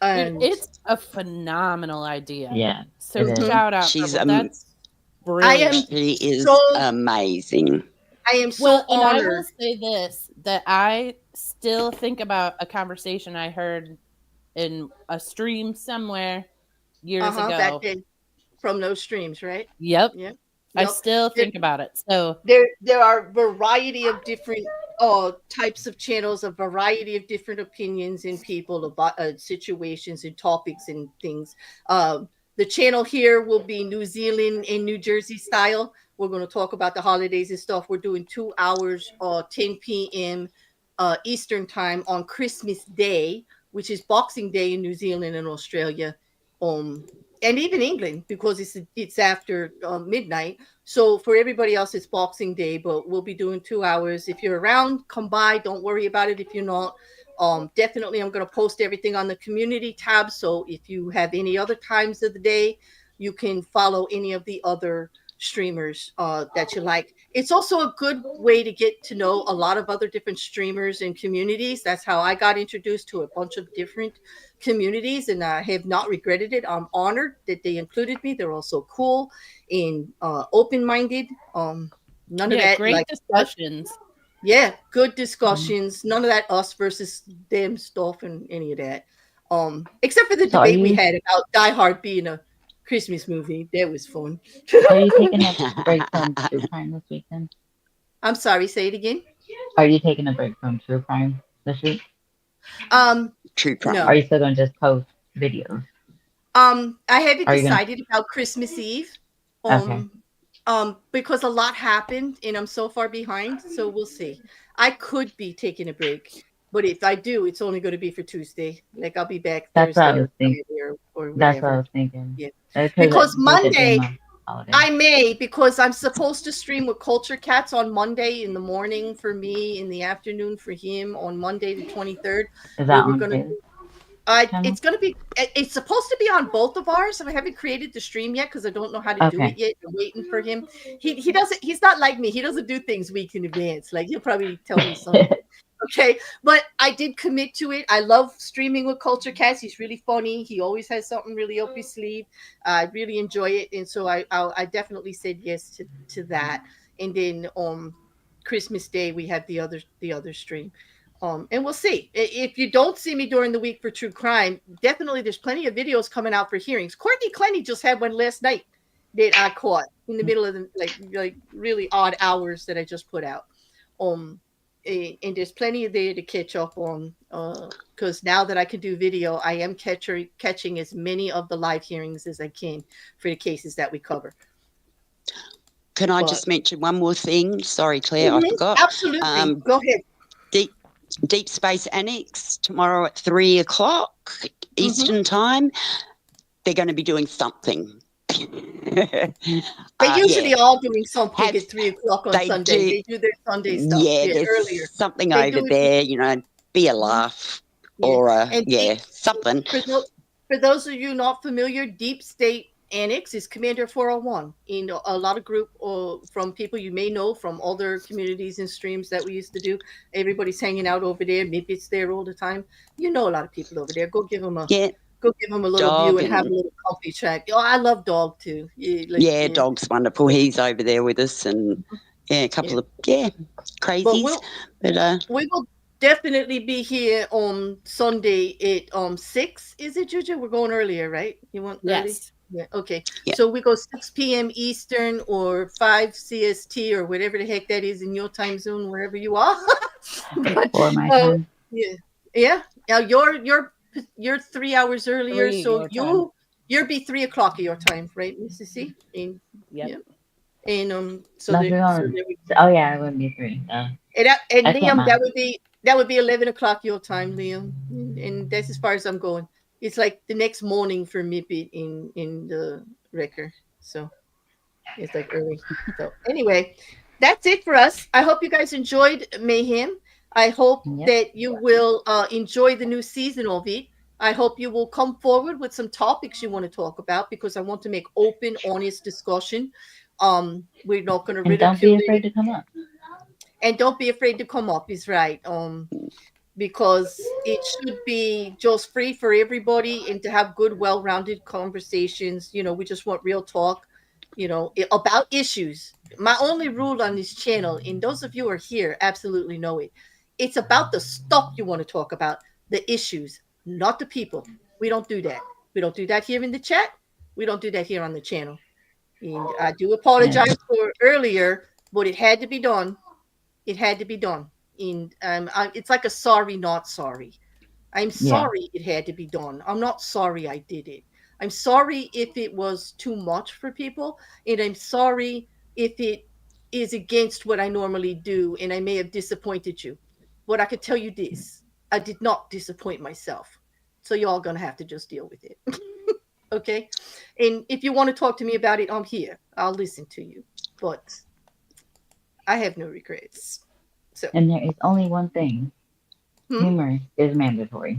And It's a phenomenal idea. Yeah, So it is. shout out, She's Purple. That's I brilliant. am She is so amazing. I am so Well, and I will honored. say this, that I still think about a conversation I heard in a stream somewhere years That ago. day from those streams, right? Yep. Yep. I Yep. still think about it. So There are a variety of different types of channels, a variety of different opinions in people about situations and topics and things. The channel here will be New Zealand and New Jersey style. We're going to talk about the holidays and stuff. We're doing 2 hours, 10 p.m. Eastern time on Christmas Day, which is Boxing Day in New Zealand and Australia, and even England, because it's after midnight. So for everybody else, it's Boxing Day, but we'll be doing 2 hours. If you're around, come by. Don't worry about it if you're not. Definitely, I'm going to post everything on the community tab. So if you have any other times of the day, you can follow any of the other streamers that you like. It's also a good way to get to know a lot of other different streamers and communities. That's how I got introduced to a bunch of different communities, and I have not regretted it. I'm honored that they included me. They're also cool and open-minded. None of that great like discussions. yeah, good discussions. None of that us versus them stuff and any of that. Except for the So are debate we you had about Die Hard being a Christmas movie. That was fun. are you taking a break from true crime this weekend? I'm sorry, say it again. Are you taking a break from true crime this week? True crime. No. Are you still gonna just post videos? I haven't Are you gonna? decided about Christmas Eve. Okay. Because a lot happened and I'm so far behind. So we'll see. I could be taking a break, but if I do, it's only going to be for Tuesday. Like I'll be back That's what I Thursday was thinking. or That's what I whatever. was thinking. Yeah. Because Because with it Monday, being a holiday. I may, because I'm supposed to stream with Culture Cats on Monday in the morning for me, in the afternoon for him on Monday the 23rd. Is that We're on gonna his channel? it's gonna be. It's supposed to be on both of ours. I haven't created the stream yet because I don't know how to do Okay. it yet. I'm waiting for him. He doesn't. He's not like me. He doesn't do things weeks in advance. Like he'll probably tell me something. Okay, but I did commit to it. I love streaming with Culture Cats. He's really funny. He always has something really up his sleeve. I really enjoy it, and so I definitely said yes to that. And then Christmas Day we have the other stream. And we'll see. If you don't see me during the week for true crime, definitely there's plenty of videos coming out for hearings. Courtney Clenny just had one last night that I caught in the middle of the like really odd hours that I just put out. And there's plenty there to catch up on. Because now that I can do video, I am catching as many of the live hearings as I can for the cases that we cover. Can I just mention one more thing? Sorry, Claire, I forgot. Absolutely. Go ahead. Deep Space Annex tomorrow at 3 o'clock Eastern time. They're going to be doing something. They're usually all doing something at 3 o'clock on Sunday. They do their Sunday stuff. Yeah, there's earlier. something They over do it- there, be a laugh or something. For those of you not familiar, Deep State Annex is Commander 401 in a lot of group from people you may know from other communities and streams that we used to do. Everybody's hanging out over there. Maybe it's there all the time. You know a lot of people over there. Go give them a little Dog view and have a little coffee chat. Oh, I love Dog too. Dog's wonderful. He's over there with us, and a couple of crazies. But we will definitely be here on Sunday at 6. Is it, Juju? We're going earlier, right? You want early? Yes. Yeah. Okay. Yeah. So we go 6 p.m. Eastern or 5 CST or whatever the heck that is in your time zone, wherever you are. For my time. Yeah. Yeah. Now your you're 3 hours earlier, 3 so your time. you'll be 3 o'clock your time, right, Mrs. C? And Yep. yeah, and so Unless there, we're so on. there we Oh yeah, it would be 3. and I can't Liam, math. that would be 11 o'clock your time, Liam, and that's as far as I'm going. It's like the next morning for me in the wrecker, so it's like early. So anyway, that's it for us. I hope you guys enjoyed Mayhem. I hope Yep. that you will enjoy the new season of it. I hope you will come forward with some topics you want to talk about because I want to make open, honest discussion. We're not going to And don't be ridicule afraid it, to come up. and don't be afraid to come up. Is right. Because it should be just free for everybody and to have good, well-rounded conversations. We just want real talk, about issues. My only rule on this channel, and those of you who are here absolutely know it, it's about the stuff you want to talk about, the issues, not the people. We don't do that. We don't do that here in the chat. We don't do that here on the channel. And I do apologize for earlier, but it had to be done. It had to be done. And it's like a sorry, not sorry. I'm sorry it had to be done. I'm not sorry I did it. I'm sorry if it was too much for people. And I'm sorry if it is against what I normally do and I may have disappointed you. But I could tell you this, I did not disappoint myself. So y'all going to have to just deal with it. Okay? And if you want to talk to me about it, I'm here. I'll listen to you. But I have no regrets. So, And there is only one thing. Hmm? Humor is mandatory.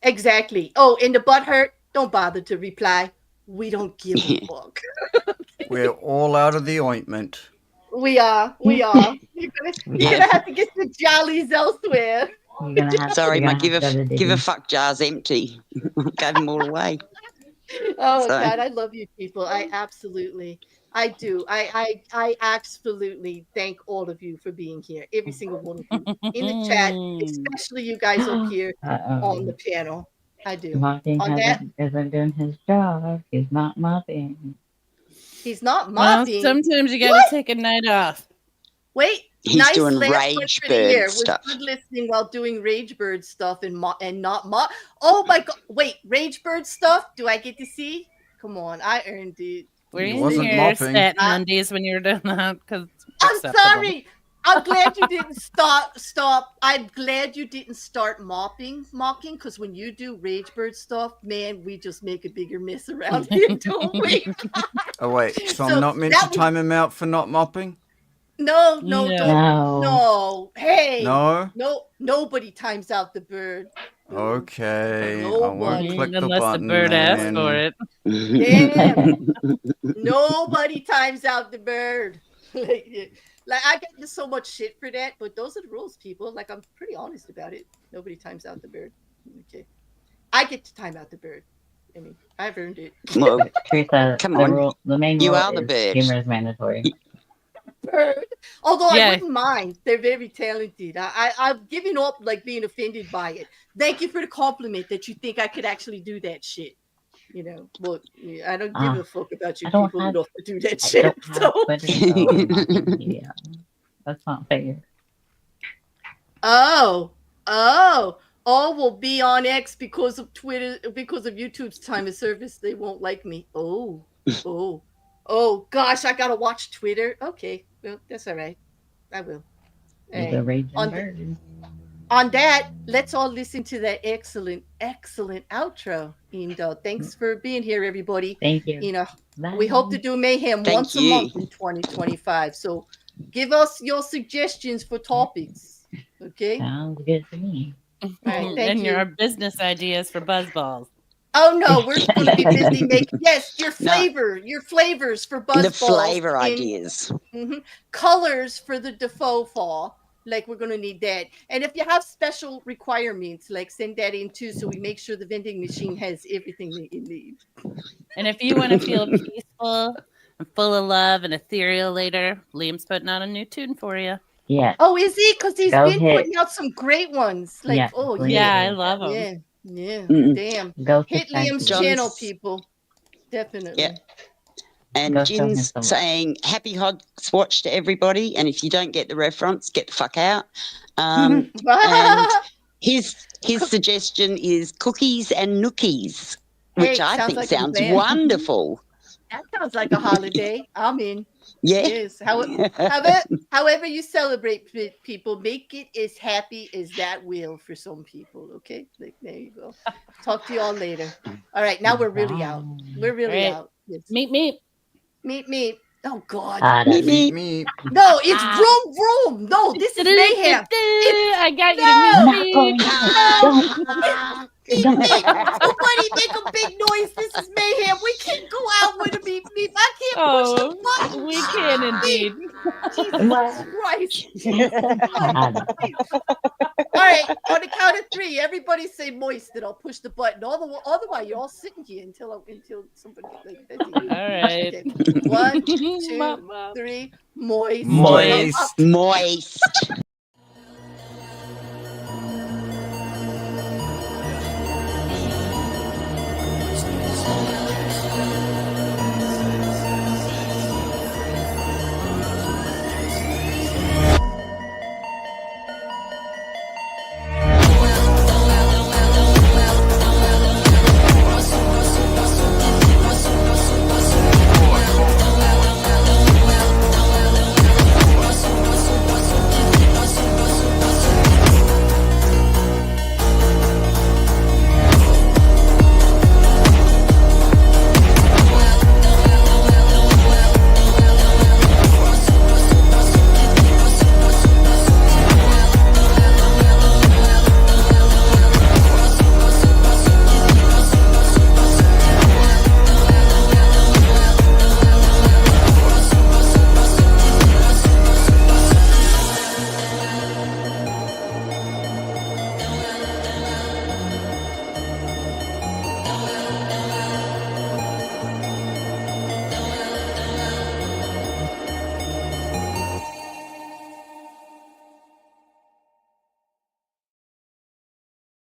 Exactly. Oh, and the butt hurt, don't bother to reply. We don't give a fuck. We're all out of the ointment. We are. You're gonna have to get the jollies elsewhere. You're gonna have. Sorry, you're my gonna have to go to give a Diddy. fuck jar's empty. Gave them all away. Oh So- God, I love you people. I absolutely, I do. I absolutely thank all of you for being here. Every single one of you in the chat, especially you guys up here on the panel. I do. Mopping On that, isn't doing his job. He's not mopping. he's not Well, mopping. sometimes you gotta take a night off. Wait, He's nice doing last rage one for the bird year. stuff. Was good listening while doing rage bird stuff and not mop. Oh my God! Wait, rage bird stuff? Do I get to see? Come on, I earned it. Were He you in wasn't your mopping. satin undies when you were doing that? Because I'm sorry. I'm glad you didn't stop. I'm glad you didn't start mocking, because when you do rage bird stuff, man, we just make a bigger mess around here, don't we? Oh wait, so So I'm not meant that to time him out for not mopping? No, No. don't. No. No. Hey. No? No, nobody times out the bird. Okay, I Nobody. won't click the Unless button the bird asks then. for it. Damn. Nobody times out the bird. Like I get so much shit for that, but those are the rules, people. Like I'm pretty honest about it. Nobody times out the bird. Okay. I get to time out the bird. I mean, I've earned it. Well, Teresa, Come on. the main You rule are the is bird. humor is mandatory. Bird. Although I Yeah. wouldn't mind. They're very talented. I've given up like being offended by it. Thank you for the compliment that you think I could actually do that shit. But I don't give a fuck about you I don't people have- enough to do that I shit. don't have So. Twitter, so yeah, that's not fair. Oh, will be on X because of Twitter, because of YouTube's time of service. They won't like me. Oh, gosh, I gotta watch Twitter. Okay, well, that's all right. I will. He's Hey, a raging on, bird. on that, let's all listen to that excellent outro. And thanks for being here, everybody. Thank you. Bye. We hope to do Mayhem Thank once you. a month in 2025. So give us your suggestions for topics. Okay. Sounds good to me. Right, thank and you. your business ideas for buzzballs. Oh no, we're going to be busy making your flavors for BuzzBalls. The flavor and, ideas. colors for the Defoe fall. Like we're going to need that. And if you have special requirements, like send that in too, so we make sure the vending machine has everything that you need. And if you want to feel peaceful and full of love and ethereal later, Liam's putting out a new tune for you. Yeah. Oh, is he? Because he's Go been hit. putting out some great ones. Like, Yeah, oh please. Yeah, I yeah, love them. yeah, Mm-mm. damn. Go Hit Liam's John's- channel, people. Definitely. Yeah. And Go show him Jin's some. saying happy Hogs Watch to everybody. And if you don't get the reference, get the fuck out. And his His suggestion is cookies and nookies, which Hey, I sounds think like a sounds plan. wonderful. That sounds like a holiday. I'm in. Yeah. Yes. However you celebrate people, make it as happy as that will for some people. Okay. Like, there you go. Talk to you all later. All right. Now we're really out. Bye. We're really Right. out. Yes. Meet. Meet. Oh God. Meep, Meep meep. meep. No, it's vroom. No, this is mayhem. I got you No. to Not going meet to. me. Meep. Don't. Somebody make a big noise. This is mayhem. We can't go out with a meep. I can't push the button. Oh, we can indeed. Jesus What? Christ. Bad. All right, on the count of 3, everybody say moist, and I'll push the button. Otherwise, you're all sitting here until somebody like that. All right. Okay. 1, 2, Mama. 3. Moist. Moist. Moist.